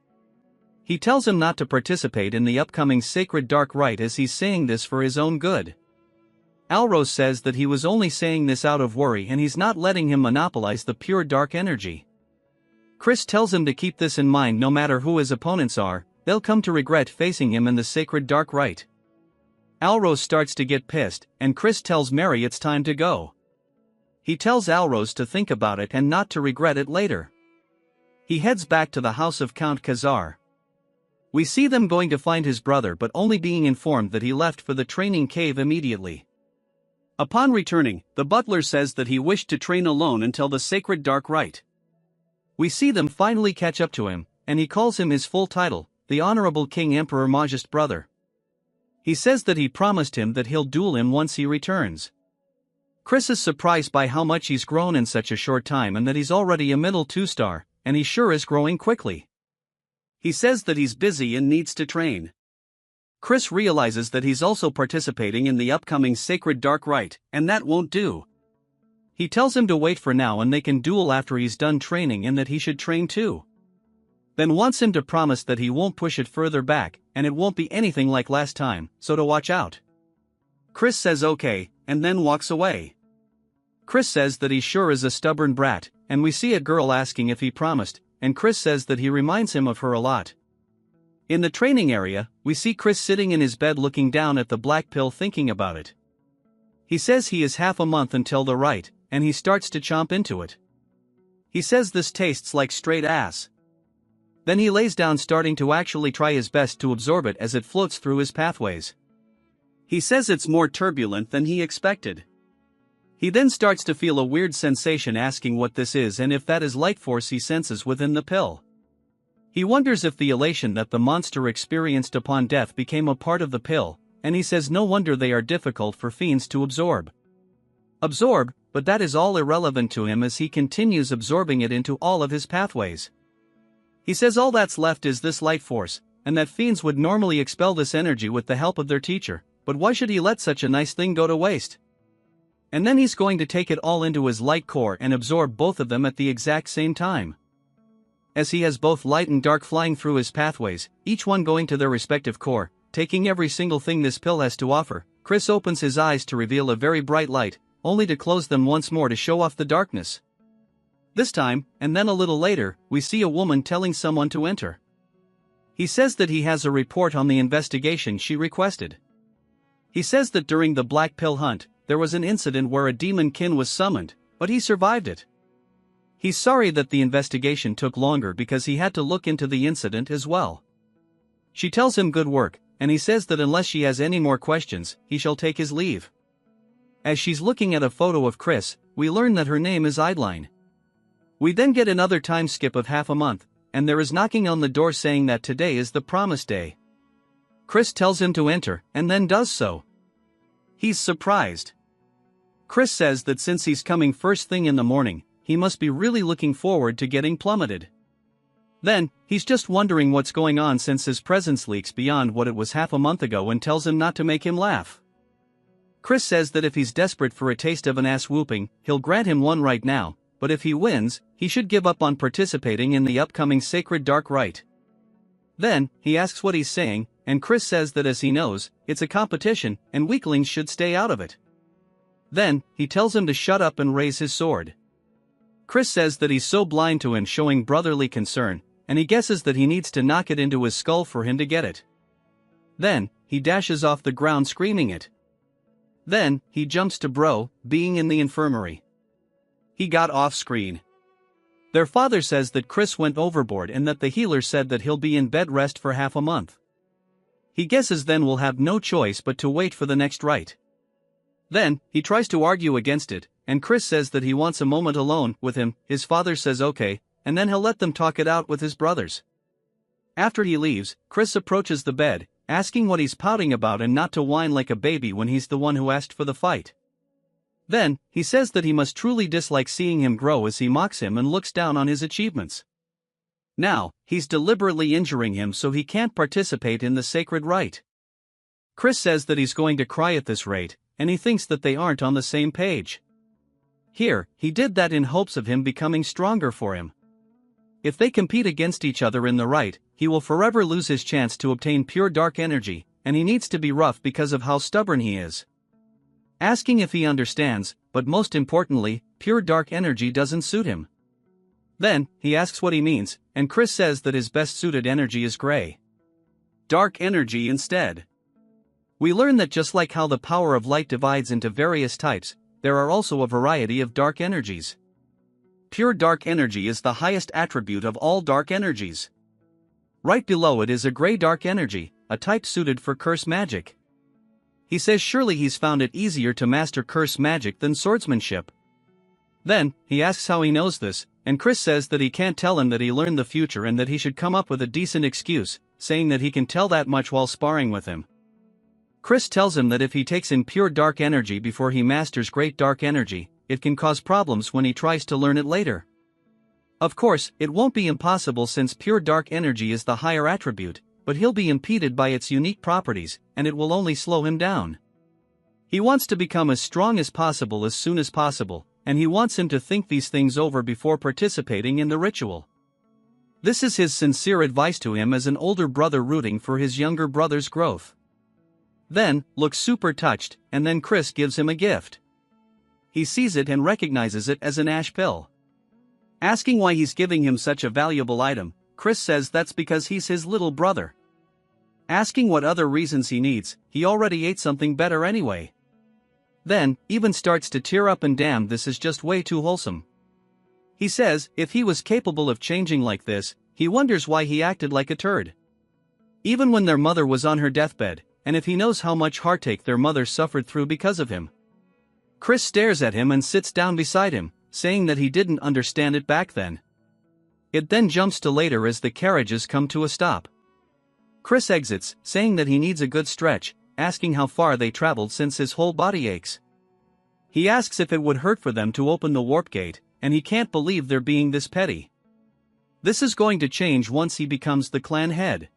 Speaker 1: He tells him not to participate in the upcoming sacred dark rite as he's saying this for his own good. Alrose says that he was only saying this out of worry and he's not letting him monopolize the pure dark energy. Chris tells him to keep this in mind no matter who his opponents are, they'll come to regret facing him in the sacred dark rite. Alrose starts to get pissed, and Chris tells Mary it's time to go. He tells Alrose to think about it and not to regret it later. He heads back to the house of Count Khazar. We see them going to find his brother but only being informed that he left for the training cave immediately. Upon returning, the butler says that he wished to train alone until the sacred dark rite. We see them finally catch up to him, and he calls him his full title, the Honorable King Emperor Majest brother. He says that he promised him that he'll duel him once he returns. Chris is surprised by how much he's grown in such a short time and that he's already a middle 2-star, and he sure is growing quickly. He says that he's busy and needs to train. Chris realizes that he's also participating in the upcoming sacred dark rite, and that won't do. He tells him to wait for now and they can duel after he's done training and that he should train too. Then wants him to promise that he won't push it further back, and it won't be anything like last time, so to watch out. Chris says okay, and then walks away. Chris says that he sure is a stubborn brat, and we see a girl asking if he promised, and Chris says that he reminds him of her a lot. In the training area, we see Chris sitting in his bed looking down at the black pill thinking about it. He says he is half a month until the rite, and he starts to chomp into it. He says this tastes like straight ass. Then he lays down starting to actually try his best to absorb it as it floats through his pathways. He says it's more turbulent than he expected. He then starts to feel a weird sensation asking what this is and if that is light force he senses within the pill. He wonders if the elation that the monster experienced upon death became a part of the pill, and he says no wonder they are difficult for fiends to absorb. But that is all irrelevant to him as he continues absorbing it into all of his pathways. He says all that's left is this light force, and that fiends would normally expel this energy with the help of their teacher, but why should he let such a nice thing go to waste? And then he's going to take it all into his light core and absorb both of them at the exact same time. As he has both light and dark flying through his pathways, each one going to their respective core, taking every single thing this pill has to offer, Chris opens his eyes to reveal a very bright light, only to close them once more to show off the darkness. This time, and then a little later, we see a woman telling someone to enter. He says that he has a report on the investigation she requested. He says that during the black pill hunt, there was an incident where a demon kin was summoned, but he survived it. He's sorry that the investigation took longer because he had to look into the incident as well. She tells him good work, and he says that unless she has any more questions, he shall take his leave. As she's looking at a photo of Chris, we learn that her name is Eidline. We then get another time skip of half a month, and there is knocking on the door saying that today is the promise day. Chris tells him to enter, and then does so. He's surprised. Chris says that since he's coming first thing in the morning, he must be really looking forward to getting plummeted. Then, he's just wondering what's going on since his presence leaks beyond what it was half a month ago and tells him not to make him laugh. Chris says that if he's desperate for a taste of an ass whooping, he'll grant him one right now, but if he wins, he should give up on participating in the upcoming Sacred Dark Rite. Then, he asks what he's saying, and Chris says that as he knows, it's a competition, and weaklings should stay out of it. Then, he tells him to shut up and raise his sword. Chris says that he's so blind to him showing brotherly concern, and he guesses that he needs to knock it into his skull for him to get it. Then, he dashes off the ground screaming it. Then, he jumps to Bro, being in the infirmary. He got off screen. Their father says that Chris went overboard and that the healer said that he'll be in bed rest for half a month. He guesses then we'll have no choice but to wait for the next rite. Then, he tries to argue against it, and Chris says that he wants a moment alone with him. His father says okay, and then he'll let them talk it out with his brothers. After he leaves, Chris approaches the bed, asking what he's pouting about and not to whine like a baby when he's the one who asked for the fight. Then, he says that he must truly dislike seeing him grow as he mocks him and looks down on his achievements. Now, he's deliberately injuring him so he can't participate in the sacred rite. Chris says that he's going to cry at this rate, and he thinks that they aren't on the same page. Here, he did that in hopes of him becoming stronger for him. If they compete against each other in the rite, he will forever lose his chance to obtain pure dark energy, and he needs to be rough because of how stubborn he is. Asking if he understands, but most importantly, pure dark energy doesn't suit him. Then, he asks what he means, and Chris says that his best suited energy is gray. Dark energy instead. We learn that just like how the power of light divides into various types, there are also a variety of dark energies. Pure dark energy is the highest attribute of all dark energies. Right below it is a gray dark energy, a type suited for curse magic. He says surely he's found it easier to master curse magic than swordsmanship. Then, he asks how he knows this, and Chris says that he can't tell him that he learned the future and that he should come up with a decent excuse, saying that he can tell that much while sparring with him. Chris tells him that if he takes in pure dark energy before he masters great dark energy, it can cause problems when he tries to learn it later. Of course, it won't be impossible since pure dark energy is the higher attribute, but he'll be impeded by its unique properties, and it will only slow him down. He wants to become as strong as possible as soon as possible, and he wants him to think these things over before participating in the ritual. This is his sincere advice to him as an older brother rooting for his younger brother's growth. Then, looks super touched, and then Chris gives him a gift. He sees it and recognizes it as an ash pill. Asking why he's giving him such a valuable item, Chris says that's because he's his little brother. Asking what other reasons he needs, he already ate something better anyway. Then, even starts to tear up and damn, this is just way too wholesome. He says, if he was capable of changing like this, he wonders why he acted like a turd. Even when their mother was on her deathbed, and if he knows how much heartache their mother suffered through because of him. Chris stares at him and sits down beside him, saying that he didn't understand it back then. It then jumps to later as the carriages come to a stop. Chris exits, saying that he needs a good stretch, asking how far they traveled since his whole body aches. He asks if it would hurt for them to open the warp gate, and he can't believe they're being this petty. This is going to change once he becomes the clan head.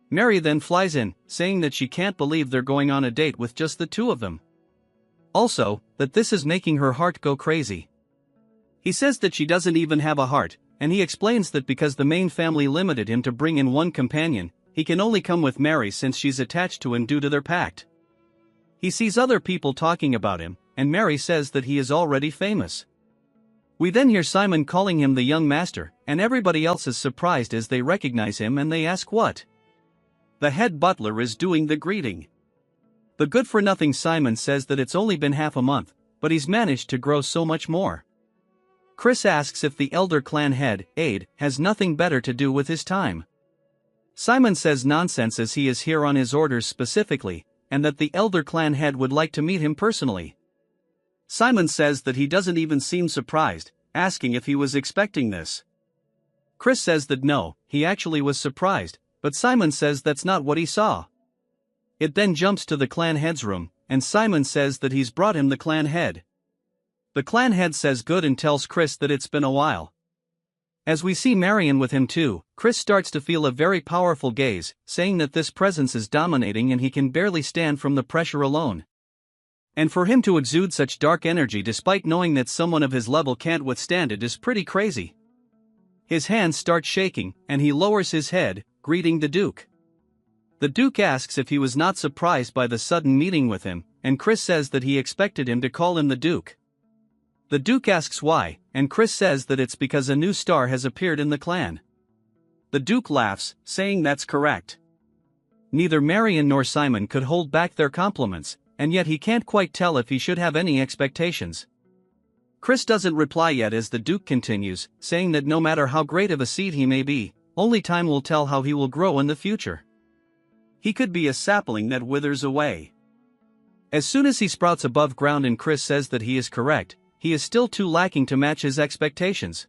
Speaker 1: Mary then flies in, saying that she can't believe they're going on a date with just the two of them. Also, that this is making her heart go crazy. He says that she doesn't even have a heart, and he explains that because the main family limited him to bring in one companion, he can only come with Mary since she's attached to him due to their pact. He sees other people talking about him, and Mary says that he is already famous. We then hear Simon calling him the young master, and everybody else is surprised as they recognize him and they ask what the head butler is doing the greeting. The good-for-nothing Simon says that it's only been half a month, but he's managed to grow so much more. Chris asks if the elder clan head, Aide, has nothing better to do with his time. Simon says nonsense as he is here on his orders specifically, and that the elder clan head would like to meet him personally. Simon says that he doesn't even seem surprised, asking if he was expecting this. Chris says that no, he actually was surprised, but Simon says that's not what he saw. It then jumps to the clan head's room, and Simon says that he's brought him the clan head. The clan head says good and tells Chris that it's been a while. As we see Marion with him too, Chris starts to feel a very powerful gaze, saying that this presence is dominating and he can barely stand from the pressure alone. And for him to exude such dark energy despite knowing that someone of his level can't withstand it is pretty crazy. His hands start shaking, and he lowers his head, greeting the Duke. The Duke asks if he was not surprised by the sudden meeting with him, and Chris says that he expected him to call him the Duke. The Duke asks why, and Chris says that it's because a new star has appeared in the clan. The Duke laughs, saying that's correct. Neither Marion nor Simon could hold back their compliments, and yet he can't quite tell if he should have any expectations. Chris doesn't reply yet as the Duke continues, saying that no matter how great of a seed he may be, only time will tell how he will grow in the future. He could be a sapling that withers away. As soon as he sprouts above ground and Chris says that he is correct, he is still too lacking to match his expectations.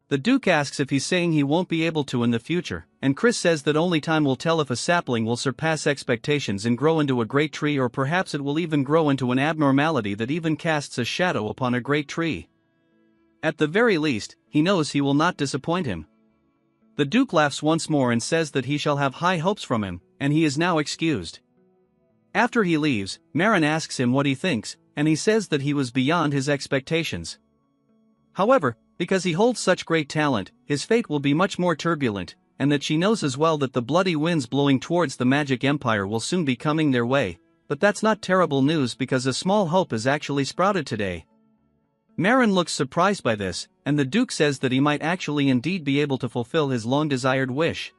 Speaker 1: The Duke asks if he's saying he won't be able to in the future, and Chris says that only time will tell if a sapling will surpass expectations and grow into a great tree, or perhaps it will even grow into an abnormality that even casts a shadow upon a great tree. At the very least, he knows he will not disappoint him. The Duke laughs once more and says that he shall have high hopes from him, and he is now excused. After he leaves, Marin asks him what he thinks, and he says that he was beyond his expectations. However, because he holds such great talent, his fate will be much more turbulent, and that she knows as well that the bloody winds blowing towards the Magic Empire will soon be coming their way, but that's not terrible news because a small hope has actually sprouted today. Marin looks surprised by this, and the Duke says that he might actually indeed be able to fulfill his long-desired wish.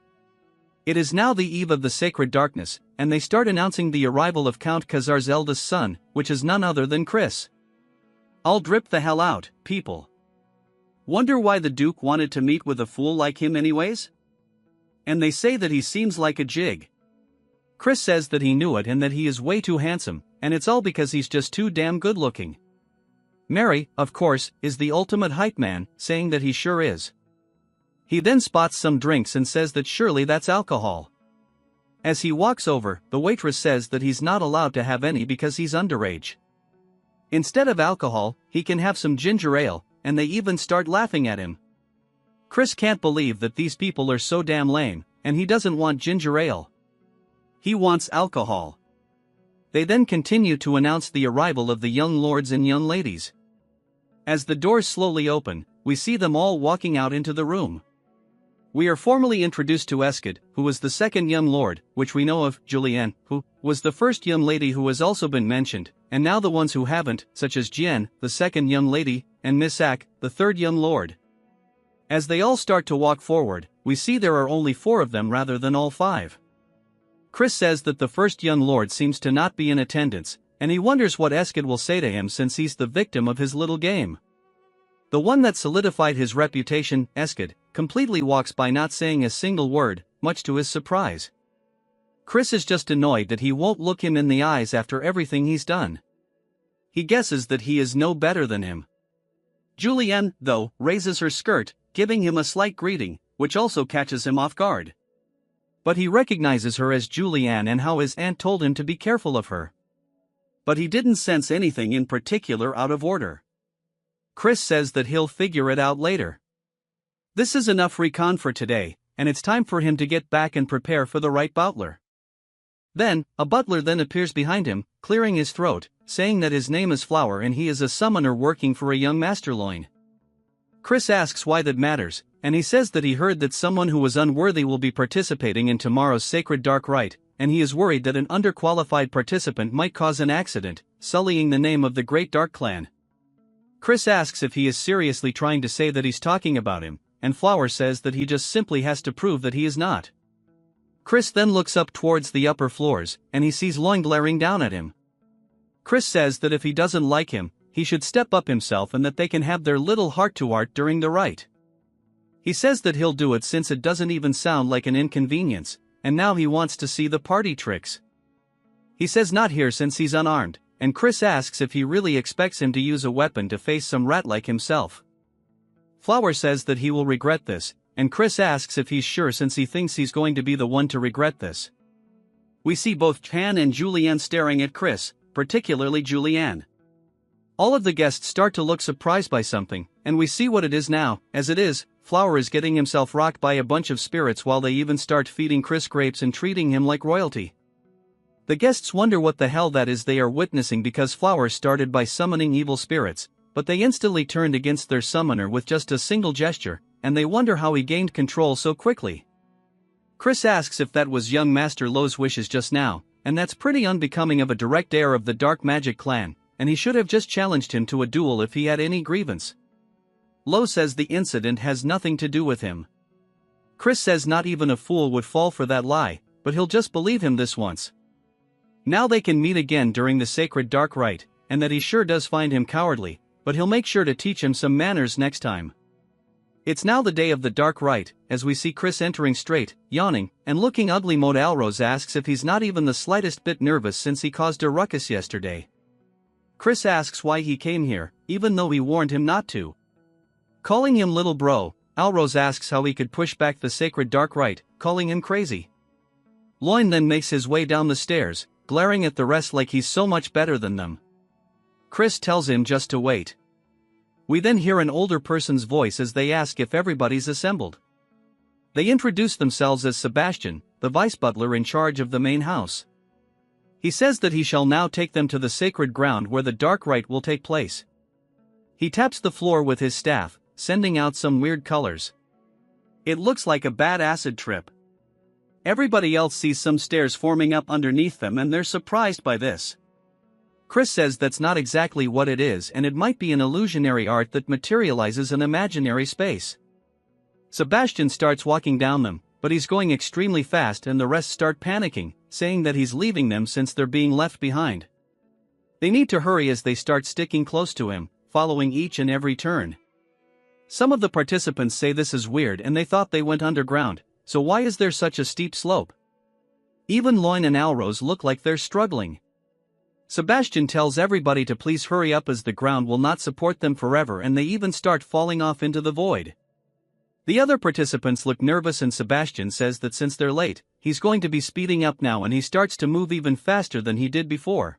Speaker 1: It is now the eve of the Sacred Darkness, and they start announcing the arrival of Count Khazar's eldest son, which is none other than Chris. I'll drip the hell out, people. Wonder why the Duke wanted to meet with a fool like him anyways? And they say that he seems like a jig. Chris says that he knew it and that he is way too handsome, and it's all because he's just too damn good looking. Mary, of course, is the ultimate hype man, saying that he sure is. He then spots some drinks and says that surely that's alcohol. As he walks over, the waitress says that he's not allowed to have any because he's underage. Instead of alcohol, he can have some ginger ale, and they even start laughing at him. Chris can't believe that these people are so damn lame, and he doesn't want ginger ale. He wants alcohol. They then continue to announce the arrival of the young lords and young ladies. As the doors slowly open, we see them all walking out into the room. We are formally introduced to Eskid, who was the second young lord, which we know of, Julienne, who was the first young lady who has also been mentioned, and now the ones who haven't, such as Jian, the second young lady, and Misak, the third young lord. As they all start to walk forward, we see there are only 4 of them rather than all 5. Chris says that the first young lord seems to not be in attendance, and he wonders what Eskid will say to him since he's the victim of his little game. The one that solidified his reputation, Eskid, completely walks by not saying a single word, much to his surprise. Chris is just annoyed that he won't look him in the eyes after everything he's done. He guesses that he is no better than him. Julienne, though, raises her skirt, giving him a slight greeting, which also catches him off guard. But he recognizes her as Julianne and how his aunt told him to be careful of her. But he didn't sense anything in particular out of order. Chris says that he'll figure it out later. This is enough recon for today, and it's time for him to get back and prepare for the right butler. Then, a butler then appears behind him, clearing his throat, saying that his name is Flower and he is a summoner working for a young masterloin. Chris asks why that matters, and he says that he heard that someone who was unworthy will be participating in tomorrow's sacred dark rite, and he is worried that an underqualified participant might cause an accident, sullying the name of the Great Dark Clan. Chris asks if he is seriously trying to say that he's talking about him, and Flower says that he just simply has to prove that he is not. Chris then looks up towards the upper floors, and he sees Loin glaring down at him. Chris says that if he doesn't like him, he should step up himself and that they can have their little heart-to-heart during the rite. He says that he'll do it since it doesn't even sound like an inconvenience, and now he wants to see the party tricks. He says not here since he's unarmed, and Chris asks if he really expects him to use a weapon to face some rat like himself. Flower says that he will regret this, and Chris asks if he's sure since he thinks he's going to be the one to regret this. We see both Chan and Julianne staring at Chris, particularly Julianne. All of the guests start to look surprised by something, and we see what it is now. As it is, Flower is getting himself rocked by a bunch of spirits while they even start feeding Chris grapes and treating him like royalty. The guests wonder what the hell that is they are witnessing because Flower started by summoning evil spirits, but they instantly turned against their summoner with just a single gesture, and they wonder how he gained control so quickly. Chris asks if that was young Master Lo's wishes just now, and that's pretty unbecoming of a direct heir of the Dark Magic clan, and he should have just challenged him to a duel if he had any grievance. Lo says the incident has nothing to do with him. Chris says not even a fool would fall for that lie, but he'll just believe him this once. Now they can meet again during the sacred dark rite, and that he sure does find him cowardly, but he'll make sure to teach him some manners next time. It's now the day of the dark rite, as we see Chris entering straight, yawning, and looking ugly. Mode Alrose asks if he's not even the slightest bit nervous since he caused a ruckus yesterday. Chris asks why he came here, even though he warned him not to. Calling him little bro, Alrose asks how he could push back the sacred dark rite, calling him crazy. Loin then makes his way down the stairs, glaring at the rest like he's so much better than them. Chris tells him just to wait. We then hear an older person's voice as they ask if everybody's assembled. They introduce themselves as Sebastian, the vice butler in charge of the main house. He says that he shall now take them to the sacred ground where the dark rite will take place. He taps the floor with his staff, sending out some weird colors. It looks like a bad acid trip. Everybody else sees some stairs forming up underneath them and they're surprised by this. Chris says that's not exactly what it is and it might be an illusionary art that materializes an imaginary space. Sebastian starts walking down them, but he's going extremely fast and the rest start panicking, saying that he's leaving them since they're being left behind. They need to hurry as they start sticking close to him, following each and every turn. Some of the participants say this is weird and they thought they went underground, so why is there such a steep slope? Even Loin and Alrose look like they're struggling. Sebastian tells everybody to please hurry up as the ground will not support them forever and they even start falling off into the void. The other participants look nervous and Sebastian says that since they're late, he's going to be speeding up now and he starts to move even faster than he did before.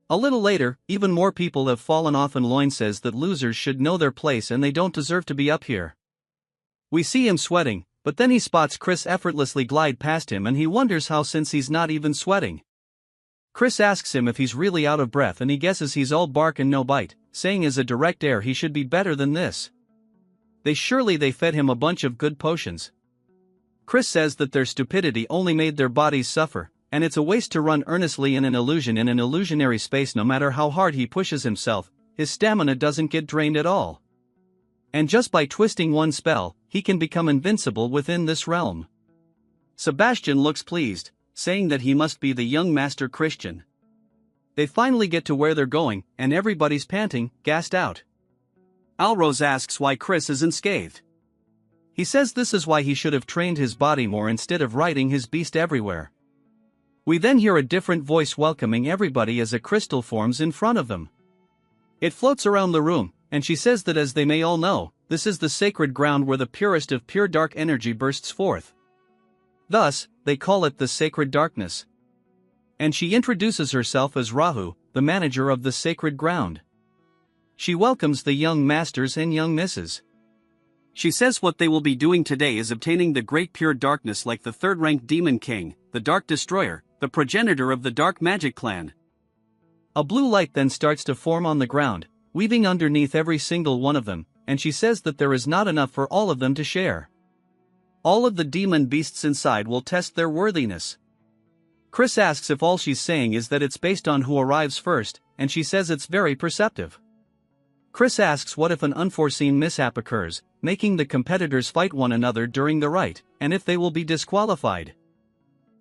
Speaker 1: A little later, even more people have fallen off and Loin says that losers should know their place and they don't deserve to be up here. We see him sweating, but then he spots Chris effortlessly glide past him and he wonders how since he's not even sweating. Chris asks him if he's really out of breath and he guesses he's all bark and no bite, saying as a direct heir he should be better than this. They fed him a bunch of good potions. Chris says that their stupidity only made their bodies suffer, and it's a waste to run earnestly in an illusion in an illusionary space. No matter how hard he pushes himself, his stamina doesn't get drained at all. And just by twisting one spell, he can become invincible within this realm. Sebastian looks pleased, saying that he must be the young Master Christian. They finally get to where they're going, and everybody's panting, gassed out. Alrose asks why Chris isn't scathed. He says this is why he should have trained his body more instead of riding his beast everywhere. We then hear a different voice welcoming everybody as a crystal forms in front of them. It floats around the room, and she says that as they may all know, this is the sacred ground where the purest of pure dark energy bursts forth. Thus, they call it the sacred darkness. And she introduces herself as Rahu, the manager of the sacred ground. She welcomes the young masters and young misses. She says what they will be doing today is obtaining the great pure darkness like the third-ranked demon king, the Dark Destroyer, the progenitor of the dark magic clan. A blue light then starts to form on the ground, weaving underneath every single one of them, and she says that there is not enough for all of them to share. All of the demon beasts inside will test their worthiness. Chris asks if all she's saying is that it's based on who arrives first, and she says it's very perceptive. Chris asks what if an unforeseen mishap occurs, making the competitors fight one another during the rite, and if they will be disqualified.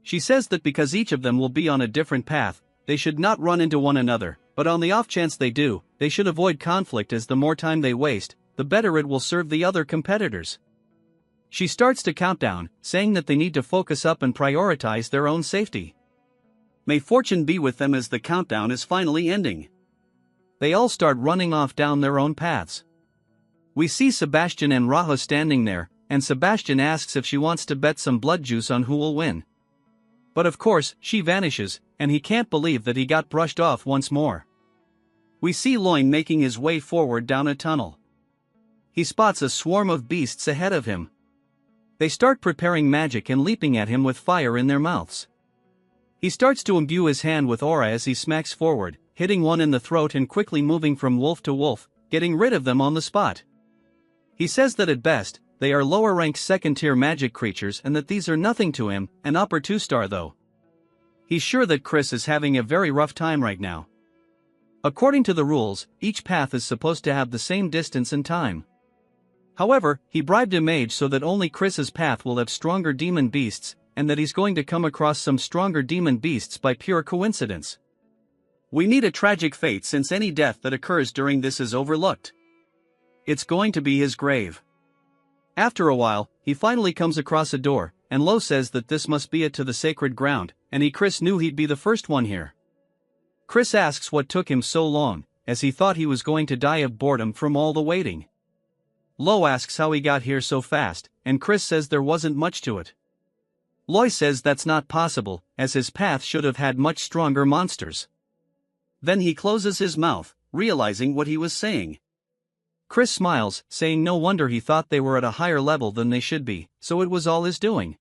Speaker 1: She says that because each of them will be on a different path, they should not run into one another, but on the off chance they do, they should avoid conflict as the more time they waste, the better it will serve the other competitors. She starts to count down, saying that they need to focus up and prioritize their own safety. May fortune be with them as the countdown is finally ending. They all start running off down their own paths. We see Sebastian and Raha standing there, and Sebastian asks if she wants to bet some blood juice on who will win. But of course, she vanishes, and he can't believe that he got brushed off once more. We see Loin making his way forward down a tunnel. He spots a swarm of beasts ahead of him. They start preparing magic and leaping at him with fire in their mouths. He starts to imbue his hand with aura as he smacks forward, hitting one in the throat and quickly moving from wolf to wolf, getting rid of them on the spot. He says that at best, they are lower-ranked second-tier magic creatures and that these are nothing to him, an upper 2-star though. He's sure that Chris is having a very rough time right now. According to the rules, each path is supposed to have the same distance and time. However, he bribed a mage so that only Chris's path will have stronger demon beasts, and that he's going to come across some stronger demon beasts by pure coincidence. We need a tragic fate since any death that occurs during this is overlooked. It's going to be his grave. After a while, he finally comes across a door, and Lo says that this must be it to the sacred ground, and Chris knew he'd be the first one here. Chris asks what took him so long, as he thought he was going to die of boredom from all the waiting. Lo asks how he got here so fast, and Chris says there wasn't much to it. Loy says that's not possible, as his path should have had much stronger monsters. Then he closes his mouth, realizing what he was saying. Chris smiles, saying no wonder he thought they were at a higher level than they should be, so it was all his doing.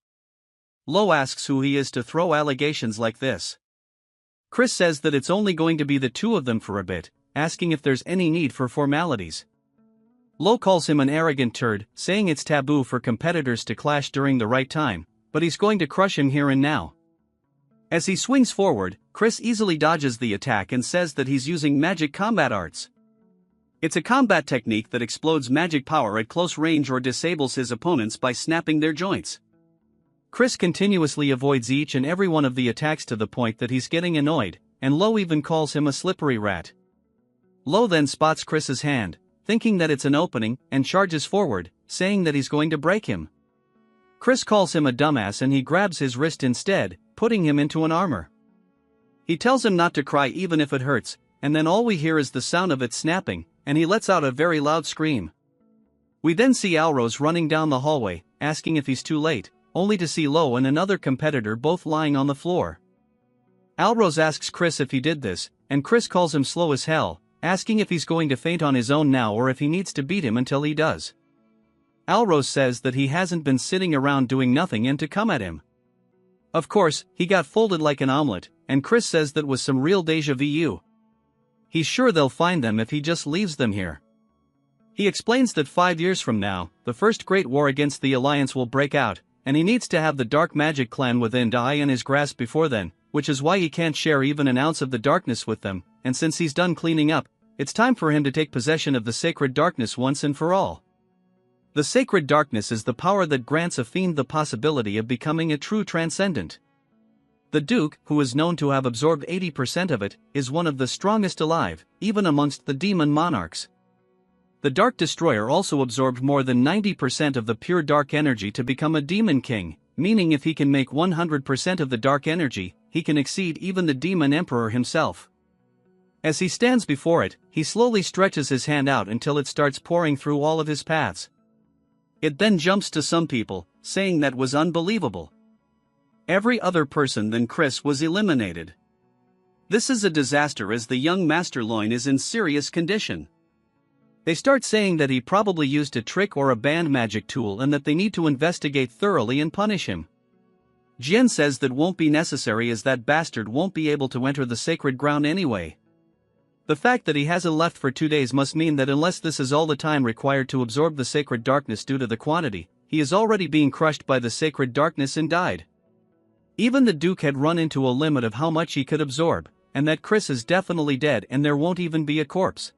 Speaker 1: Lo asks who he is to throw allegations like this. Chris says that it's only going to be the two of them for a bit, asking if there's any need for formalities. Lo calls him an arrogant turd, saying it's taboo for competitors to clash during the right time, but he's going to crush him here and now. As he swings forward, Chris easily dodges the attack and says that he's using magic combat arts. It's a combat technique that explodes magic power at close range or disables his opponents by snapping their joints. Chris continuously avoids each and every one of the attacks to the point that he's getting annoyed, and Lo even calls him a slippery rat. Lo then spots Chris's hand, thinking that it's an opening, and charges forward, saying that he's going to break him. Chris calls him a dumbass and he grabs his wrist instead, putting him into an armor. He tells him not to cry even if it hurts, and then all we hear is the sound of it snapping, and he lets out a very loud scream. We then see Alrose running down the hallway, asking if he's too late, only to see Lo and another competitor both lying on the floor. Alrose asks Chris if he did this, and Chris calls him slow as hell, asking if he's going to faint on his own now or if he needs to beat him until he does. Alrose says that he hasn't been sitting around doing nothing and to come at him. Of course, he got folded like an omelet, and Chris says that was some real deja vu. He's sure they'll find them if he just leaves them here. He explains that 5 years from now, the first great war against the Alliance will break out, and he needs to have the dark magic clan within die in his grasp before then, which is why he can't share even an ounce of the darkness with them, and since he's done cleaning up, it's time for him to take possession of the sacred darkness once and for all. The sacred darkness is the power that grants a fiend the possibility of becoming a true transcendent. The Duke, who is known to have absorbed 80% of it, is one of the strongest alive, even amongst the demon monarchs. The Dark Destroyer also absorbed more than 90% of the pure dark energy to become a demon king, meaning if he can make 100% of the dark energy, he can exceed even the demon emperor himself. As he stands before it, he slowly stretches his hand out until it starts pouring through all of his paths. It then jumps to some people, saying that was unbelievable. Every other person than Chris was eliminated. This is a disaster as the young Master Loin is in serious condition. They start saying that he probably used a trick or a banned magic tool and that they need to investigate thoroughly and punish him. Jian says that won't be necessary as that bastard won't be able to enter the sacred ground anyway. The fact that he hasn't left for 2 days must mean that unless this is all the time required to absorb the sacred darkness due to the quantity, he is already being crushed by the sacred darkness and died. Even the Duke had run into a limit of how much he could absorb, and that Chris is definitely dead and there won't even be a corpse.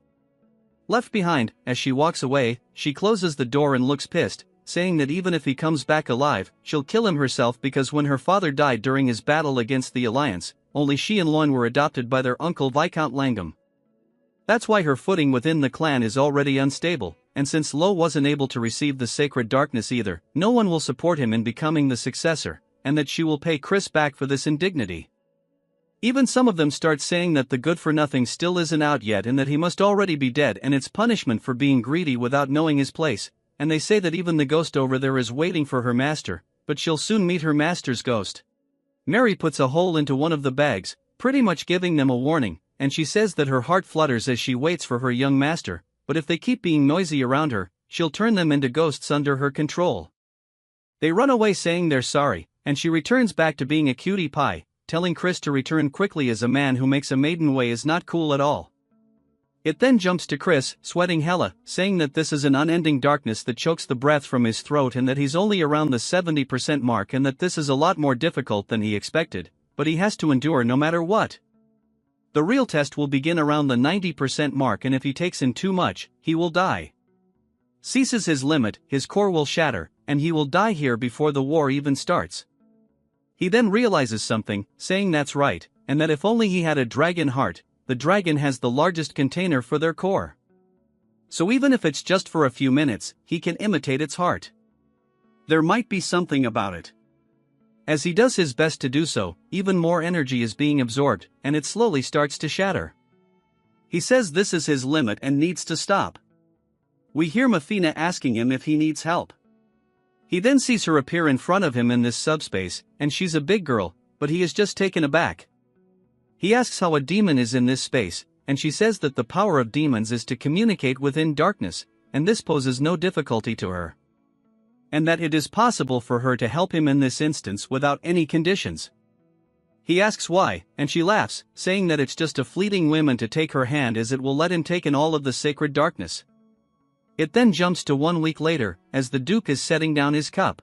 Speaker 1: Left behind, as she walks away, she closes the door and looks pissed, saying that even if he comes back alive, she'll kill him herself because when her father died during his battle against the Alliance, only she and Loin were adopted by their uncle Viscount Langham. That's why her footing within the clan is already unstable, and since Lo wasn't able to receive the sacred darkness either, no one will support him in becoming the successor, and that she will pay Chris back for this indignity. Even some of them start saying that the good-for-nothing still isn't out yet and that he must already be dead and it's punishment for being greedy without knowing his place, and they say that even the ghost over there is waiting for her master, but she'll soon meet her master's ghost. Mary puts a hole into one of the bags, pretty much giving them a warning, and she says that her heart flutters as she waits for her young master, but if they keep being noisy around her, she'll turn them into ghosts under her control. They run away saying they're sorry, and she returns back to being a cutie pie, telling Chris to return quickly as a man who makes a maiden way is not cool at all. It then jumps to Chris, sweating hella, saying that this is an unending darkness that chokes the breath from his throat and that he's only around the 70% mark and that this is a lot more difficult than he expected, but he has to endure no matter what. The real test will begin around the 90% mark and if he takes in too much, he will die. Ceases his limit, his core will shatter, and he will die here before the war even starts. He then realizes something, saying that's right, and that if only he had a dragon heart, the dragon has the largest container for their core. So even if it's just for a few minutes, he can imitate its heart. There might be something about it. As he does his best to do so, even more energy is being absorbed, and it slowly starts to shatter. He says this is his limit and needs to stop. We hear Mafina asking him if he needs help. He then sees her appear in front of him in this subspace, and she's a big girl, but he is just taken aback. He asks how a demon is in this space, and she says that the power of demons is to communicate within darkness, and this poses no difficulty to her. And that it is possible for her to help him in this instance without any conditions. He asks why, and she laughs, saying that it's just a fleeting whim to take her hand as it will let him take in all of the sacred darkness. It then jumps to 1 week later, as the Duke is setting down his cup.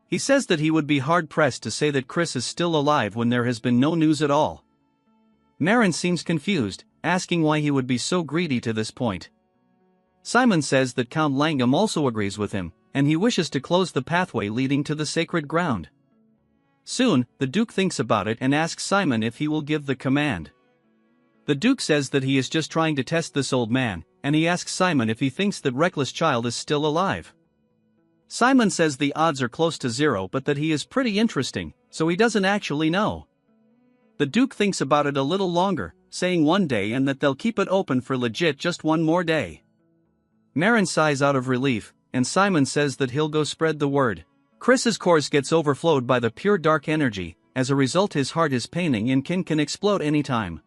Speaker 1: He says that he would be hard-pressed to say that Chris is still alive when there has been no news at all. Marin seems confused, asking why he would be so greedy to this point. Simon says that Count Langham also agrees with him, and he wishes to close the pathway leading to the sacred ground. Soon, the Duke thinks about it and asks Simon if he will give the command. The Duke says that he is just trying to test this old man, and he asks Simon if he thinks that Reckless Child is still alive. Simon says the odds are close to 0 but that he is pretty interesting, so he doesn't actually know. The Duke thinks about it a little longer, saying 1 day and that they'll keep it open for legit just 1 more day. Marin sighs out of relief, and Simon says that he'll go spread the word. Chris's course gets overflowed by the pure dark energy, as a result his heart is paining and can explode anytime.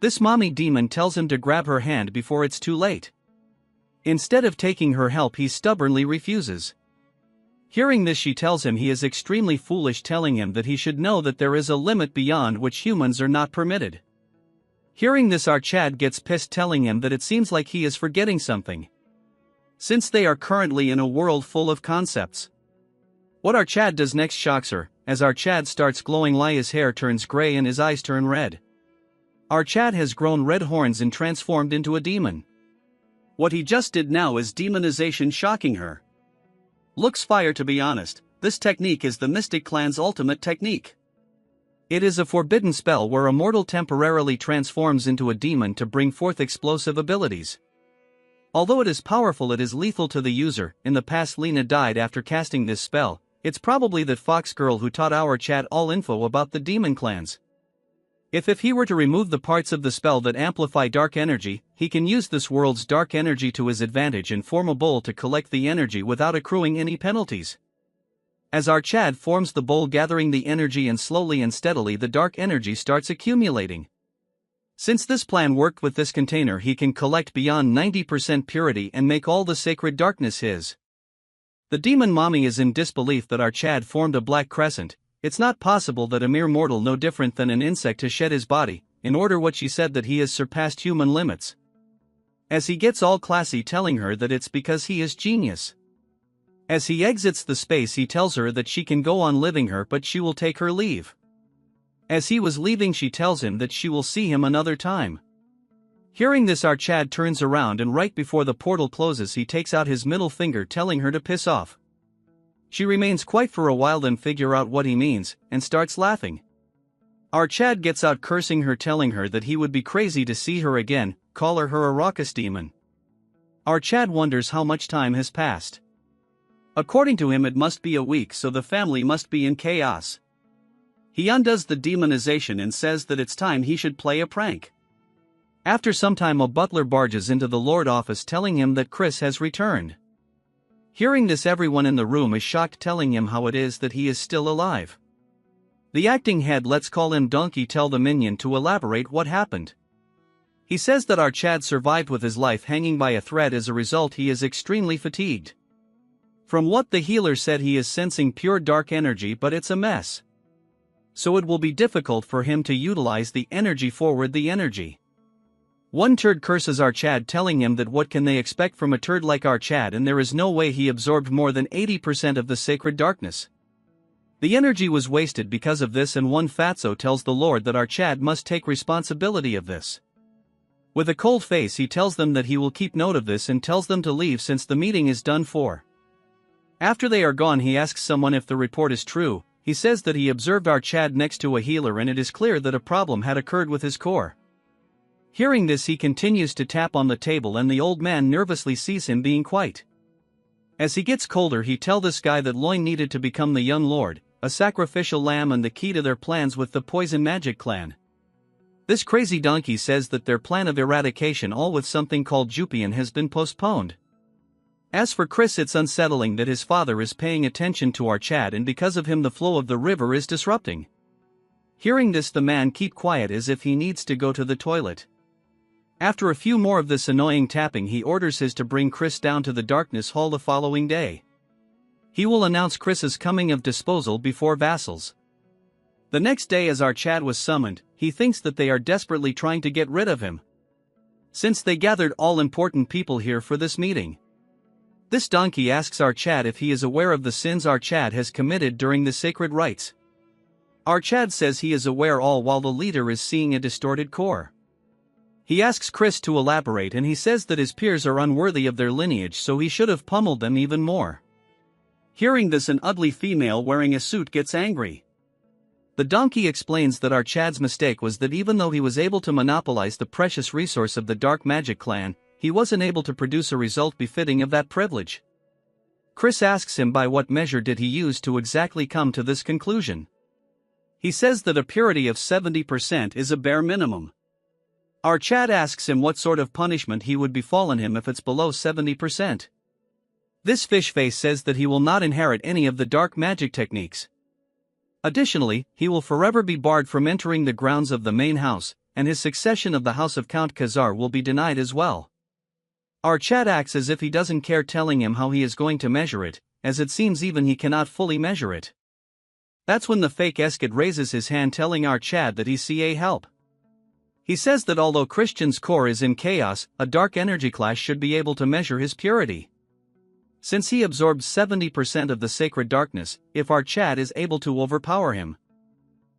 Speaker 1: This mommy demon tells him to grab her hand before it's too late. Instead of taking her help he stubbornly refuses. Hearing this she tells him he is extremely foolish, telling him that he should know that there is a limit beyond which humans are not permitted. Hearing this Archad gets pissed, telling him that it seems like he is forgetting something. Since they are currently in a world full of concepts. What Archad does next shocks her, as Archad starts glowing, his hair turns gray and his eyes turn red. Archad has grown red horns and transformed into a demon. What he just did now is demonization, shocking her. Looks fire, to be honest. This technique is the Mystic Clan's ultimate technique. It is a forbidden spell where a mortal temporarily transforms into a demon to bring forth explosive abilities. Although it is powerful, it is lethal to the user. In the past Lena died after casting this spell. It's probably that Fox girl who taught our chat all info about the demon clans. If he were to remove the parts of the spell that amplify dark energy, he can use this world's dark energy to his advantage and form a bowl to collect the energy without accruing any penalties. As our Chad forms the bowl gathering the energy and slowly and steadily the dark energy starts accumulating. Since this plan worked with this container, he can collect beyond 90% purity and make all the sacred darkness his. The demon mommy is in disbelief that our Chad formed a black crescent. It's not possible that a mere mortal no different than an insect has shed his body, in order what she said that he has surpassed human limits. As he gets all classy telling her that it's because he is genius. As he exits the space he tells her that she can go on living her but she will take her leave. As he was leaving she tells him that she will see him another time. Hearing this our Chad turns around and right before the portal closes he takes out his middle finger telling her to piss off. She remains quiet for a while then figure out what he means, and starts laughing. Our Chad gets out cursing her telling her that he would be crazy to see her again, call her a raucous demon. Our Chad wonders how much time has passed. According to him it must be a week so the family must be in chaos. He undoes the demonization and says that it's time he should play a prank. After some time a butler barges into the Lord office telling him that Chris has returned. Hearing this everyone in the room is shocked telling him how it is that he is still alive. The acting head let's call him Donkey tell the minion to elaborate what happened. He says that our Chad survived with his life hanging by a thread as a result he is extremely fatigued. From what the healer said he is sensing pure dark energy but it's a mess. So it will be difficult for him to utilize the energy forward the energy. One turd curses our Chad telling him that what can they expect from a turd like our Chad and there is no way he absorbed more than 80% of the sacred darkness. The energy was wasted because of this and one fatso tells the Lord that our Chad must take responsibility of this. With a cold face he tells them that he will keep note of this and tells them to leave since the meeting is done for. After they are gone he asks someone if the report is true. He says that he observed our Chad next to a healer and it is clear that a problem had occurred with his core. Hearing this he continues to tap on the table and the old man nervously sees him being quiet. As he gets colder he tells this guy that Loin needed to become the young lord, a sacrificial lamb and the key to their plans with the poison magic clan. This crazy donkey says that their plan of eradication all with something called Jupian has been postponed. As for Chris it's unsettling that his father is paying attention to our Chad and because of him the flow of the river is disrupting. Hearing this the man keep quiet as if he needs to go to the toilet. After a few more of this annoying tapping he orders his to bring Chris down to the darkness hall the following day. He will announce Chris's coming of disposal before vassals. The next day as our Chad was summoned, he thinks that they are desperately trying to get rid of him. Since they gathered all important people here for this meeting. This donkey asks our Chad if he is aware of the sins our Chad has committed during the sacred rites. Our Chad says he is aware all while the leader is seeing a distorted core. He asks Chris to elaborate and he says that his peers are unworthy of their lineage so he should have pummeled them even more. Hearing this an ugly female wearing a suit gets angry. The donkey explains that our Chad's mistake was that even though he was able to monopolize the precious resource of the dark magic clan, he wasn't able to produce a result befitting of that privilege. Chris asks him by what measure did he use to exactly come to this conclusion. He says that a purity of 70% is a bare minimum. Our Chad asks him what sort of punishment he would befallen him if it's below 70%. This fish face says that he will not inherit any of the dark magic techniques. Additionally, he will forever be barred from entering the grounds of the main house, and his succession of the house of Count Khazar will be denied as well. Our Chad acts as if he doesn't care telling him how he is going to measure it, as it seems even he cannot fully measure it. That's when the fake Eskid raises his hand telling our Chad that he's CA help. He says that although Christian's core is in chaos, a dark energy clash should be able to measure his purity. Since he absorbs 70% of the sacred darkness, if our Chad is able to overpower him,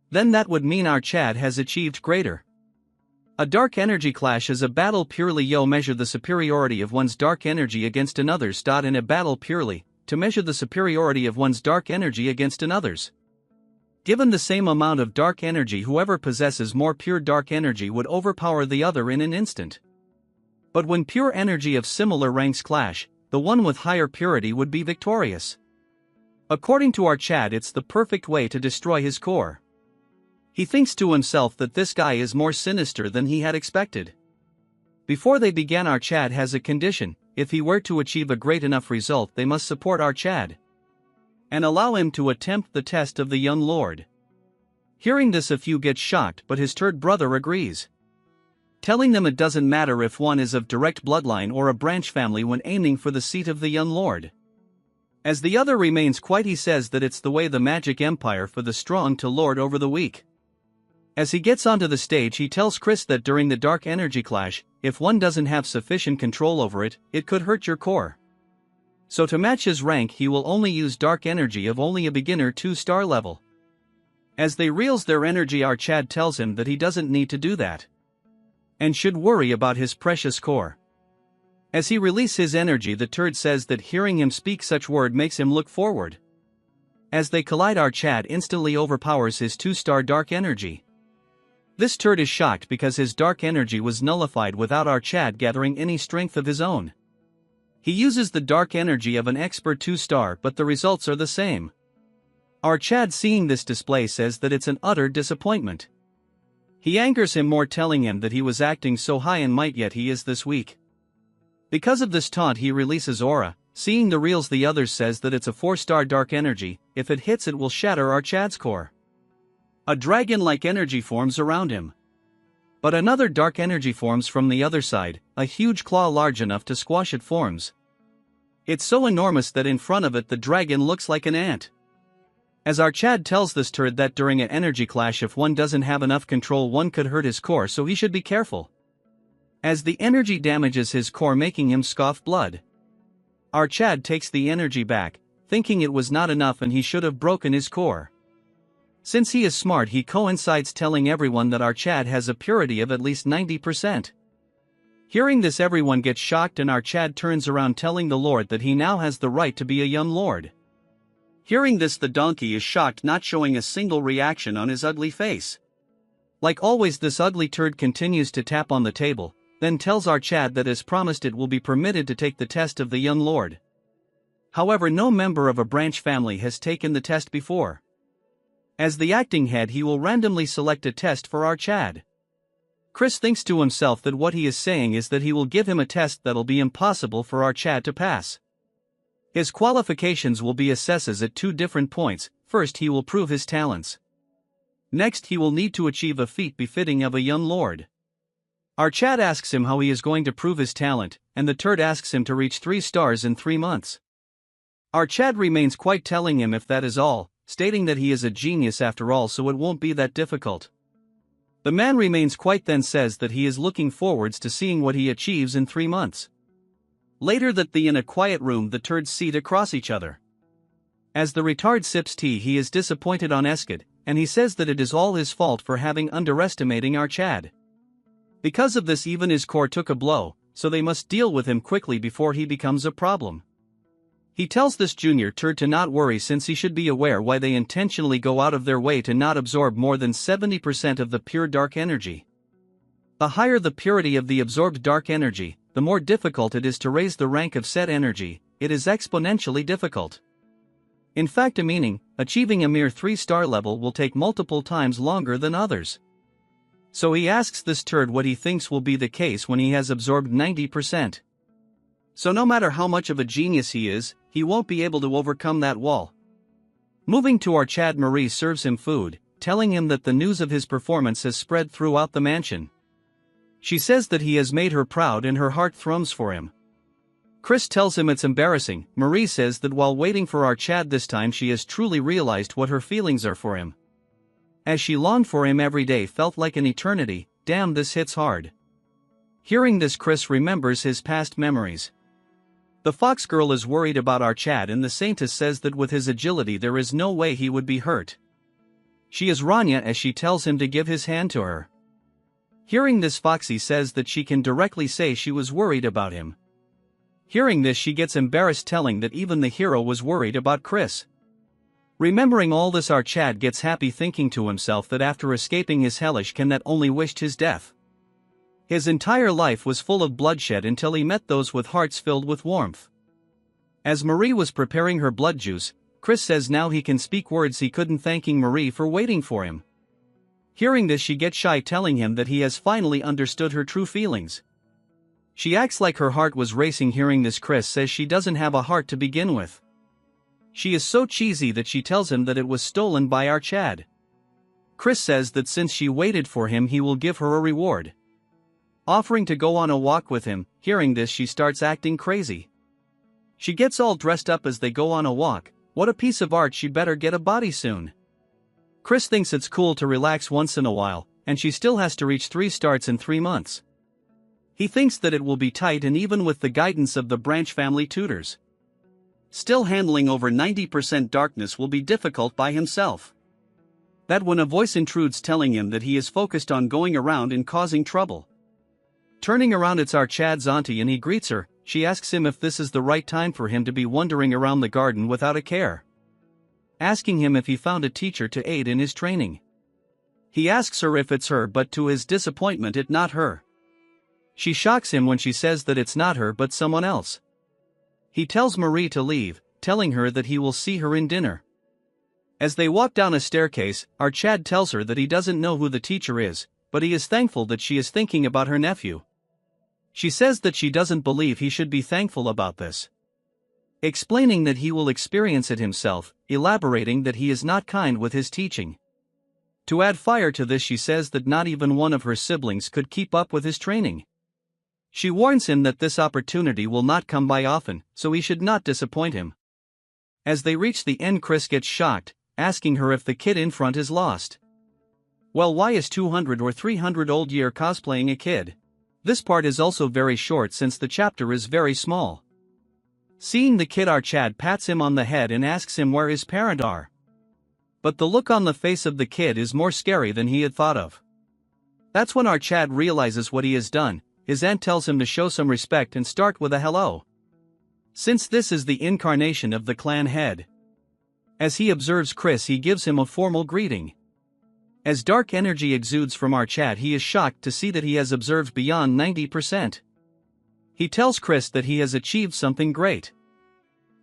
Speaker 1: then that would mean our Chad has achieved greater. A dark energy clash is a battle purely measure the superiority of one's dark energy against another's. In a battle purely, to measure the superiority of one's dark energy against another's. Given the same amount of dark energy, whoever possesses more pure dark energy would overpower the other in an instant. But when pure energy of similar ranks clash, the one with higher purity would be victorious. According to our Chad, it's the perfect way to destroy his core. He thinks to himself that this guy is more sinister than he had expected. Before they began, our Chad has a condition: if he were to achieve a great enough result, they must support our Chad and allow him to attempt the test of the young lord. Hearing this, a few get shocked, but his third brother agrees, telling them it doesn't matter if one is of direct bloodline or a branch family when aiming for the seat of the young lord. As the other remains quiet, he says that it's the way the magic empire for the strong to lord over the weak. As he gets onto the stage, he tells Chris that during the dark energy clash, if one doesn't have sufficient control over it, it could hurt your core. So to match his rank, he will only use dark energy of only a beginner 2-star level. As they reels their energy, our Chad tells him that he doesn't need to do that and should worry about his precious core. As he releases his energy, the turd says that hearing him speak such word makes him look forward. As they collide, our Chad instantly overpowers his 2-star dark energy. This turd is shocked because his dark energy was nullified without our Chad gathering any strength of his own. He uses the dark energy of an expert 2-star, but the results are the same. Our Chad, seeing this display, says that it's an utter disappointment. He angers him more, telling him that he was acting so high in might yet he is this weak. Because of this taunt, he releases aura. Seeing the reels, the others says that it's a 4-star dark energy. If it hits, it will shatter our Chad's core. A dragon-like energy forms around him. But another dark energy forms from the other side. A huge claw large enough to squash it forms. It's so enormous that in front of it the dragon looks like an ant. As our Chad tells this turd that during an energy clash, if one doesn't have enough control, one could hurt his core, so he should be careful, as the energy damages his core, making him scoff blood. Our Chad takes the energy back, thinking it was not enough and he should have broken his core. Since he is smart, he coincides telling everyone that our Chad has a purity of at least 90%. Hearing this, everyone gets shocked and our Chad turns around, telling the Lord that he now has the right to be a young lord. Hearing this, the donkey is shocked, not showing a single reaction on his ugly face. Like always, this ugly turd continues to tap on the table, then tells our Chad that as promised it will be permitted to take the test of the young lord. However, no member of a branch family has taken the test before. As the acting head, he will randomly select a test for our Chad. Chris thinks to himself that what he is saying is that he will give him a test that'll be impossible for our Chad to pass. His qualifications will be assesses at 2 different points. First, he will prove his talents. Next, he will need to achieve a feat befitting of a young lord. Our Chad asks him how he is going to prove his talent, and the turd asks him to reach 3 stars in 3 months. Our Chad remains quiet, telling him if that is all, stating that he is a genius after all, so it won't be that difficult. The man remains quiet, then says that he is looking forwards to seeing what he achieves in 3 months. Later that in a quiet room, the turds sit across each other. As the retard sips tea, he is disappointed on Eskid, and he says that it is all his fault for having underestimating our Chad. Because of this, even his core took a blow, so they must deal with him quickly before he becomes a problem. He tells this junior turd to not worry, since he should be aware why they intentionally go out of their way to not absorb more than 70% of the pure dark energy. The higher the purity of the absorbed dark energy, the more difficult it is to raise the rank of said energy. It is exponentially difficult. In fact, achieving a mere 3-star level will take multiple times longer than others. So he asks this turd what he thinks will be the case when he has absorbed 90%. So no matter how much of a genius he is, he won't be able to overcome that wall. Moving to our Chad, Marie serves him food, telling him that the news of his performance has spread throughout the mansion. She says that he has made her proud and her heart thrums for him. Chris tells him it's embarrassing. Marie says that while waiting for our Chad this time, she has truly realized what her feelings are for him. As she longed for him every day felt like an eternity. Damn, this hits hard. Hearing this, Chris remembers his past memories. The fox girl is worried about our Chad, and the saintess says that with his agility there is no way he would be hurt. She is Rania, as she tells him to give his hand to her. Hearing this, Foxy says that she can directly say she was worried about him. Hearing this, she gets embarrassed, telling that even the hero was worried about Chris. Remembering all this, our Chad gets happy, thinking to himself that after escaping his hellish can that only wished his death. His entire life was full of bloodshed until he met those with hearts filled with warmth. As Marie was preparing her blood juice, Chris says now he can speak words he couldn't, thanking Marie for waiting for him. Hearing this, she gets shy, telling him that he has finally understood her true feelings. She acts like her heart was racing. Hearing this, Chris says she doesn't have a heart to begin with. She is so cheesy that she tells him that it was stolen by our Chad. Chris says that since she waited for him, he will give her a reward, offering to go on a walk with him. Hearing this, she starts acting crazy. She gets all dressed up as they go on a walk. What a piece of art, she better get a body soon. Chris thinks it's cool to relax once in a while, and she still has to reach 3 stars in 3 months. He thinks that it will be tight, and even with the guidance of the Branch family tutors, still handling over 90% darkness will be difficult by himself. That when a voice intrudes, telling him that he is focused on going around and causing trouble. Turning around, it's our Chad's auntie, and he greets her. She asks him if this is the right time for him to be wandering around the garden without a care, asking him if he found a teacher to aid in his training. He asks her if it's her, but to his disappointment, it's not her. She shocks him when she says that it's not her but someone else. He tells Marie to leave, telling her that he will see her in dinner. As they walk down a staircase, our Chad tells her that he doesn't know who the teacher is, but he is thankful that she is thinking about her nephew. She says that she doesn't believe he should be thankful about this, explaining that he will experience it himself, elaborating that he is not kind with his teaching. To add fire to this, she says that not even one of her siblings could keep up with his training. She warns him that this opportunity will not come by often, so he should not disappoint him. As they reach the end, Chris gets shocked, asking her if the kid in front is lost. Well, why is 200 or 300 old year cosplaying a kid? This part is also very short since the chapter is very small. Seeing the kid, our Chad pats him on the head and asks him where his parents are. But the look on the face of the kid is more scary than he had thought of. That's when our Chad realizes what he has done. His aunt tells him to show some respect and start with a hello, since this is the incarnation of the clan head. As he observes Chris, he gives him a formal greeting. As dark energy exudes from our Chad, he is shocked to see that he has observed beyond 90%. He tells Chris that he has achieved something great.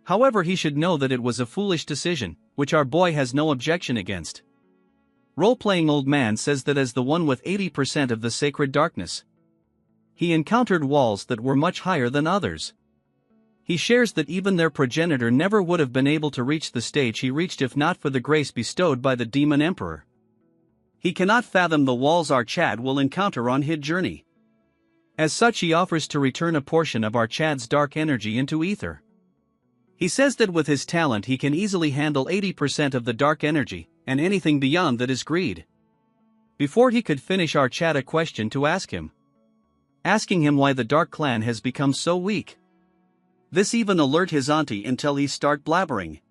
Speaker 1: However, he should know that it was a foolish decision, which our boy has no objection against. Role-playing old man says that as the one with 80% of the sacred darkness, he encountered walls that were much higher than others. He shares that even their progenitor never would have been able to reach the stage he reached if not for the grace bestowed by the Demon Emperor. He cannot fathom the walls our Chad will encounter on his journey. As such, he offers to return a portion of our Chad's dark energy into ether. He says that with his talent he can easily handle 80% of the dark energy, and anything beyond that is greed. Before he could finish, our Chad a question to ask him, asking him why the Dark Clan has become so weak. This even alert his auntie until he start blabbering.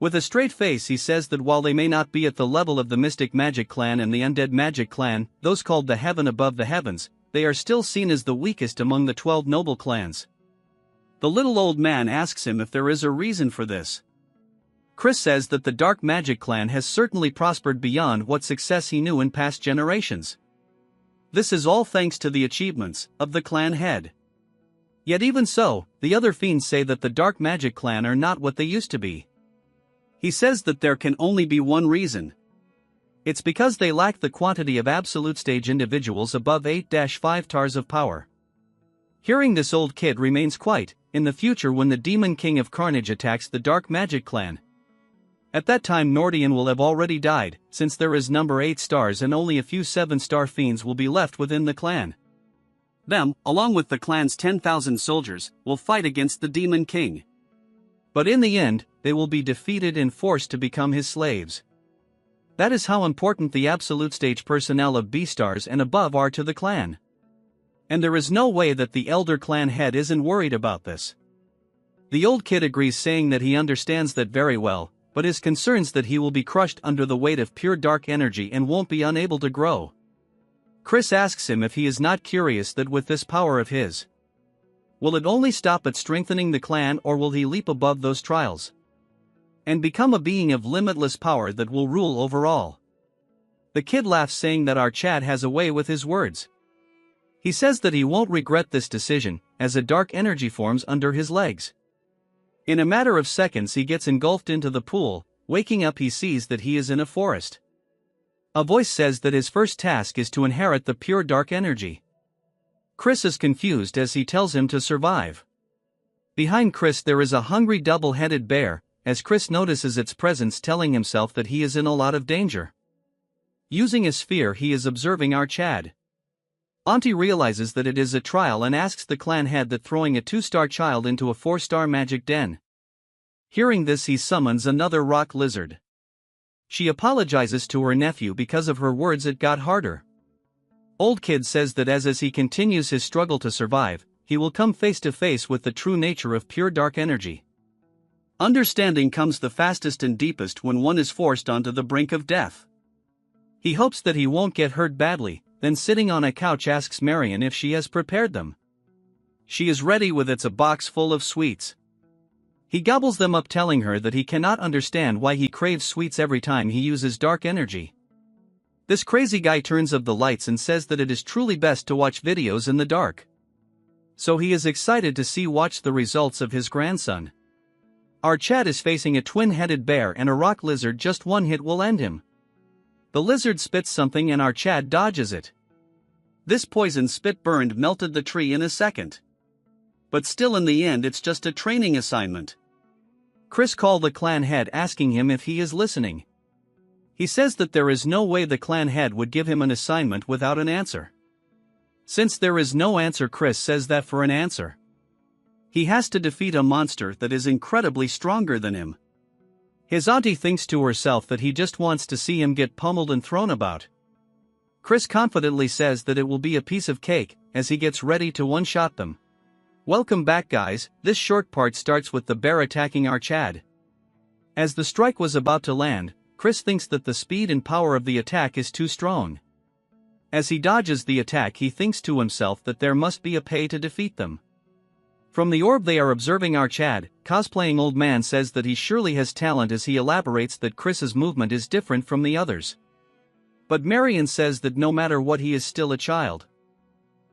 Speaker 1: With a straight face, he says that while they may not be at the level of the Mystic Magic Clan and the Undead Magic Clan, those called the Heaven Above the Heavens, they are still seen as the weakest among the 12 noble clans. The little old man asks him if there is a reason for this. Chris says that the Dark Magic Clan has certainly prospered beyond what success he knew in past generations. This is all thanks to the achievements of the clan head. Yet even so, the other fiends say that the Dark Magic Clan are not what they used to be. He says that there can only be one reason. It's because they lack the quantity of absolute stage individuals above 8-5 stars of power. Hearing this, old kid remains quiet. In the future, when the Demon King of Carnage attacks the Dark Magic Clan, at that time Nordian will have already died, since there is number 8 stars and only a few 7-star fiends will be left within the clan. Them, along with the clan's 10,000 soldiers, will fight against the Demon King. But in the end, they will be defeated and forced to become his slaves. That is how important the absolute stage personnel of B stars and above are to the clan. And there is no way that the elder clan head isn't worried about this. The old kid agrees, saying that he understands that very well, but is concerned that he will be crushed under the weight of pure dark energy and won't be unable to grow. Chris asks him if he is not curious that with this power of his, will it only stop at strengthening the clan, or will he leap above those trials and become a being of limitless power that will rule over all? The kid laughs, saying that our Chad has a way with his words. He says that he won't regret this decision, as a dark energy forms under his legs. In a matter of seconds he gets engulfed into the pool. Waking up, he sees that he is in a forest. A voice says that his first task is to inherit the pure dark energy. Chris is confused as he tells him to survive. Behind Chris there is a hungry double-headed bear, as Chris notices its presence, telling himself that he is in a lot of danger. Using his sphere, he is observing our Chad. Auntie realizes that it is a trial and asks the clan head that throwing a 2-star child into a 4-star magic den. Hearing this, he summons another rock lizard. She apologizes to her nephew because of her words. It got harder. Old Kid says that as he continues his struggle to survive, he will come face to face with the true nature of pure dark energy. Understanding comes the fastest and deepest when one is forced onto the brink of death. He hopes that he won't get hurt badly, then sitting on a couch asks Marion if she has prepared them. She is ready with a box full of sweets. He gobbles them up, telling her that he cannot understand why he craves sweets every time he uses dark energy. This crazy guy turns off the lights and says that it is truly best to watch videos in the dark. So he is excited to watch the results of his grandson. Our Chad is facing a twin-headed bear and a rock lizard. Just one hit will end him. The lizard spits something and our Chad dodges it. This poison spit melted the tree in a second. But still, in the end, it's just a training assignment. Chris calls the clan head, asking him if he is listening. He says that there is no way the clan head would give him an assignment without an answer. Since there is no answer, Chris says that for an answer, he has to defeat a monster that is incredibly stronger than him. His auntie thinks to herself that he just wants to see him get pummeled and thrown about. Chris confidently says that it will be a piece of cake as he gets ready to one-shot them. Welcome back, guys. This short part starts with the bear attacking our Chad. As the strike was about to land, Chris thinks that the speed and power of the attack is too strong. As he dodges the attack, he thinks to himself that there must be a pay to defeat them. From the orb they are observing our Chad, cosplaying Old Man says that he surely has talent as he elaborates that Chris's movement is different from the others. But Marion says that no matter what, he is still a child.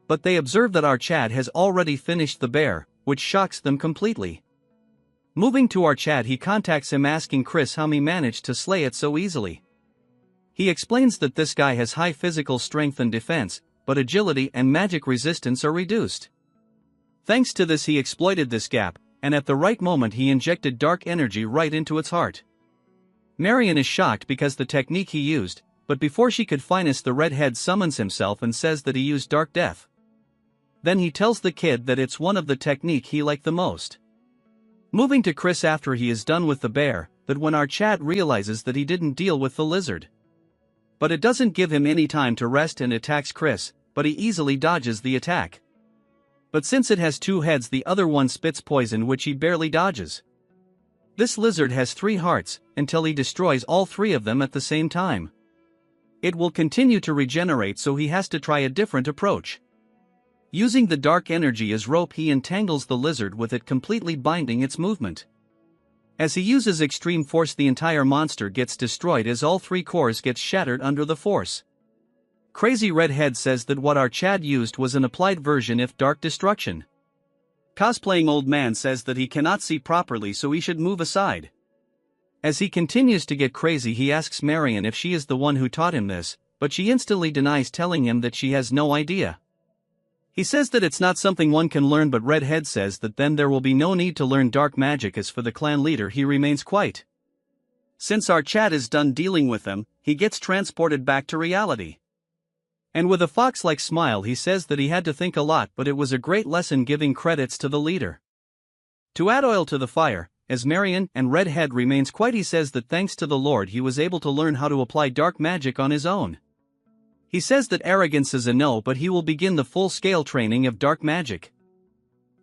Speaker 1: But they observe that our Chad has already finished the bear, which shocks them completely. Moving to our Chad, he contacts him asking Chris how he managed to slay it so easily. He explains that this guy has high physical strength and defense, but agility and magic resistance are reduced. Thanks to this, he exploited this gap, and at the right moment he injected dark energy right into its heart. Marion is shocked because the technique he used, but before she could finish, the redhead summons himself and says that he used dark death. Then he tells the kid that it's one of the technique he liked the most. Moving to Chris after he is done with the bear, that when our Chad realizes that he didn't deal with the lizard. But it doesn't give him any time to rest and attacks Chris, but he easily dodges the attack. But since it has 2 heads, the other one spits poison which he barely dodges. This lizard has 3 hearts, until he destroys all 3 of them at the same time. It will continue to regenerate, so he has to try a different approach. Using the dark energy as rope, he entangles the lizard with it, completely binding its movement. As he uses extreme force, the entire monster gets destroyed as all 3 cores get shattered under the force. Crazy Redhead says that what our Chad used was an applied version of dark destruction. Cosplaying Old Man says that he cannot see properly, so he should move aside. As he continues to get crazy, he asks Marion if she is the one who taught him this, but she instantly denies, telling him that she has no idea. He says that it's not something one can learn, but Redhead says that then there will be no need to learn dark magic, as for the clan leader he remains quiet. Since our Chad is done dealing with them, he gets transported back to reality. And with a fox-like smile he says that he had to think a lot, but it was a great lesson, giving credits to the leader. To add oil to the fire, as Marion and Redhead remains quiet, he says that thanks to the Lord he was able to learn how to apply dark magic on his own. He says that arrogance is a no, but he will begin the full-scale training of dark magic.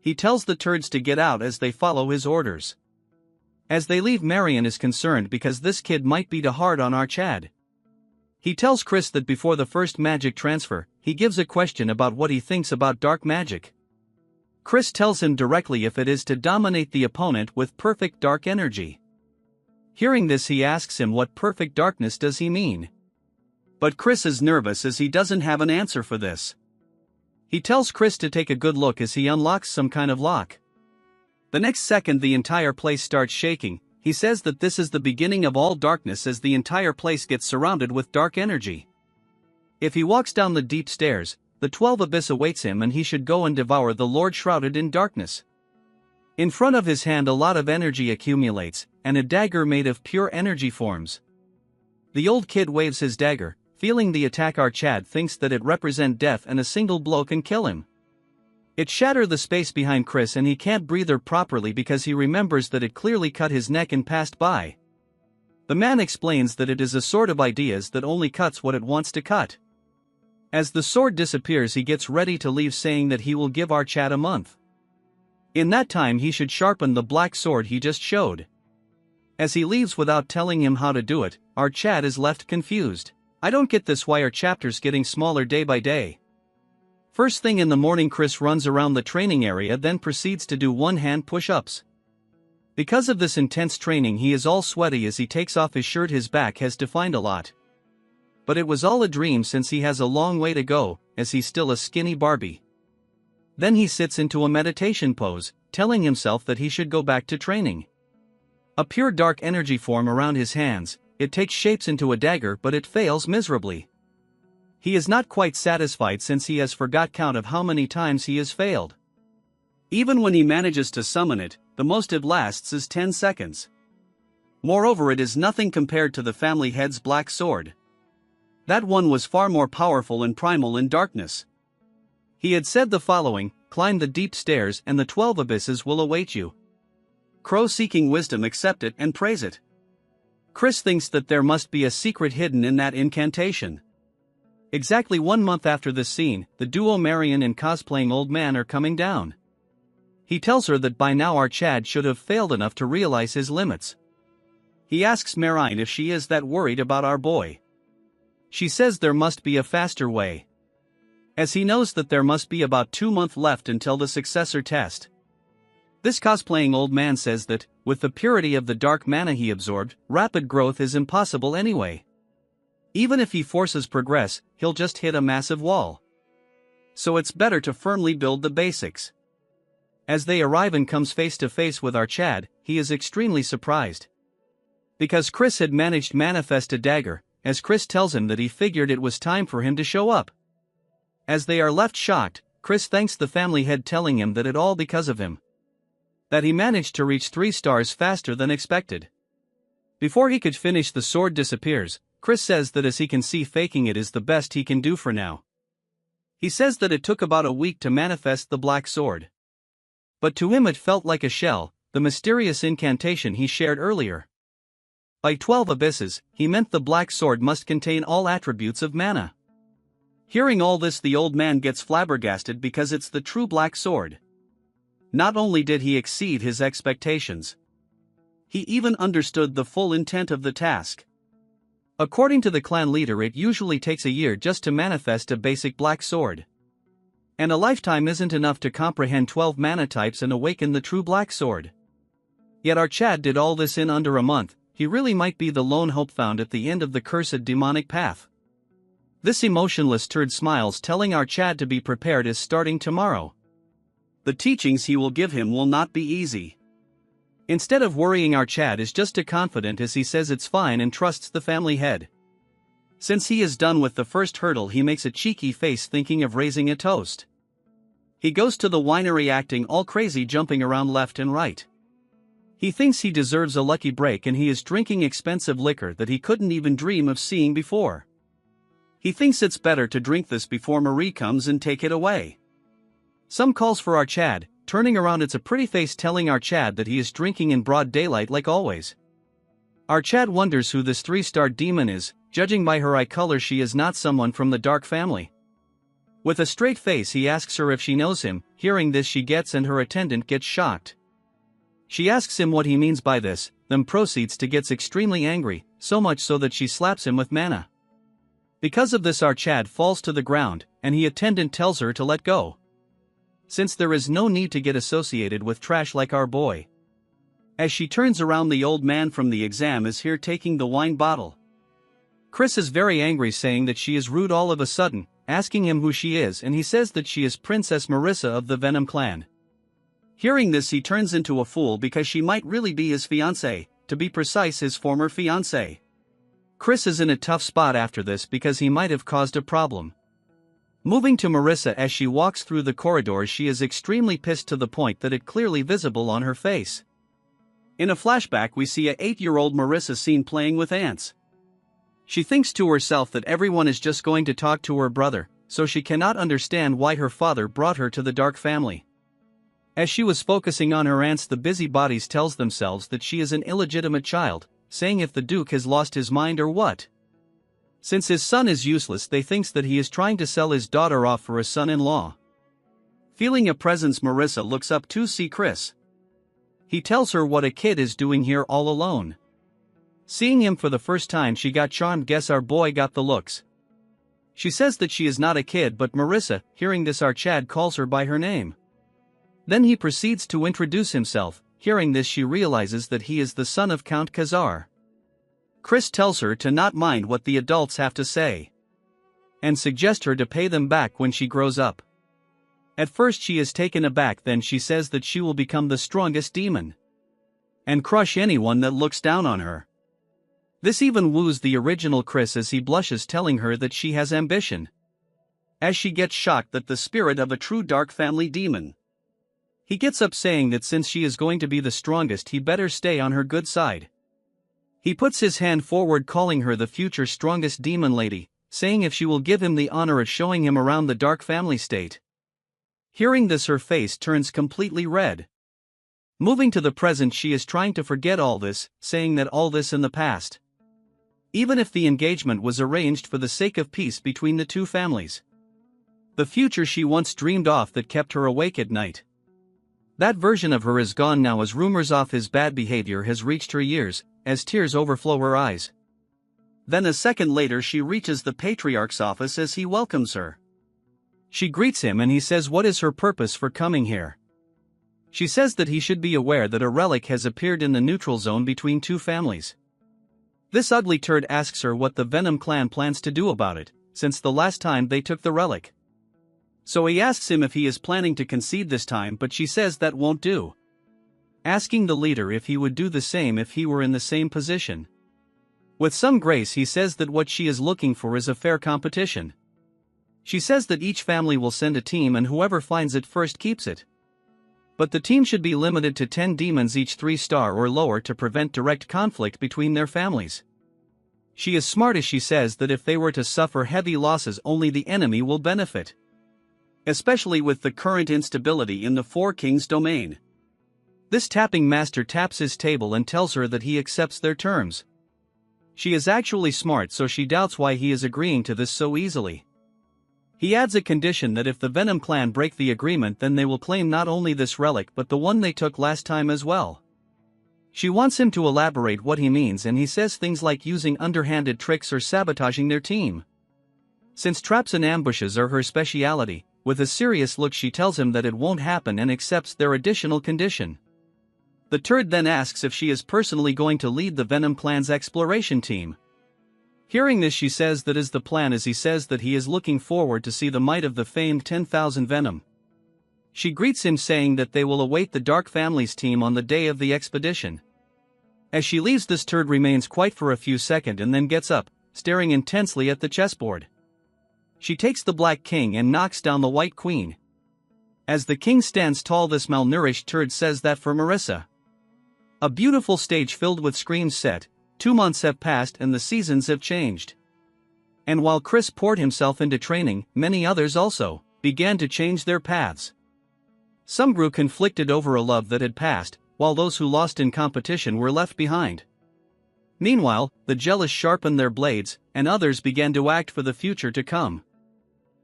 Speaker 1: He tells the turds to get out as they follow his orders. As they leave, Marion is concerned because this kid might be too hard on our Chad. He tells Chris that before the first magic transfer, he gives a question about what he thinks about dark magic. Chris tells him directly if it is to dominate the opponent with perfect dark energy. Hearing this, he asks him what perfect darkness does he mean. But Chris is nervous as he doesn't have an answer for this. He tells Chris to take a good look as he unlocks some kind of lock. The next second the entire place starts shaking, He says that this is the beginning of all darkness as the entire place gets surrounded with dark energy. If he walks down the deep stairs, the 12 abyss awaits him and he should go and devour the Lord shrouded in darkness. In front of his hand a lot of energy accumulates, and a dagger made of pure energy forms. The old kid waves his dagger, feeling the attack. Our Chad thinks that it represents death and a single blow can kill him. It shatters the space behind Chris and he can't breathe properly because he remembers that it clearly cut his neck and passed by. The man explains that it is a sword of ideas that only cuts what it wants to cut. As the sword disappears he gets ready to leave, saying that he will give our Chad a month. In that time he should sharpen the black sword he just showed. As he leaves without telling him how to do it, our Chad is left confused. I don't get this, why are chapters getting smaller day by day? First thing in the morning Chris runs around the training area, then proceeds to do one-hand push-ups. Because of this intense training he is all sweaty as he takes off his shirt. His back has defined a lot. But it was all a dream since he has a long way to go, as he's still a skinny Barbie. Then he sits into a meditation pose, telling himself that he should go back to training. A pure dark energy form around his hands, it takes shapes into a dagger but it fails miserably. He is not quite satisfied since he has forgot count of how many times he has failed. Even when he manages to summon it, the most it lasts is 10 seconds. Moreover, it is nothing compared to the family head's black sword. That one was far more powerful and primal in darkness. He had said the following: climb the deep stairs and the 12 abysses will await you. Crow seeking wisdom accept it and praise it. Chris thinks that there must be a secret hidden in that incantation. Exactly 1 month after this scene, the duo Marion and cosplaying old man are coming down. He tells her that by now our Chad should have failed enough to realize his limits. He asks Marion if she is that worried about our boy. She says there must be a faster way, as he knows that there must be about 2 months left until the successor test. This cosplaying old man says that, with the purity of the dark mana he absorbed, rapid growth is impossible anyway. Even if he forces progress, he'll just hit a massive wall. So it's better to firmly build the basics. As they arrive and comes face to face with our Chad, he is extremely surprised. Because Chris had managed to manifest a dagger, as Chris tells him that he figured it was time for him to show up. As they are left shocked, Chris thanks the family head, telling him that it all because of him. That he managed to reach 3 stars faster than expected. Before he could finish, the sword disappears. Chris says that as he can see, faking it is the best he can do for now. He says that it took about a week to manifest the black sword. But to him it felt like a shell, the mysterious incantation he shared earlier. By 12 abysses, he meant the black sword must contain all attributes of mana. Hearing all this, the old man gets flabbergasted because it's the true black sword. Not only did he exceed his expectations, he even understood the full intent of the task. According to the clan leader, it usually takes a year just to manifest a basic black sword. And a lifetime isn't enough to comprehend 12 mana types and awaken the true black sword. Yet our Chad did all this in under a month. He really might be the lone hope found at the end of the cursed demonic path. This emotionless turd smiles, telling our Chad to be prepared as starting tomorrow. The teachings he will give him will not be easy. Instead of worrying, our Chad is just as confident as he says it's fine and trusts the family head. Since he is done with the first hurdle, he makes a cheeky face, thinking of raising a toast. He goes to the winery acting all crazy, jumping around left and right. He thinks he deserves a lucky break and he is drinking expensive liquor that he couldn't even dream of seeing before. He thinks it's better to drink this before Marie comes and take it away. Some calls for our Chad. Turning around, it's a pretty face telling our Chad that he is drinking in broad daylight like always. Our Chad wonders who this 3-star demon is. Judging by her eye color, she is not someone from the dark family. With a straight face he asks her if she knows him. Hearing this, she gets and her attendant gets shocked. She asks him what he means by this, then proceeds to get extremely angry, so much so that she slaps him with mana. Because of this, our Chad falls to the ground, and the attendant tells her to let go, since there is no need to get associated with trash like our boy. As she turns around, the old man from the exam is here taking the wine bottle. Chris is very angry, saying that she is rude all of a sudden, asking him who she is, and he says that she is Princess Marissa of the Venom clan. Hearing this, he turns into a fool because she might really be his fiancée, to be precise his former fiancée. Chris is in a tough spot after this because he might have caused a problem. Moving to Marissa as she walks through the corridors, she is extremely pissed to the point that it clearly visible on her face. In a flashback we see a 8-year-old Marissa seen playing with ants. She thinks to herself that everyone is just going to talk to her brother, so she cannot understand why her father brought her to the dark family. As she was focusing on her ants, the busybodies tells themselves that she is an illegitimate child, saying if the Duke has lost his mind or what. Since his son is useless, they thinks that he is trying to sell his daughter off for a son-in-law. Feeling a presence, Marissa looks up to see Chris. He tells her what a kid is doing here all alone. Seeing him for the first time, she got charmed. Guess our boy got the looks. She says that she is not a kid, but Marissa, hearing this, our Chad calls her by her name. Then he proceeds to introduce himself. Hearing this, she realizes that he is the son of Count Khazar. Chris tells her to not mind what the adults have to say, and suggests her to pay them back when she grows up. At first she is taken aback, then she says that she will become the strongest demon and crush anyone that looks down on her. This even woos the original Chris as he blushes, telling her that she has ambition, as she gets shocked that the spirit of a true dark family demon. He gets up saying that since she is going to be the strongest, he better stay on her good side. He puts his hand forward, calling her the future strongest demon lady, saying if she will give him the honor of showing him around the dark family state. Hearing this, her face turns completely red. Moving to the present, she is trying to forget all this, saying that all this in the past. Even if the engagement was arranged for the sake of peace between the two families, the future she once dreamed of that kept her awake at night, that version of her is gone now, as rumors of his bad behavior has reached her ears, as tears overflow her eyes. Then a second later she reaches the Patriarch's office as he welcomes her. She greets him and he says what is her purpose for coming here. She says that he should be aware that a relic has appeared in the neutral zone between two families. This ugly turd asks her what the Venom clan plans to do about it, since the last time they took the relic. So he asks him if he is planning to concede this time, but she says that won't do, asking the leader if he would do the same if he were in the same position. With some grace he says that what she is looking for is a fair competition. She says that each family will send a team and whoever finds it first keeps it. But the team should be limited to 10 demons, each 3-star or lower, to prevent direct conflict between their families. She is smart as she says that if they were to suffer heavy losses, only the enemy will benefit, especially with the current instability in the Four Kings domain. This tapping master taps his table and tells her that he accepts their terms. She is actually smart, so she doubts why he is agreeing to this so easily. He adds a condition that if the Venom clan break the agreement, then they will claim not only this relic but the one they took last time as well. She wants him to elaborate what he means, and he says things like using underhanded tricks or sabotaging their team, since traps and ambushes are her speciality. With a serious look she tells him that it won't happen and accepts their additional condition. The turd then asks if she is personally going to lead the Venom clan's exploration team. Hearing this, she says that is the plan, as he says that he is looking forward to see the might of the famed 10,000 Venom. She greets him saying that they will await the Dark Family's team on the day of the expedition. As she leaves, this turd remains quiet for a few seconds and then gets up, staring intensely at the chessboard. She takes the Black King and knocks down the White Queen. As the king stands tall, this malnourished turd says that for Marissa, a beautiful stage filled with screams set. 2 months have passed and the seasons have changed. And while Chris poured himself into training, many others also began to change their paths. Some grew conflicted over a love that had passed, while those who lost in competition were left behind. Meanwhile, the jealous sharpened their blades, and others began to act for the future to come.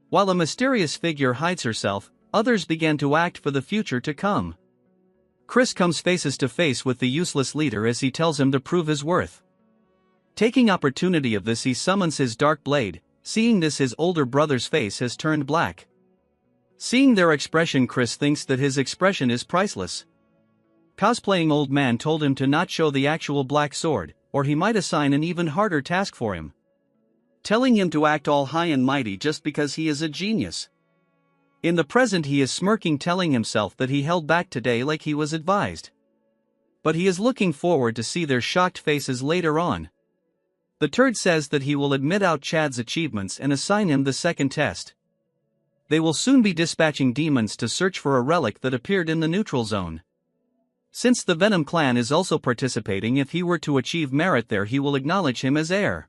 Speaker 1: While a mysterious figure hides herself, others began to act for the future to come. Chris comes faces to face with the useless leader as he tells him to prove his worth. Taking opportunity of this, he summons his dark blade. Seeing this, his older brother's face has turned black. Seeing their expression, Chris thinks that his expression is priceless. Cosplaying old man told him to not show the actual black sword, or he might assign an even harder task for him, telling him to act all high and mighty just because he is a genius. In the present he is smirking, telling himself that he held back today like he was advised. But he is looking forward to see their shocked faces later on. The turd says that he will admit out Chad's achievements and assign him the second test. They will soon be dispatching demons to search for a relic that appeared in the neutral zone. Since the Venom clan is also participating, if he were to achieve merit there, he will acknowledge him as heir.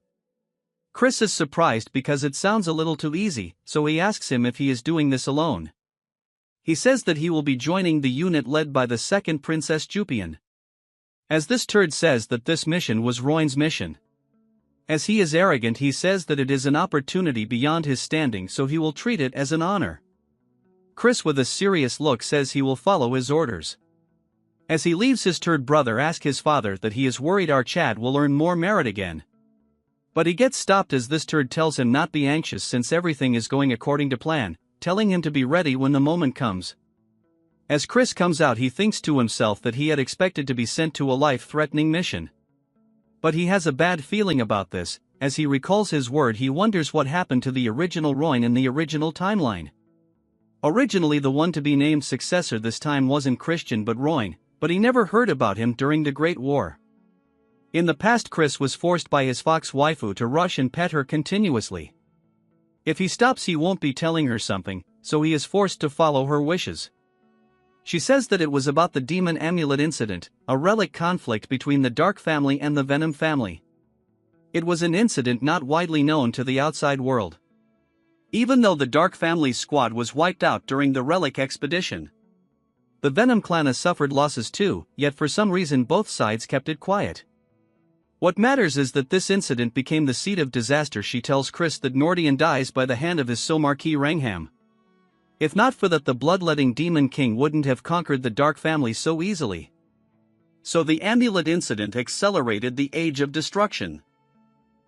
Speaker 1: Chris is surprised because it sounds a little too easy, so he asks him if he is doing this alone. He says that he will be joining the unit led by the second Princess Jupian. As this turd says that this mission was Roin's mission. As he is arrogant, he says that it is an opportunity beyond his standing, so he will treat it as an honor. Chris with a serious look says he will follow his orders. As he leaves, his turd brother asks his father that he is worried our Chad will earn more merit again. But he gets stopped as this turd tells him not be anxious since everything is going according to plan, telling him to be ready when the moment comes. As Chris comes out, he thinks to himself that he had expected to be sent to a life-threatening mission. But he has a bad feeling about this. As he recalls his word, he wonders what happened to the original Roin in the original timeline. Originally the one to be named successor this time wasn't Christian but Roin, but he never heard about him during the Great War. In the past, Chris was forced by his fox waifu to rush and pet her continuously. If he stops, he won't be telling her something, so he is forced to follow her wishes. She says that it was about the demon amulet incident, a relic conflict between the Dark family and the Venom family. It was an incident not widely known to the outside world. Even though the Dark family's squad was wiped out during the relic expedition, the Venom clan has suffered losses too, yet for some reason both sides kept it quiet. What matters is that this incident became the seed of disaster. She tells Chris that Nordian dies by the hand of his Somarki Rangham. If not for that, the bloodletting Demon King wouldn't have conquered the Dark family so easily. So the amulet incident accelerated the Age of Destruction.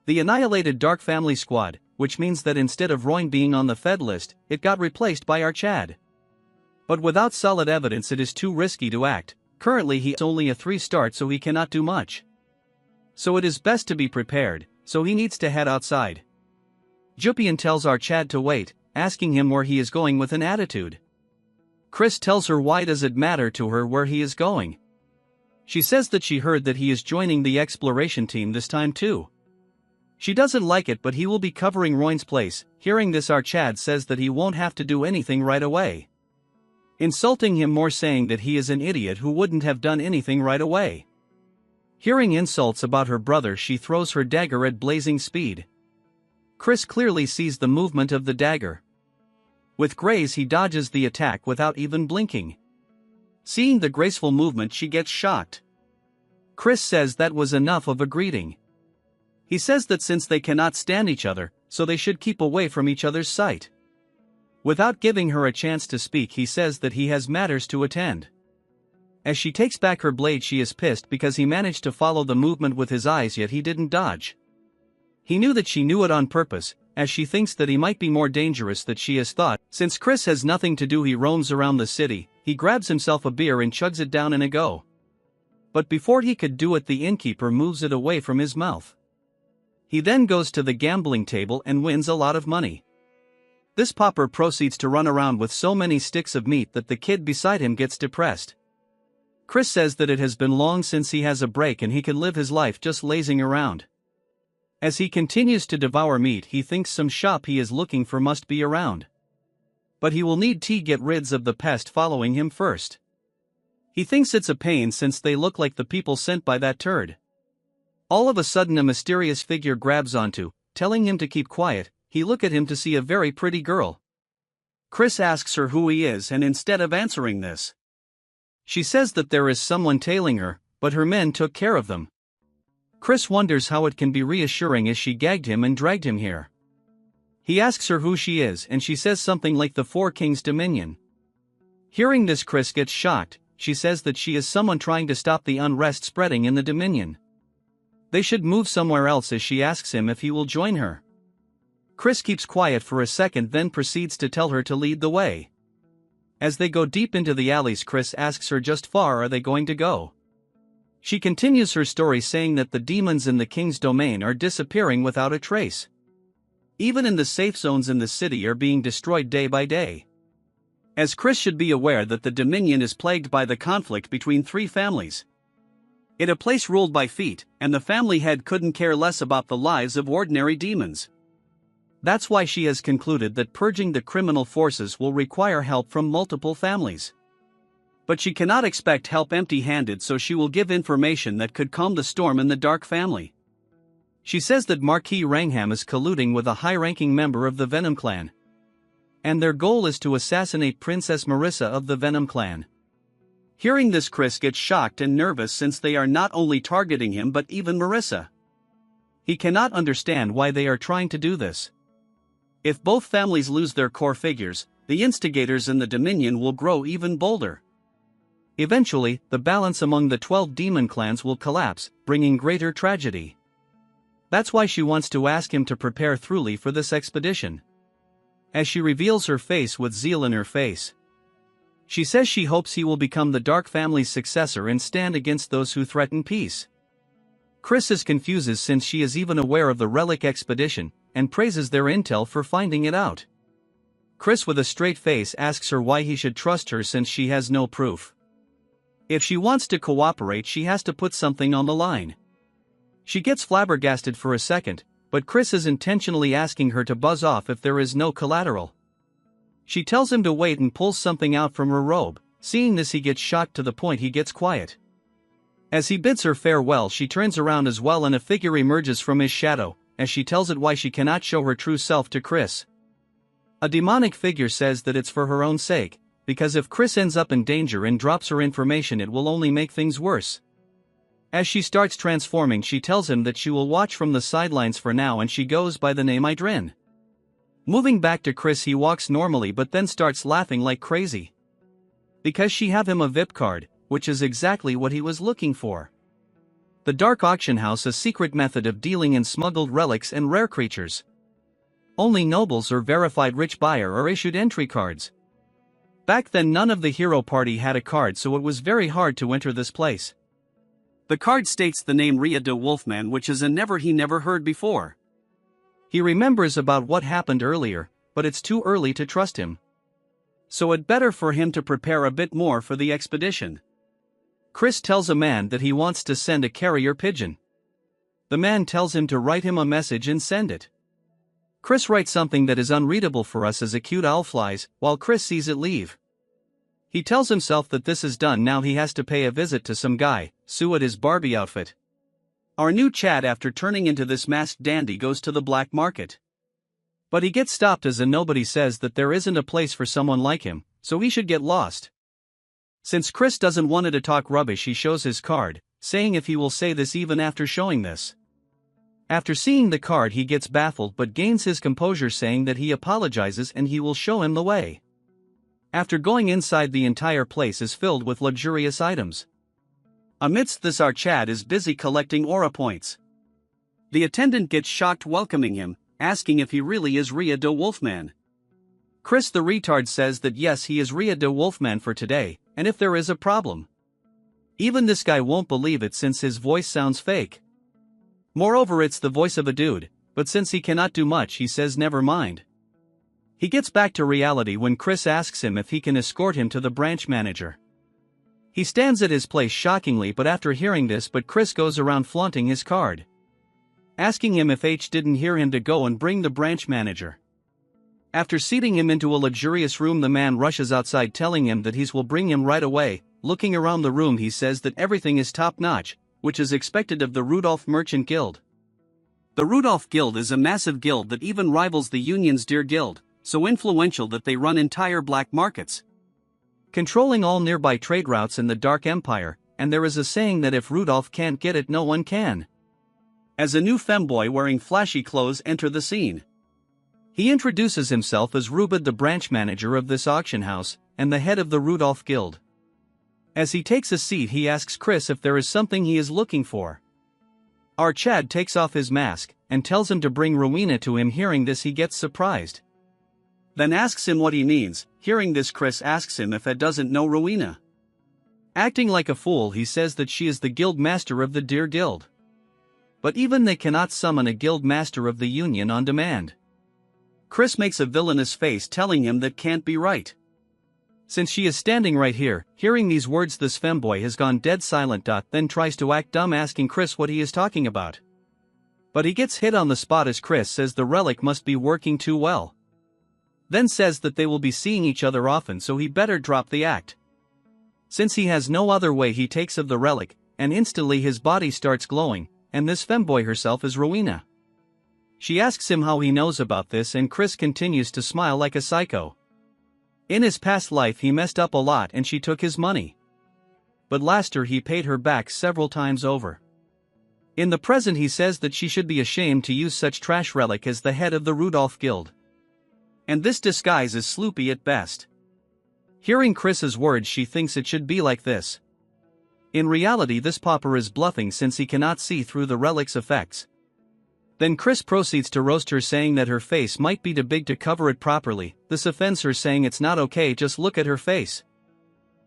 Speaker 1: The annihilated Dark family squad, which means that instead of Roin being on the Fed list, it got replaced by our Chad. But without solid evidence, it is too risky to act. Currently he is only a 3-star, so he cannot do much. So it is best to be prepared, so he needs to head outside. Jupian tells our Chad to wait, asking him where he is going with an attitude. Chris tells her why does it matter to her where he is going. She says that she heard that he is joining the exploration team this time too. She doesn't like it, but he will be covering Roin's place. Hearing this, our Chad says that he won't have to do anything right away, insulting him more, saying that he is an idiot who wouldn't have done anything right away. Hearing insults about her brother, she throws her dagger at blazing speed. Chris clearly sees the movement of the dagger. With grace, he dodges the attack without even blinking. Seeing the graceful movement, she gets shocked. Chris says that was enough of a greeting. He says that since they cannot stand each other, so they should keep away from each other's sight. Without giving her a chance to speak, he says that he has matters to attend. As she takes back her blade, she is pissed because he managed to follow the movement with his eyes, yet he didn't dodge. He knew that she knew it on purpose, as she thinks that he might be more dangerous than she has thought. Since Chris has nothing to do, he roams around the city. He grabs himself a beer and chugs it down in a go. But before he could do it, the innkeeper moves it away from his mouth. He then goes to the gambling table and wins a lot of money. This pauper proceeds to run around with so many sticks of meat that the kid beside him gets depressed. Chris says that it has been long since he has a break and he can live his life just lazing around. As he continues to devour meat, he thinks some shop he is looking for must be around. But he will need to get rid of the pest following him first. He thinks it's a pain since they look like the people sent by that turd. All of a sudden a mysterious figure grabs onto, telling him to keep quiet. He looks at him to see a very pretty girl. Chris asks her who he is, and instead of answering this, she says that there is someone tailing her, but her men took care of them. Chris wonders how it can be reassuring as she gagged him and dragged him here. He asks her who she is, and she says something like the Four Kings Dominion. Hearing this, Chris gets shocked. She says that she is someone trying to stop the unrest spreading in the Dominion. They should move somewhere else, as she asks him if he will join her. Chris keeps quiet for a second, then proceeds to tell her to lead the way. As they go deep into the alleys, Chris asks her just far are they going to go. She continues her story, saying that the demons in the king's domain are disappearing without a trace. Even in the safe zones in the city are being destroyed day by day. As Chris should be aware that the Dominion is plagued by the conflict between 3 families. It a place ruled by feet, and the family head couldn't care less about the lives of ordinary demons. That's why she has concluded that purging the criminal forces will require help from multiple families. But she cannot expect help empty-handed, so she will give information that could calm the storm in the Dark family. She says that Marquis Rangham is colluding with a high-ranking member of the Venom clan. And their goal is to assassinate Princess Marissa of the Venom clan. Hearing this, Chris gets shocked and nervous since they are not only targeting him but even Marissa. He cannot understand why they are trying to do this. If both families lose their core figures, the instigators in the Dominion will grow even bolder. Eventually, the balance among the 12 demon clans will collapse, bringing greater tragedy. That's why she wants to ask him to prepare thoroughly for this expedition. As she reveals her face with zeal in her face, she says she hopes he will become the Dark family's successor and stand against those who threaten peace. Chris is confused since she is even aware of the Relic expedition, and praises their intel for finding it out. Chris with a straight face asks her why he should trust her since she has no proof. If she wants to cooperate, she has to put something on the line. She gets flabbergasted for a second, but Chris is intentionally asking her to buzz off if there is no collateral. She tells him to wait and pulls something out from her robe. Seeing this, he gets shocked to the point he gets quiet. As he bids her farewell, she turns around as well and a figure emerges from his shadow, as she tells it why she cannot show her true self to Chris. A demonic figure says that it's for her own sake, because if Chris ends up in danger and drops her information, it will only make things worse. As she starts transforming, she tells him that she will watch from the sidelines for now, and she goes by the name Idrin. Moving back to Chris, he walks normally but then starts laughing like crazy. Because she have him a VIP card, which is exactly what he was looking for. The Dark Auction House, a secret method of dealing in smuggled relics and rare creatures. Only nobles or verified rich buyer are issued entry cards. Back then none of the hero party had a card, so it was very hard to enter this place. The card states the name Ria de Wolfman, which is a he never heard before. He remembers about what happened earlier, but it's too early to trust him. So it better for him to prepare a bit more for the expedition. Chris tells a man that he wants to send a carrier pigeon. The man tells him to write him a message and send it. Chris writes something that is unreadable for us as a cute owl flies, while Chris sees it leave. He tells himself that this is done, now he has to pay a visit to some guy, Sue at his Barbie outfit. Our new Chad, after turning into this masked dandy, goes to the black market. But he gets stopped as a nobody says that there isn't a place for someone like him, so he should get lost. Since Chris doesn't want to talk rubbish, he shows his card, saying if he will say this even after showing this. After seeing the card, he gets baffled but gains his composure, saying that he apologizes and he will show him the way. After going inside, the entire place is filled with luxurious items. Amidst this, our Chad is busy collecting aura points. The attendant gets shocked welcoming him, asking if he really is Ria de Wolfman. Chris the retard says that yes, he is Ria de Wolfman for today, and if there is a problem. Even this guy won't believe it since his voice sounds fake. Moreover, it's the voice of a dude, but since he cannot do much, he says never mind. He gets back to reality when Chris asks him if he can escort him to the branch manager. He stands at his place shockingly, but after hearing this, Chris goes around flaunting his card, asking him if H didn't hear him to go and bring the branch manager. After seating him into a luxurious room, the man rushes outside telling him that he will bring him right away. Looking around the room, he says that everything is top-notch, which is expected of the Rudolph Merchant Guild. The Rudolph Guild is a massive guild that even rivals the Union's Deer Guild, so influential that they run entire black markets, controlling all nearby trade routes in the Dark Empire, and there is a saying that if Rudolph can't get it, no one can. As a new femboy wearing flashy clothes enter the scene, he introduces himself as Rubid, the branch manager of this auction house, and the head of the Rudolph Guild. As he takes a seat, he asks Chris if there is something he is looking for. Our Chad takes off his mask, and tells him to bring Rowena to him. Hearing this, he gets surprised. Then asks him what he means. Hearing this, Chris asks him if Ed doesn't know Rowena. Acting like a fool, he says that she is the guild master of the Deer Guild. But even they cannot summon a guild master of the Union on demand. Chris makes a villainous face, telling him that can't be right, Since she is standing right here, hearing these words, this femboy has gone dead silent. Then tries to act dumb, asking Chris what he is talking about. But he gets hit on the spot as Chris says the relic must be working too well. Then says that they will be seeing each other often, so he better drop the act. Since he has no other way, he takes of the relic, and instantly his body starts glowing, and this femboy herself is Rowena. She asks him how he knows about this, and Chris continues to smile like a psycho. In his past life he messed up a lot and she took his money. But last year he paid her back several times over. In the present he says that she should be ashamed to use such trash relic as the head of the Rudolph Guild. And this disguise is sloopy at best. Hearing Chris's words, she thinks it should be like this. In reality this pauper is bluffing since he cannot see through the relic's effects. Then Chris proceeds to roast her, saying that her face might be too big to cover it properly. This offends her, saying it's not okay, just look at her face.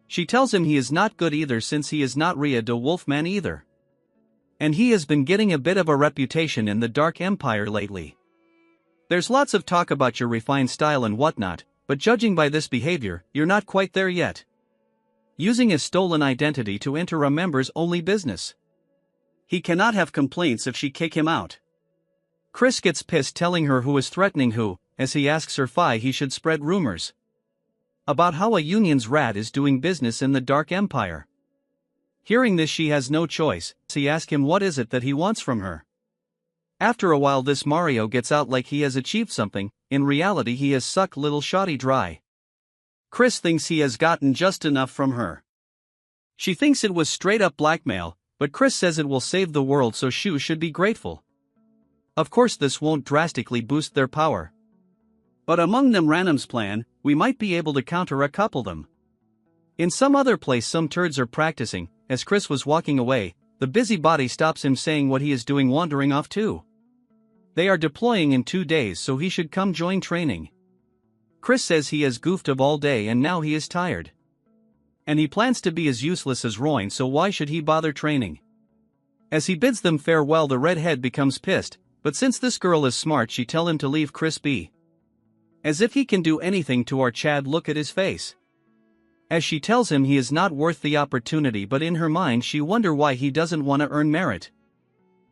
Speaker 1: She tells him he is not good either, since he is not Rhea de Wolfman either. And he has been getting a bit of a reputation in the Dark Empire lately. There's lots of talk about your refined style and whatnot, but judging by this behavior, you're not quite there yet. Using a stolen identity to enter a members only business. He cannot have complaints if she kick him out. Chris gets pissed, telling her who is threatening who, as he asks her why he should spread rumors about how a union's rat is doing business in the Dark Empire. Hearing this, she has no choice, so he asks him what is it that he wants from her. After a while this Mario gets out like he has achieved something. In reality he has sucked little Shoddy dry. Chris thinks he has gotten just enough from her. She thinks it was straight up blackmail, but Chris says it will save the world, so Shu should be grateful. Of course this won't drastically boost their power. But among them Random's plan, we might be able to counter a couple them. In some other place some turds are practicing. As Chris was walking away, the busybody stops him, saying what he is doing, wandering off too. They are deploying in 2 days, so he should come join training. Chris says he has goofed of all day and now he is tired. And he plans to be as useless as Royne, so why should he bother training? As he bids them farewell, the redhead becomes pissed, but since this girl is smart she tell him to leave Chris be. As if he can do anything to our Chad, look at his face. As she tells him he is not worth the opportunity, but in her mind she wonder why he doesn't want to earn merit.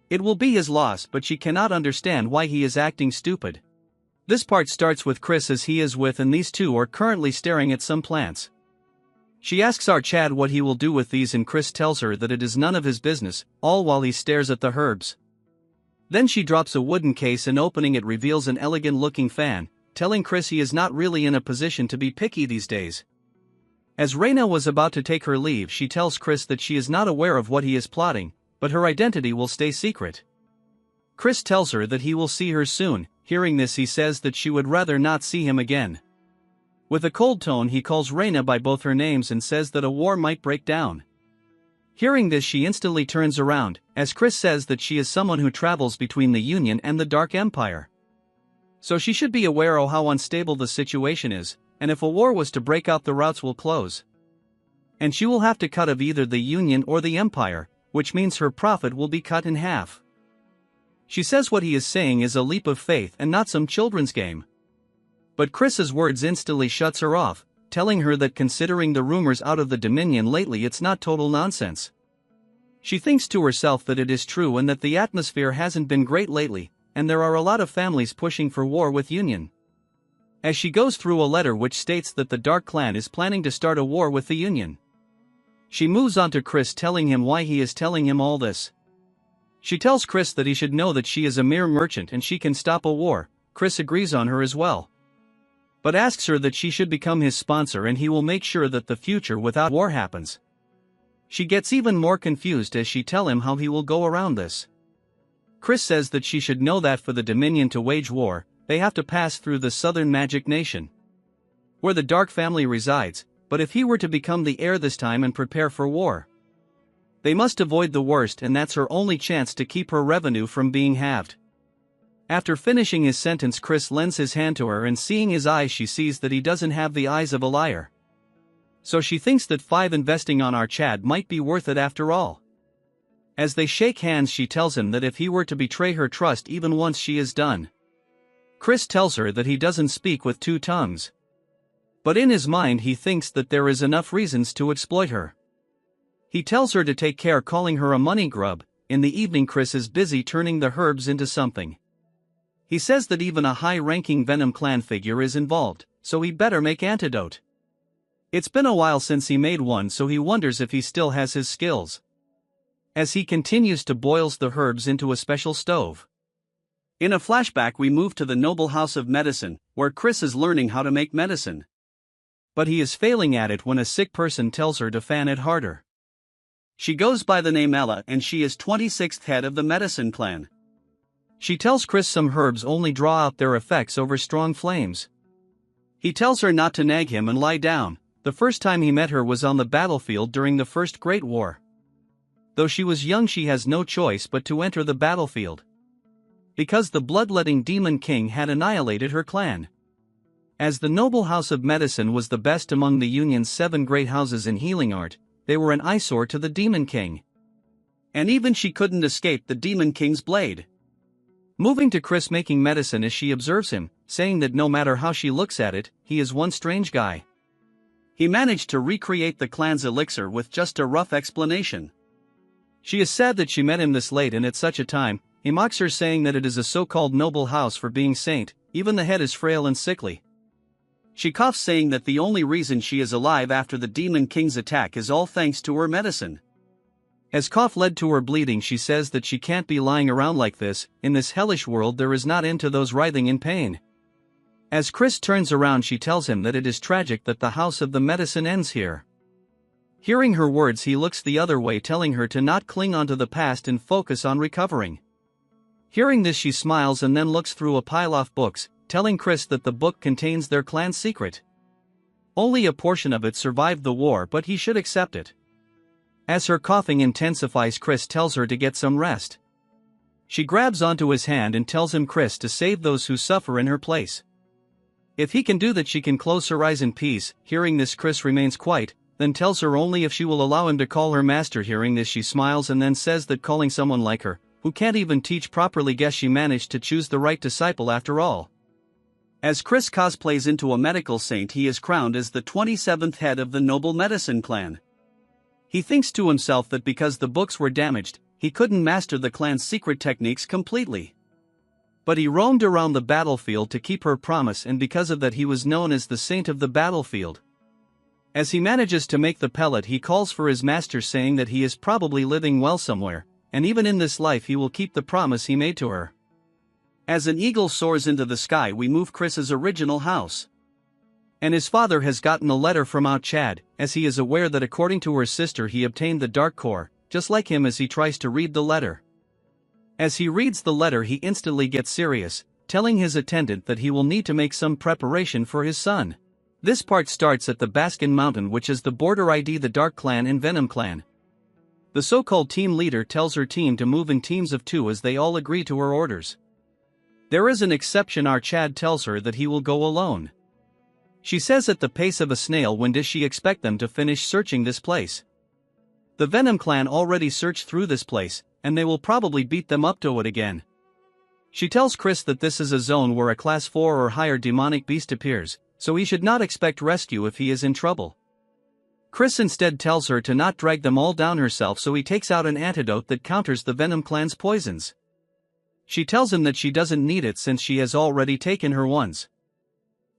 Speaker 1: It will be his loss, but she cannot understand why he is acting stupid. This part starts with Chris as he is with, and these two are currently staring at some plants. She asks our Chad what he will do with these, and Chris tells her that it is none of his business, all while he stares at the herbs. Then she drops a wooden case and opening it reveals an elegant looking fan, telling Chris he is not really in a position to be picky these days. As Reyna was about to take her leave, she tells Chris that she is not aware of what he is plotting, but her identity will stay secret. Chris tells her that he will see her soon. Hearing this, he says that she would rather not see him again. With a cold tone he calls Reyna by both her names and says that a war might break down. Hearing this, she instantly turns around, as Chris says that she is someone who travels between the Union and the Dark Empire. So she should be aware of how unstable the situation is, and if a war was to break out the routes will close. And she will have to cut of either the Union or the Empire, which means her profit will be cut in half. She says what he is saying is a leap of faith and not some children's game. But Chris's words instantly shuts her off, telling her that considering the rumors out of the Dominion lately, it's not total nonsense. She thinks to herself that it is true and that the atmosphere hasn't been great lately, and there are a lot of families pushing for war with Union. As she goes through a letter which states that the Dark Clan is planning to start a war with the Union. She moves on to Chris, telling him why he is telling him all this. She tells Chris that he should know that she is a mere merchant and she can stop a war. Chris agrees on her as well, but asks her that she should become his sponsor and he will make sure that the future without war happens. She gets even more confused as she tells him how he will go around this. Chris says that she should know that for the Dominion to wage war, they have to pass through the Southern Magic Nation, where the Dark family resides, but if he were to become the heir this time and prepare for war, they must avoid the worst, and that's her only chance to keep her revenue from being halved. After finishing his sentence, Chris lends his hand to her and seeing his eyes she sees that he doesn't have the eyes of a liar. So she thinks that 5 investing on our Chad might be worth it after all. As they shake hands, she tells him that if he were to betray her trust even once, she is done. Chris tells her that he doesn't speak with 2 tongues. But in his mind he thinks that there is enough reasons to exploit her. He tells her to take care, calling her a money grub. In the evening Chris is busy turning the herbs into something. He says that even a high-ranking Venom clan figure is involved, so he better make antidote. It's been a while since he made one, so he wonders if he still has his skills. As he continues to boils the herbs into a special stove. In a flashback we move to the noble house of medicine, where Chris is learning how to make medicine. But he is failing at it when a sick person tells her to fan it harder. She goes by the name Ella and she is 26th head of the medicine clan. She tells Chris some herbs only draw out their effects over strong flames. He tells her not to nag him and lie down. The first time he met her was on the battlefield during the First Great War. Though she was young, she has no choice but to enter the battlefield. Because the bloodletting Demon King had annihilated her clan. As the noble house of medicine was the best among the Union's 7 great houses in healing art, they were an eyesore to the Demon King. And even she couldn't escape the Demon King's blade. Moving to Chris making medicine as she observes him, saying that no matter how she looks at it, he is one strange guy. He managed to recreate the clan's elixir with just a rough explanation. She is sad that she met him this late and at such a time. He mocks her, saying that it is a so-called noble house for being saint, even the head is frail and sickly. She coughs, saying that the only reason she is alive after the Demon King's attack is all thanks to her medicine. As cough led to her bleeding, she says that she can't be lying around like this. In this hellish world there is not end to those writhing in pain. As Chris turns around, she tells him that it is tragic that the house of the medicine ends here. Hearing her words, he looks the other way, telling her to not cling onto the past and focus on recovering. Hearing this, she smiles and then looks through a pile of books, telling Chris that the book contains their clan's secret. Only a portion of it survived the war, but he should accept it. As her coughing intensifies, Chris tells her to get some rest. She grabs onto his hand and tells him Chris to save those who suffer in her place. If he can do that, she can close her eyes in peace. Hearing this, Chris remains quiet, then tells her only if she will allow him to call her master. Hearing this, she smiles and then says that calling someone like her, who can't even teach properly, guess she managed to choose the right disciple after all. As Chris cosplays into a medical saint, he is crowned as the 27th head of the noble medicine clan. He thinks to himself that because the books were damaged, he couldn't master the clan's secret techniques completely. But he roamed around the battlefield to keep her promise, and because of that he was known as the saint of the battlefield. As he manages to make the pellet, he calls for his master, saying that he is probably living well somewhere, and even in this life he will keep the promise he made to her. As an eagle soars into the sky, we move Chris's original house. And his father has gotten a letter from Out Chad, as he is aware that according to her sister he obtained the Dark Core, just like him. As he tries to read the letter. As he reads the letter, he instantly gets serious, telling his attendant that he will need to make some preparation for his son. This part starts at the Baskin Mountain, which is the border ID the Dark Clan and Venom Clan. The so-called team leader tells her team to move in teams of 2 as they all agree to her orders. There is an exception. Our Chad tells her that he will go alone. She says at the pace of a snail, when does she expect them to finish searching this place? The Venom Clan already searched through this place, and they will probably beat them up to it again. She tells Chris that this is a zone where a class 4 or higher demonic beast appears, so he should not expect rescue if he is in trouble. Chris instead tells her to not drag them all down herself, so he takes out an antidote that counters the Venom Clan's poisons. She tells him that she doesn't need it since she has already taken her ones.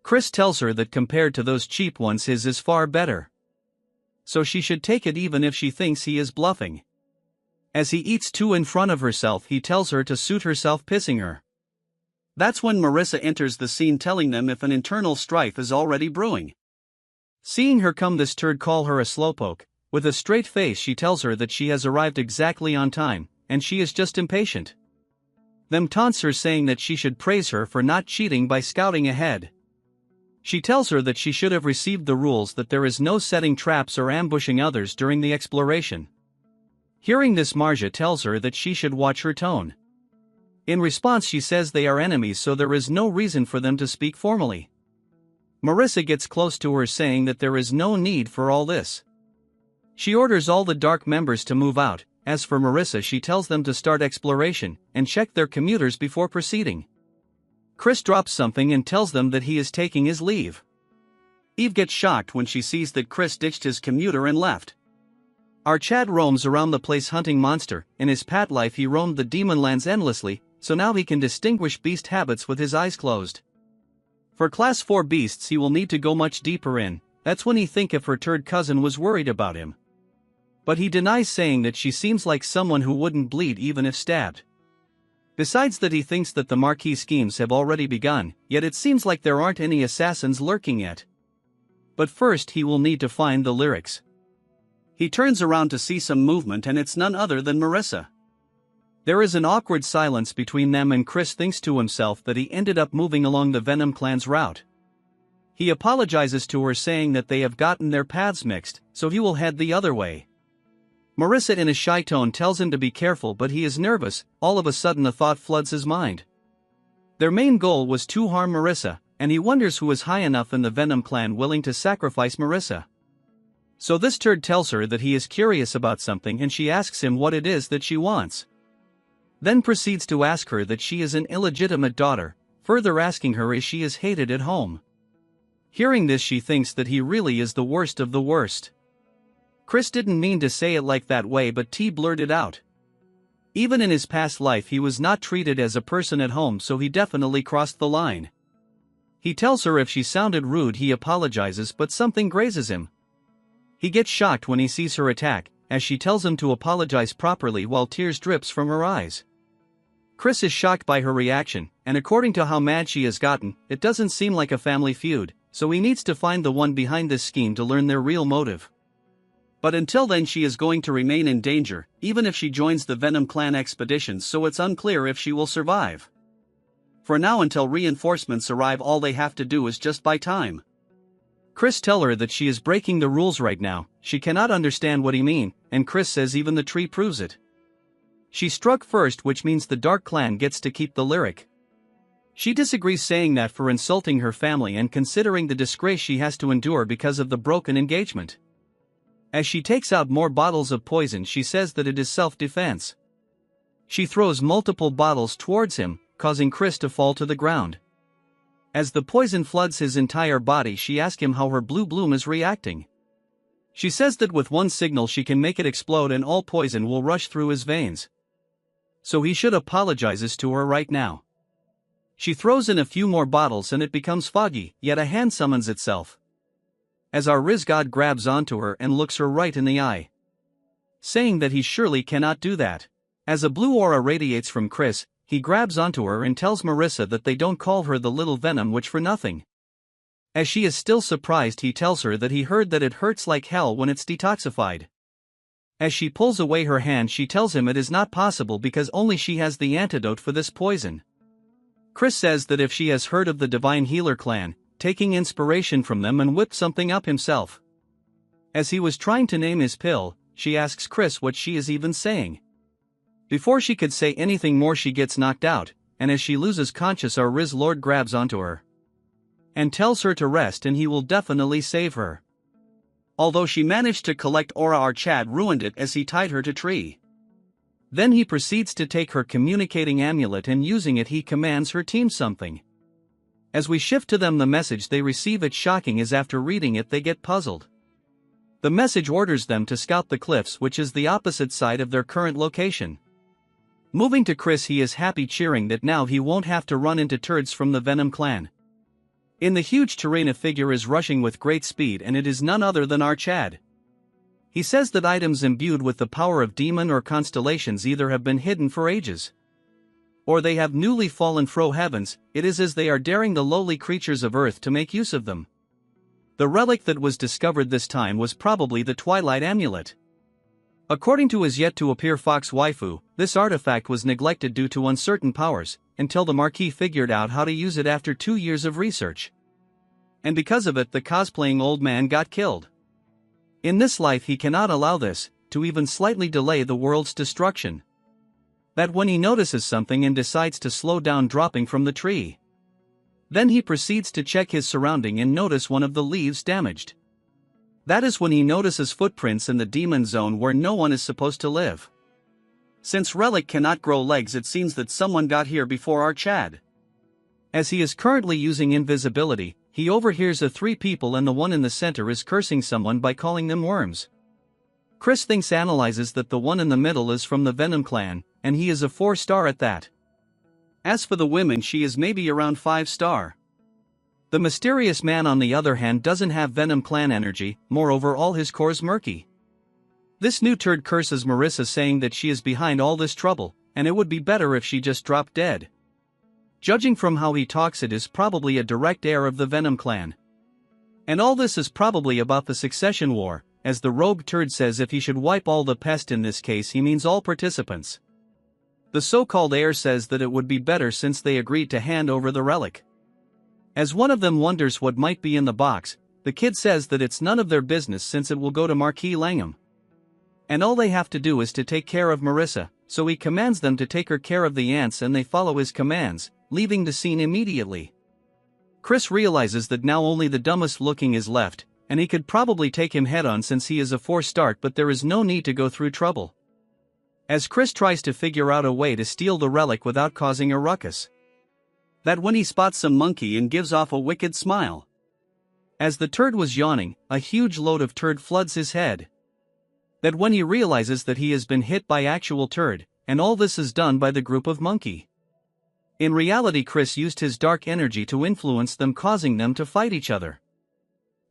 Speaker 1: Chris tells her that compared to those cheap ones, his is far better. So she should take it even if she thinks he is bluffing. As he eats 2 in front of herself, he tells her to suit herself, pissing her. That's when Marissa enters the scene, telling them if an internal strife is already brewing. Seeing her come, this turd call her a slowpoke. With a straight face, she tells her that she has arrived exactly on time, and she is just impatient. Them taunts her, saying that she should praise her for not cheating by scouting ahead. She tells her that she should have received the rules, that there is no setting traps or ambushing others during the exploration. Hearing this, Marja tells her that she should watch her tone. In response, she says they are enemies, so there is no reason for them to speak formally. Marissa gets close to her, saying that there is no need for all this. She orders all the Dark members to move out. As for Marissa, she tells them to start exploration and check their commuters before proceeding. Chris drops something and tells them that he is taking his leave. Eve gets shocked when she sees that Chris ditched his commuter and left. Our Chad roams around the place hunting monster. In his past life he roamed the demon lands endlessly, so now he can distinguish beast habits with his eyes closed. For class 4 beasts he will need to go much deeper in. That's when he think if her third cousin was worried about him. But he denies, saying that she seems like someone who wouldn't bleed even if stabbed. Besides that, he thinks that the Marquis schemes have already begun, yet it seems like there aren't any assassins lurking yet. But first he will need to find the lyrics. He turns around to see some movement, and it's none other than Marissa. There is an awkward silence between them, and Chris thinks to himself that he ended up moving along the Venom clan's route. He apologizes to her, saying that they have gotten their paths mixed, so he will head the other way. Marissa in a shy tone tells him to be careful, but he is nervous. All of a sudden a thought floods his mind. Their main goal was to harm Marissa, and he wonders who is high enough in the Venom clan willing to sacrifice Marissa. So this turd tells her that he is curious about something, and she asks him what it is that she wants. Then proceeds to ask her that she is an illegitimate daughter, further asking her if she is hated at home. Hearing this, she thinks that he really is the worst of the worst. Chris didn't mean to say it like that way, but T blurted out. Even in his past life he was not treated as a person at home, so he definitely crossed the line. He tells her if she sounded rude he apologizes, but something grazes him. He gets shocked when he sees her attack, as she tells him to apologize properly while tears drips from her eyes. Chris is shocked by her reaction, and according to how mad she has gotten, it doesn't seem like a family feud, so he needs to find the one behind this scheme to learn their real motive. But until then she is going to remain in danger, even if she joins the Venom clan expeditions, so it's unclear if she will survive. For now, until reinforcements arrive, all they have to do is just buy time. Chris tells her that she is breaking the rules right now. She cannot understand what he means, and Chris says even the tree proves it. She struck first, which means the Dark Clan gets to keep the lyric. She disagrees, saying that for insulting her family and considering the disgrace she has to endure because of the broken engagement. As she takes out more bottles of poison, she says that it is self-defense. She throws multiple bottles towards him, causing Chris to fall to the ground. As the poison floods his entire body, she asks him how her blue bloom is reacting. She says that with one signal she can make it explode and all poison will rush through his veins. So he should apologizes to her right now. She throws in a few more bottles and it becomes foggy, yet a hand summons itself. As our Riz god grabs onto her and looks her right in the eye, saying that he surely cannot do that. As a blue aura radiates from Chris, he grabs onto her and tells Marissa that they don't call her the little Venom Witch for nothing. As she is still surprised, he tells her that he heard that it hurts like hell when it's detoxified. As she pulls away her hand, she tells him it is not possible because only she has the antidote for this poison. Chris says that if she has heard of the Divine Healer clan, taking inspiration from them, and whipped something up himself. As he was trying to name his pill, she asks Chris what she is even saying. Before she could say anything more, she gets knocked out, and as she loses conscious, our Riz Lord grabs onto her and tells her to rest and he will definitely save her. Although she managed to collect aura, our Chad ruined it as he tied her to tree. Then he proceeds to take her communicating amulet and using it he commands her team something. As we shift to them, the message they receive, it's shocking as after reading it they get puzzled. The message orders them to scout the cliffs, which is the opposite side of their current location. Moving to Chris, he is happy, cheering that now he won't have to run into turds from the Venom clan. In the huge terrain a figure is rushing with great speed, and it is none other than our Chad. He says that items imbued with the power of demon or constellations either have been hidden for ages, or they have newly fallen fro heavens. It is as they are daring the lowly creatures of earth to make use of them. The relic that was discovered this time was probably the Twilight Amulet. According to his yet-to-appear fox waifu, this artifact was neglected due to uncertain powers, until the Marquis figured out how to use it after 2 years of research. And because of it, the cosplaying old man got killed. In this life he cannot allow this to even slightly delay the world's destruction. That when he notices something and decides to slow down, dropping from the tree. Then he proceeds to check his surrounding and notice one of the leaves damaged. That is when he notices footprints in the demon zone where no one is supposed to live. Since relic cannot grow legs, it seems that someone got here before our Chad. As he is currently using invisibility, he overhears the three people and the one in the center is cursing someone by calling them worms. Chris analyzes that the one in the middle is from the Venom clan, and he is a 4-star at that. As for the women, she is maybe around 5-star. The mysterious man on the other hand doesn't have Venom clan energy, moreover all his core's murky. This new turd curses Marissa, saying that she is behind all this trouble, and it would be better if she just dropped dead. Judging from how he talks, it is probably a direct heir of the Venom clan. And all this is probably about the succession war, as the rogue turd says if he should wipe all the pest, in this case he means all participants. The so-called heir says that it would be better since they agreed to hand over the relic. As one of them wonders what might be in the box, the kid says that it's none of their business since it will go to Marquis Langham. And all they have to do is to take care of Marissa, so he commands them to take care of the ants and they follow his commands, leaving the scene immediately. Chris realizes that now only the dumbest looking is left, and he could probably take him head on since he is a 4-star, but there is no need to go through trouble. As Chris tries to figure out a way to steal the relic without causing a ruckus. That when he spots some monkey and gives off a wicked smile. As the turd was yawning, a huge load of turd floods his head. That when he realizes that he has been hit by actual turd, and all this is done by the group of monkey. In reality, Chris used his dark energy to influence them, causing them to fight each other.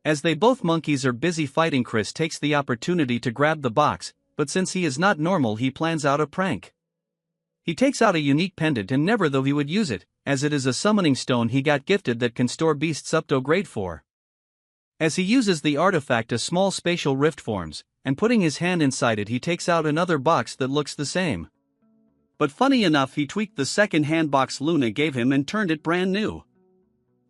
Speaker 1: As they both monkeys are busy fighting, Chris takes the opportunity to grab the box, but since he is not normal, he plans out a prank. He takes out a unique pendant, and never though he would use it, as it is a summoning stone he got gifted that can store beasts up to grade 4. As he uses the artifact, a small spatial rift forms, and putting his hand inside it he takes out another box that looks the same. But funny enough, he tweaked the second hand box Luna gave him and turned it brand new.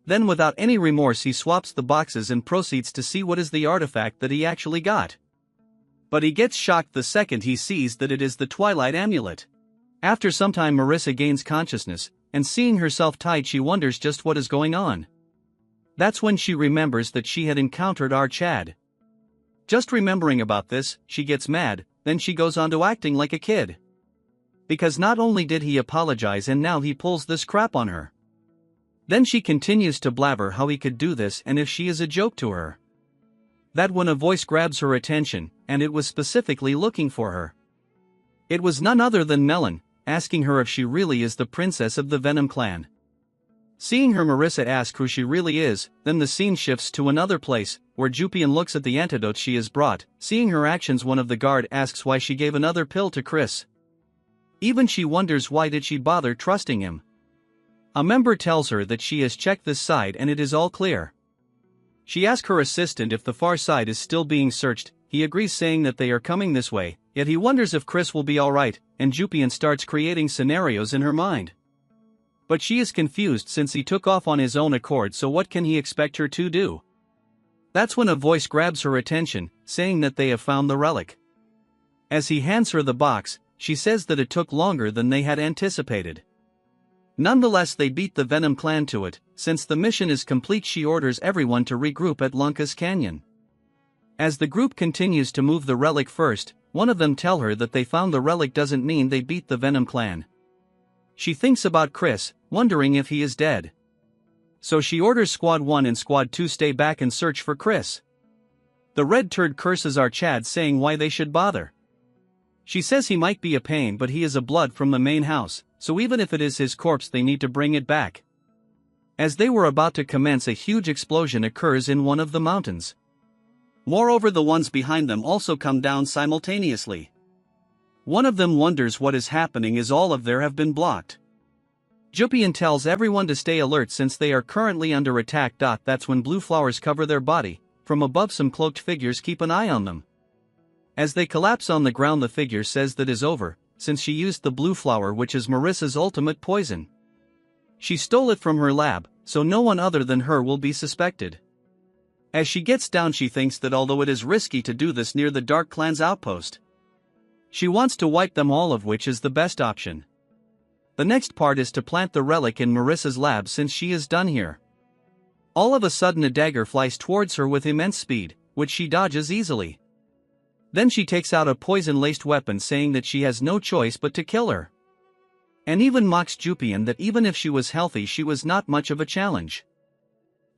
Speaker 1: Then without any remorse he swaps the boxes and proceeds to see what is the artifact that he actually got. But he gets shocked the second he sees that it is the Twilight Amulet. After some time Marissa gains consciousness, and seeing herself tied she wonders just what is going on. That's when she remembers that she had encountered our Chad. Just remembering about this, she gets mad, then she goes on to acting like a kid. Because not only did he apologize and now he pulls this crap on her. Then she continues to blabber how he could do this and if she is a joke to her. That when a voice grabs her attention, and it was specifically looking for her. It was none other than Melon, asking her if she really is the princess of the Venom clan. Seeing her, Marissa asks who she really is, then the scene shifts to another place, where Jupian looks at the antidote she has brought. Seeing her actions, one of the guard asks why she gave another pill to Chris. Even she wonders why did she bother trusting him. A member tells her that she has checked this side and it is all clear. She asks her assistant if the far side is still being searched. He agrees, saying that they are coming this way, yet he wonders if Chris will be alright, and Jupian starts creating scenarios in her mind. But she is confused since he took off on his own accord, so what can he expect her to do? That's when a voice grabs her attention, saying that they have found the relic. As he hands her the box, she says that it took longer than they had anticipated. Nonetheless, they beat the Venom clan to it. Since the mission is complete, she orders everyone to regroup at Lunkus Canyon. As the group continues to move the relic first, one of them tell her that they found the relic doesn't mean they beat the Venom clan. She thinks about Chris, wondering if he is dead. So she orders Squad 1 and Squad 2 stay back and search for Chris. The red turd curses our Chad, saying why they should bother. She says he might be a pain, but he is a blood from the main house, so even if it is his corpse they need to bring it back. As they were about to commence, a huge explosion occurs in one of the mountains. Moreover, the ones behind them also come down simultaneously. One of them wonders what is happening as all of them have been blocked. Jupian tells everyone to stay alert since they are currently under attack. That's when blue flowers cover their body. From above, some cloaked figures keep an eye on them. As they collapse on the ground, the figure says that is over, since she used the blue flower, which is Marissa's ultimate poison. She stole it from her lab, so no one other than her will be suspected. As she gets down, she thinks that although it is risky to do this near the Dark Clan's outpost, she wants to wipe them all, of which is the best option. The next part is to plant the relic in Marissa's lab since she is done here. All of a sudden a dagger flies towards her with immense speed, which she dodges easily. Then she takes out a poison-laced weapon, saying that she has no choice but to kill her. And even mocks Jupian that even if she was healthy she was not much of a challenge.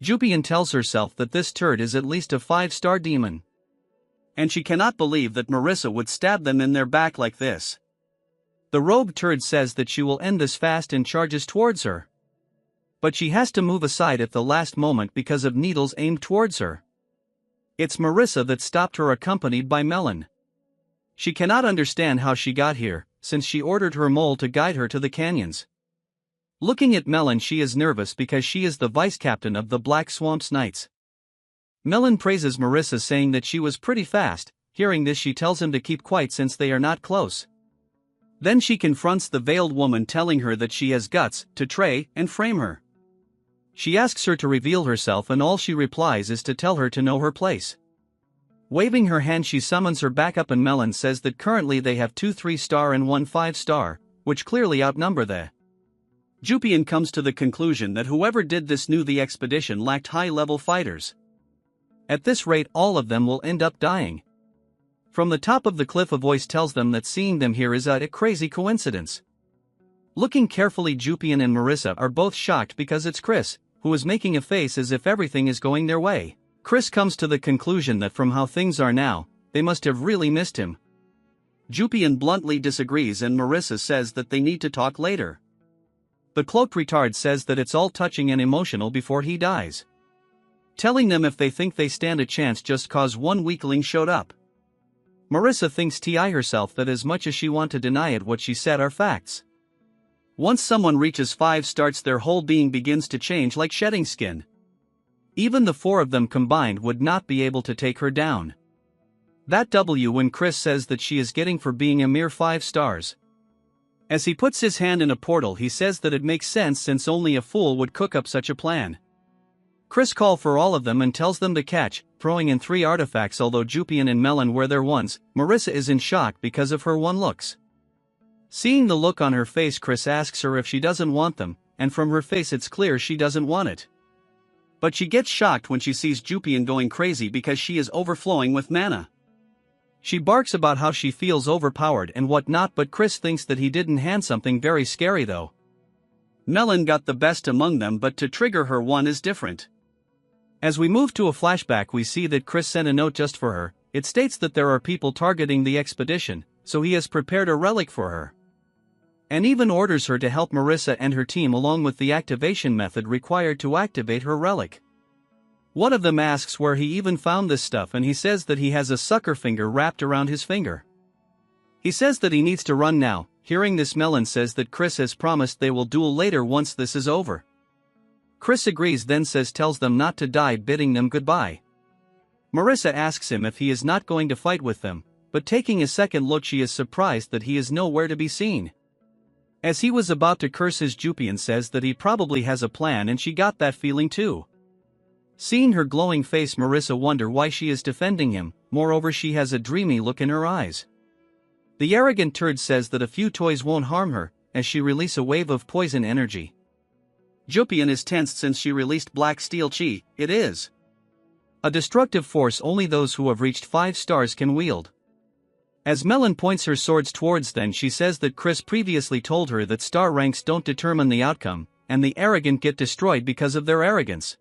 Speaker 1: Jupian tells herself that this turd is at least a 5-star demon. And she cannot believe that Marissa would stab them in their back like this. The rogue turd says that she will end this fast and charges towards her. But she has to move aside at the last moment because of needles aimed towards her. It's Marissa that stopped her, accompanied by Melon. She cannot understand how she got here, since she ordered her mole to guide her to the canyons. Looking at Melon, she is nervous because she is the vice-captain of the Black Swamps Knights. Melon praises Marissa, saying that she was pretty fast. Hearing this, she tells him to keep quiet since they are not close. Then she confronts the veiled woman, telling her that she has guts to try and frame her. She asks her to reveal herself, and all she replies is to tell her to know her place. Waving her hand, she summons her back up, and Melon says that currently they have 2 3-star and 1 5-star, which clearly outnumber the. Jupian comes to the conclusion that whoever did this knew the expedition lacked high-level fighters. At this rate, all of them will end up dying. From the top of the cliff, a voice tells them that seeing them here is a crazy coincidence. Looking carefully, Jupian and Marissa are both shocked because it's Chris, who is making a face as if everything is going their way. Chris comes to the conclusion that from how things are now, they must have really missed him. Jupian bluntly disagrees, and Marissa says that they need to talk later. The cloaked retard says that it's all touching and emotional before he dies, telling them if they think they stand a chance just cause one weakling showed up. Marissa thinks to herself that as much as she want to deny it, what she said are facts. Once someone reaches 5 stars, their whole being begins to change like shedding skin. Even the 4 of them combined would not be able to take her down. That W when Chris says that she is getting for being a mere 5 stars. As he puts his hand in a portal, he says that it makes sense since only a fool would cook up such a plan. Chris calls for all of them and tells them to catch, throwing in 3 artifacts. Although Jupian and Melon were there once, Marissa is in shock because of her one looks. Seeing the look on her face, Chris asks her if she doesn't want them, and from her face it's clear she doesn't want it. But she gets shocked when she sees Jupian going crazy because she is overflowing with mana. She barks about how she feels overpowered and whatnot, but Chris thinks that he didn't hand something very scary though. Melon got the best among them, but to trigger her one is different. As we move to a flashback, we see that Chris sent a note just for her. It states that there are people targeting the expedition, so he has prepared a relic for her. And even orders her to help Marissa and her team along with the activation method required to activate her relic. One of them asks where he even found this stuff, and he says that he has a sucker finger wrapped around his finger. He says that he needs to run now. Hearing this, Melon says that Chris has promised they will duel later once this is over. Chris agrees, then tells them not to die, bidding them goodbye. Marissa asks him if he is not going to fight with them, but taking a second look, she is surprised that he is nowhere to be seen. As he was about to curse his, Jupian says that he probably has a plan, and she got that feeling too. Seeing her glowing face, Marissa wonders why she is defending him. Moreover, she has a dreamy look in her eyes. The arrogant turd says that a few toys won't harm her, as she releases a wave of poison energy. Jupian is tensed since she released black steel chi. It is a destructive force only those who have reached 5 stars can wield. As Melon points her swords towards them, she says that Chris previously told her that star ranks don't determine the outcome, and the arrogant get destroyed because of their arrogance.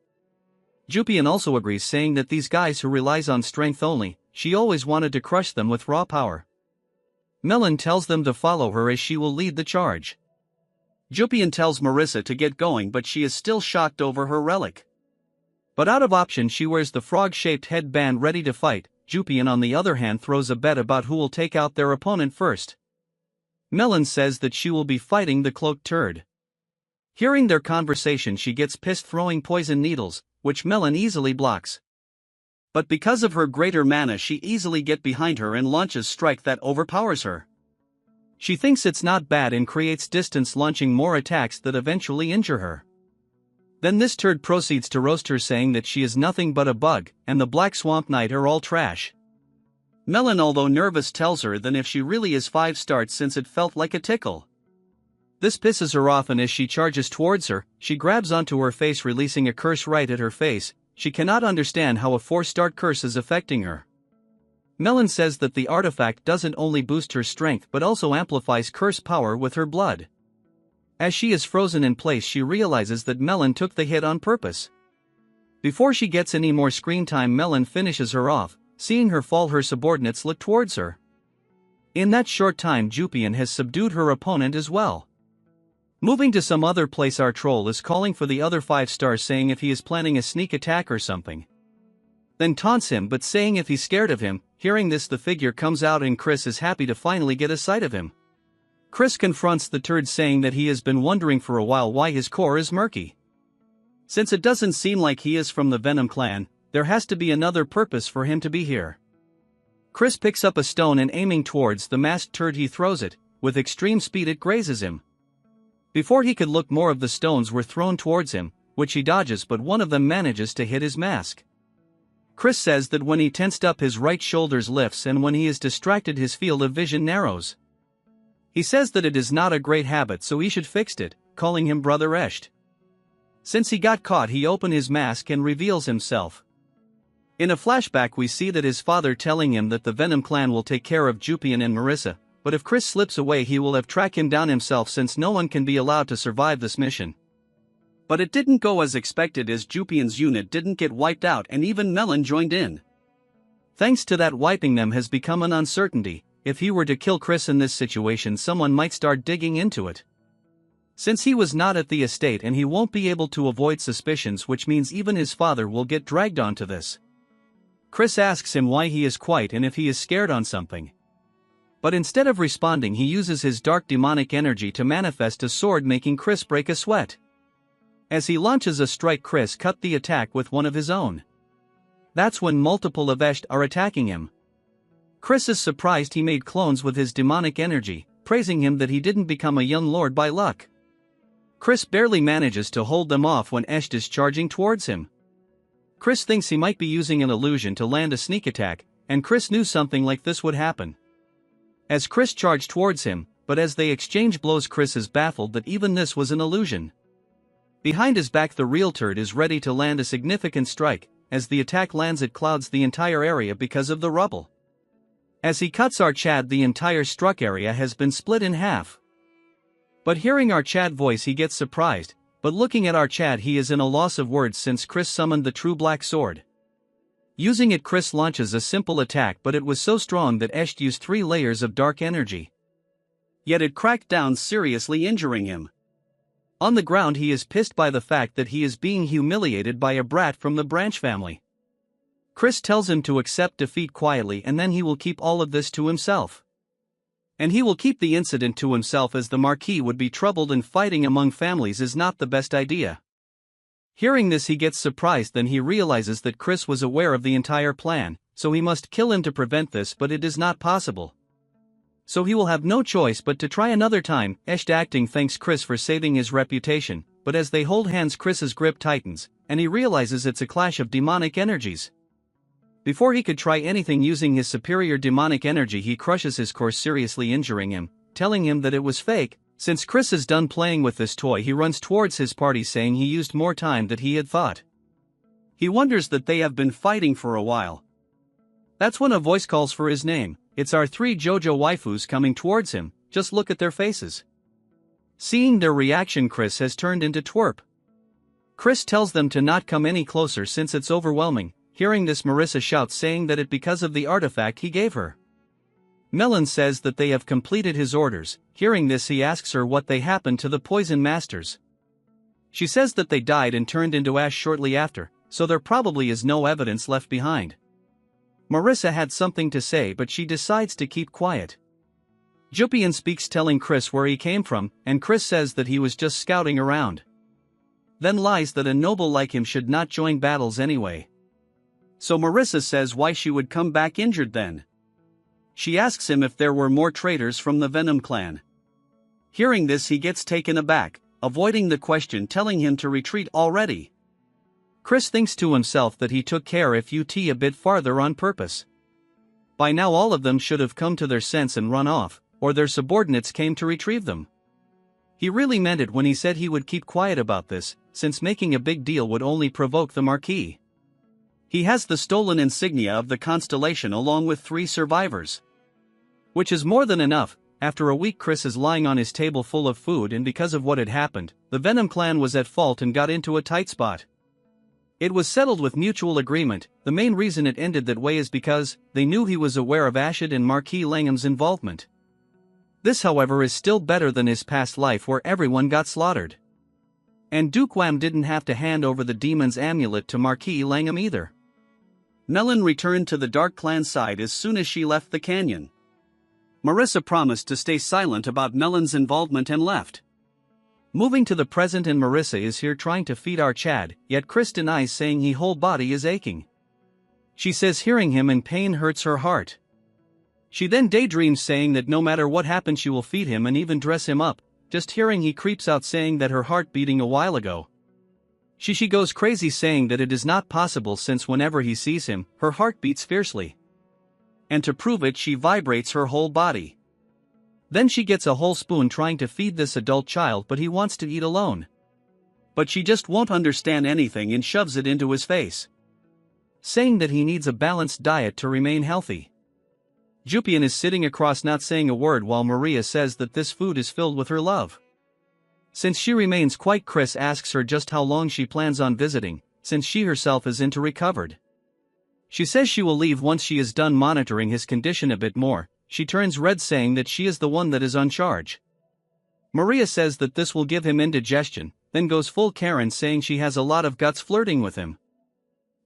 Speaker 1: Jupian also agrees, saying that these guys who relies on strength only, she always wanted to crush them with raw power. Melon tells them to follow her as she will lead the charge. Jupian tells Marissa to get going, but she is still shocked over her relic. But out of option, she wears the frog-shaped headband ready to fight. Jupian on the other hand throws a bet about who will take out their opponent first. Melon says that she will be fighting the cloaked turd. Hearing their conversation, she gets pissed, throwing poison needles, which Melon easily blocks. But because of her greater mana, she easily gets behind her and launches strike that overpowers her. She thinks it's not bad and creates distance, launching more attacks that eventually injure her. Then this turd proceeds to roast her, saying that she is nothing but a bug, and the Black Swamp Knight are all trash. Melon, although nervous, tells her that if she really is 5 stars, since it felt like a tickle. This pisses her off, and as she charges towards her, she grabs onto her face, releasing a curse right at her face. She cannot understand how a 4-star curse is affecting her. Melon says that the artifact doesn't only boost her strength but also amplifies curse power with her blood. As she is frozen in place, she realizes that Melon took the hit on purpose. Before she gets any more screen time, Melon finishes her off. Seeing her fall, her subordinates look towards her. In that short time, Jupian has subdued her opponent as well. Moving to some other place, our troll is calling for the other 5 stars, saying if he is planning a sneak attack or something. Then taunts him, but saying if he's scared of him. Hearing this, the figure comes out and Chris is happy to finally get a sight of him. Chris confronts the turd, saying that he has been wondering for a while why his core is murky. Since it doesn't seem like he is from the Venom clan, there has to be another purpose for him to be here. Chris picks up a stone and aiming towards the masked turd he throws it. With extreme speed it grazes him. Before he could look, more of the stones were thrown towards him, which he dodges, but one of them manages to hit his mask. Chris says that when he tensed up, his right shoulders lifts, and when he is distracted, his field of vision narrows. He says that it is not a great habit, so he should fix it, calling him Brother Esht. Since he got caught, he opens his mask and reveals himself. In a flashback, we see that his father telling him that the Venom clan will take care of Jupian and Marissa, but if Chris slips away, he will have tracked him down himself, since no one can be allowed to survive this mission. But it didn't go as expected, as Jupian's unit didn't get wiped out and even Melon joined in. Thanks to that, wiping them has become an uncertainty. If he were to kill Chris in this situation, someone might start digging into it. Since he was not at the estate and he won't be able to avoid suspicions, which means even his father will get dragged onto this. Chris asks him why he is quiet and if he is scared on something. But instead of responding, he uses his dark demonic energy to manifest a sword, making Chris break a sweat. As he launches a strike, Chris cut the attack with one of his own. That's when multiple of Esht are attacking him. Chris is surprised he made clones with his demonic energy, praising him that he didn't become a young lord by luck. Chris barely manages to hold them off when Esht is charging towards him. Chris thinks he might be using an illusion to land a sneak attack, and Chris knew something like this would happen. As Chris charged towards him, but as they exchange blows, Chris is baffled that even this was an illusion. Behind his back, the real turd is ready to land a significant strike. As the attack lands, it clouds the entire area because of the rubble. As he cuts our Chad, the entire struck area has been split in half. But hearing our Chad voice, he gets surprised, but looking at our Chad, he is in a loss of words since Chris summoned the true black sword. Using it, Chris launches a simple attack, but it was so strong that Esht used 3 layers of dark energy. Yet it cracked down, seriously injuring him. On the ground, he is pissed by the fact that he is being humiliated by a brat from the Branch family. Chris tells him to accept defeat quietly, and then he will keep all of this to himself. And he will keep the incident to himself, as the Marquis would be troubled, and fighting among families is not the best idea. Hearing this, he gets surprised, then he realizes that Chris was aware of the entire plan, so he must kill him to prevent this, but it is not possible. So he will have no choice but to try another time. Esht acting thanks Chris for saving his reputation, but as they hold hands, Chris's grip tightens, and he realizes it's a clash of demonic energies. Before he could try anything using his superior demonic energy, he crushes his core, seriously injuring him, telling him that it was fake. Since Chris is done playing with this toy, he runs towards his party, saying he used more time than he had thought. He wonders that they have been fighting for a while. That's when a voice calls for his name. It's our 3 JoJo waifus coming towards him. Just look at their faces. Seeing their reaction, Chris has turned into twerp. Chris tells them to not come any closer since it's overwhelming. Hearing this, Marissa shouts, saying that it because of the artifact he gave her. Melon says that they have completed his orders. Hearing this, he asks her what they happened to the poison masters. She says that they died and turned into ash shortly after, so there probably is no evidence left behind. Marissa had something to say, but she decides to keep quiet. Jupian speaks, telling Chris where he came from, and Chris says that he was just scouting around. Then lies that a noble like him should not join battles anyway. So Marissa says why she would come back injured then. She asks him if there were more traitors from the Venom clan. Hearing this, he gets taken aback, avoiding the question, telling him to retreat already. Chris thinks to himself that he took care if UT a bit farther on purpose. By now all of them should have come to their sense and run off, or their subordinates came to retrieve them. He really meant it when he said he would keep quiet about this, since making a big deal would only provoke the Marquis. He has the stolen insignia of the constellation along with 3 survivors. Which is more than enough. After a week, Chris is lying on his table full of food, and because of what had happened, the Venom clan was at fault and got into a tight spot. It was settled with mutual agreement. The main reason it ended that way is because they knew he was aware of Ashid and Marquis Langham's involvement. This, however, is still better than his past life where everyone got slaughtered. And Duke Wham didn't have to hand over the demon's amulet to Marquis Langham either. Melon returned to the Dark Clan side as soon as she left the canyon. Marissa promised to stay silent about Melon's involvement and left. Moving to the present, and Marissa is here trying to feed our Chad, yet Chris denies, saying his whole body is aching. She says hearing him in pain hurts her heart. She then daydreams saying that no matter what happens she will feed him and even dress him up, just hearing he creeps out saying that her heart beating a while ago. She goes crazy saying that it is not possible since whenever he sees him, her heart beats fiercely. And to prove it she vibrates her whole body. Then she gets a whole spoon trying to feed this adult child, but he wants to eat alone. But she just won't understand anything and shoves it into his face, saying that he needs a balanced diet to remain healthy. Jupian is sitting across not saying a word while Maria says that this food is filled with her love. Since she remains quiet, Chris asks her just how long she plans on visiting, since she herself is into recovered. She says she will leave once she is done monitoring his condition a bit more. She turns red saying that she is the one that is on charge. Maria says that this will give him indigestion, then goes full Karen saying she has a lot of guts flirting with him.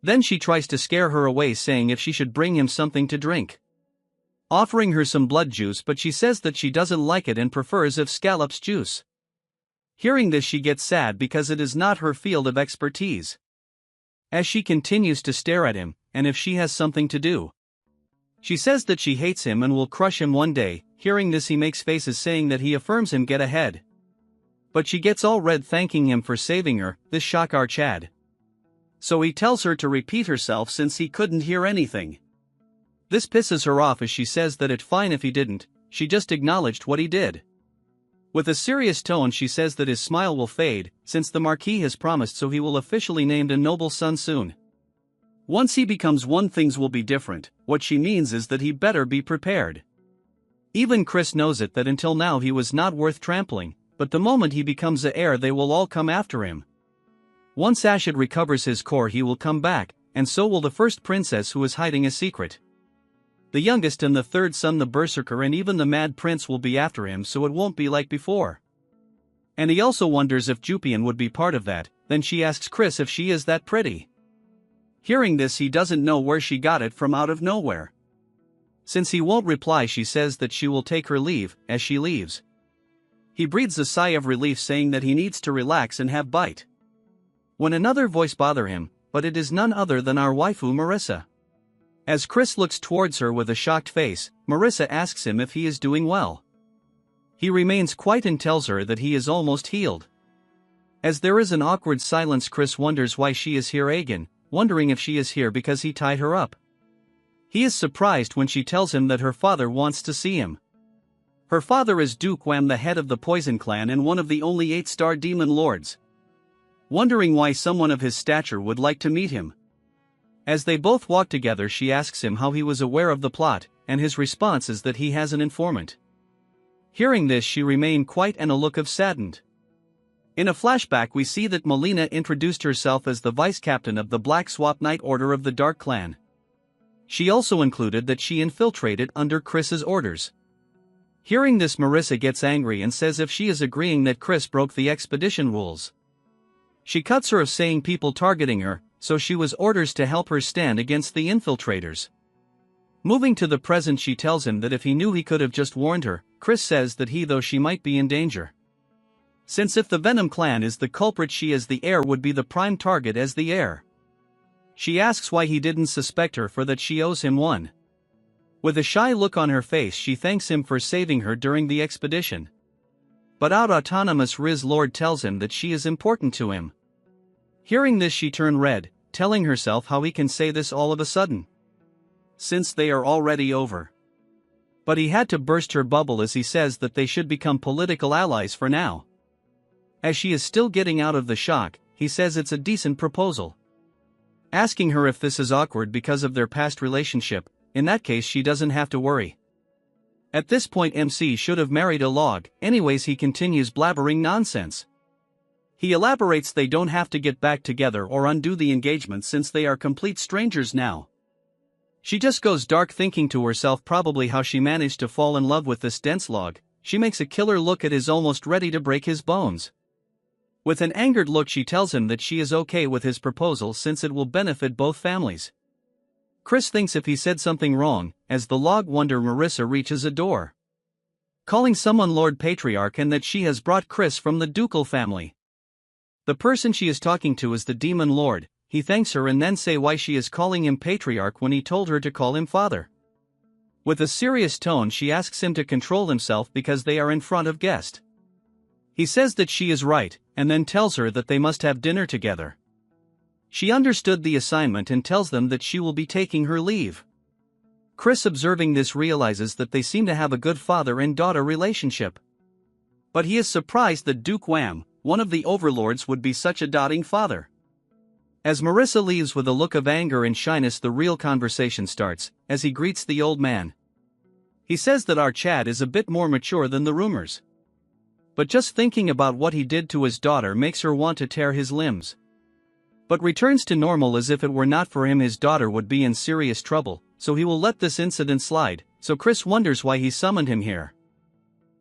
Speaker 1: Then she tries to scare her away saying if she should bring him something to drink, offering her some blood juice, but she says that she doesn't like it and prefers if scallops juice. Hearing this she gets sad because it is not her field of expertise. As she continues to stare at him, and if she has something to do. She says that she hates him and will crush him one day. Hearing this he makes faces saying that he affirms him get ahead. But she gets all red thanking him for saving her. This shock our Chad. So he tells her to repeat herself since he couldn't hear anything. This pisses her off as she says that it's fine if he didn't, she just acknowledged what he did. With a serious tone she says that his smile will fade, since the Marquis has promised, so he will officially named a noble son soon. Once he becomes one, things will be different. What she means is that he better be prepared. Even Chris knows it, that until now he was not worth trampling, but the moment he becomes the heir they will all come after him. Once Ashid recovers his core he will come back, and so will the first princess who is hiding a secret. The youngest and the third son, the berserker, and even the mad prince will be after him, so it won't be like before. And he also wonders if Jupian would be part of that. Then she asks Chris if she is that pretty. Hearing this he doesn't know where she got it from out of nowhere. Since he won't reply she says that she will take her leave. As she leaves, he breathes a sigh of relief saying that he needs to relax and have bite. When another voice bother him, but it is none other than our waifu Marissa. As Chris looks towards her with a shocked face, Marissa asks him if he is doing well. He remains quiet and tells her that he is almost healed. As there is an awkward silence Chris wonders why she is here again, wondering if she is here because he tied her up. He is surprised when she tells him that her father wants to see him. Her father is Duke Wham, the head of the Poison Clan and one of the only 8-star demon lords. Wondering why someone of his stature would like to meet him. As they both walk together she asks him how he was aware of the plot, and his response is that he has an informant. Hearing this she remained quiet and a look of saddened. In a flashback we see that Melina introduced herself as the vice captain of the Black Swap Knight Order of the Dark Clan. She also included that she infiltrated under Chris's orders. Hearing this Marissa gets angry and says if she is agreeing that Chris broke the expedition rules. She cuts her of saying people targeting her, so she was orders to help her stand against the infiltrators. Moving to the present she tells him that if he knew he could have just warned her. Chris says that he though she might be in danger. Since if the Venom clan is the culprit she as the heir would be the prime target as the heir. She asks why he didn't suspect her for that she owes him one. With a shy look on her face she thanks him for saving her during the expedition. But out autonomous Riz Lord tells him that she is important to him. Hearing this she turned red, telling herself how he can say this all of a sudden, since they are already over. But he had to burst her bubble as he says that they should become political allies for now. As she is still getting out of the shock, he says it's a decent proposal. Asking her if this is awkward because of their past relationship. In that case she doesn't have to worry. At this point MC should have married a log. Anyways he continues blabbering nonsense. He elaborates they don't have to get back together or undo the engagement since they are complete strangers now. She just goes dark thinking to herself probably how she managed to fall in love with this dense log. She makes a killer look at his almost ready to break his bones. With an angered look she tells him that she is okay with his proposal since it will benefit both families. Chris thinks if he said something wrong, as the log wonder Marissa reaches a door, calling someone Lord Patriarch and that she has brought Chris from the ducal family. The person she is talking to is the Demon Lord. He thanks her and then say why she is calling him Patriarch when he told her to call him Father. With a serious tone she asks him to control himself because they are in front of guests. He says that she is right, and then tells her that they must have dinner together. She understood the assignment and tells them that she will be taking her leave. Chris observing this realizes that they seem to have a good father and daughter relationship. But he is surprised that Duke Wham, one of the overlords, would be such a doting father. As Marissa leaves with a look of anger and shyness, the real conversation starts, as he greets the old man. He says that our Chad is a bit more mature than the rumors. But just thinking about what he did to his daughter makes her want to tear his limbs. But returns to normal as if it were not for him his daughter would be in serious trouble, so he will let this incident slide, so Chris wonders why he summoned him here.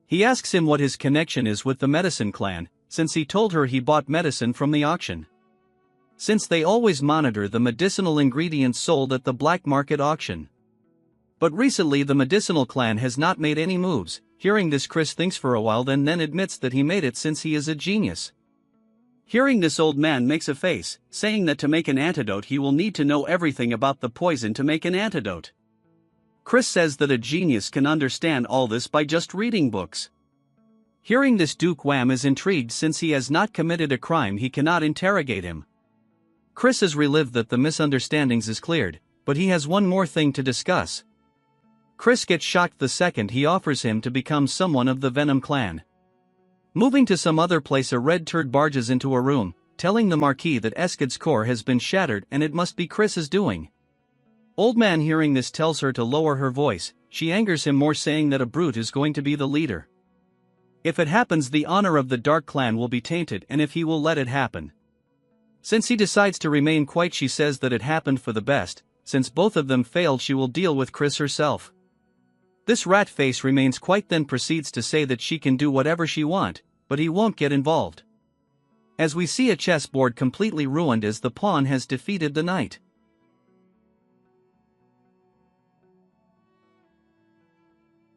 Speaker 1: He asks him what his connection is with the medicine clan, since he told her he bought medicine from the auction. Since they always monitor the medicinal ingredients sold at the black market auction. But recently the medicinal clan has not made any moves. Hearing this Chris thinks for a while then admits that he made it since he is a genius. Hearing this old man makes a face, saying that to make an antidote he will need to know everything about the poison to make an antidote. Chris says that a genius can understand all this by just reading books. Hearing this Duke Wham is intrigued since he has not committed a crime he cannot interrogate him. Chris is relieved that the misunderstandings is cleared, but he has one more thing to discuss. Chris gets shocked the second he offers him to become someone of the Venom clan. Moving to some other place, a red turd barges into a room, telling the Marquis that Eskid's core has been shattered and it must be Chris's doing. Old man hearing this tells her to lower her voice. She angers him more, saying that a brute is going to be the leader. If it happens the honor of the Dark Clan will be tainted, and if he will let it happen. Since he decides to remain quiet, she says that it happened for the best. Since both of them failed she will deal with Chris herself. This rat face remains quiet, then proceeds to say that she can do whatever she wants, but he won't get involved. As we see a chessboard completely ruined as the pawn has defeated the knight.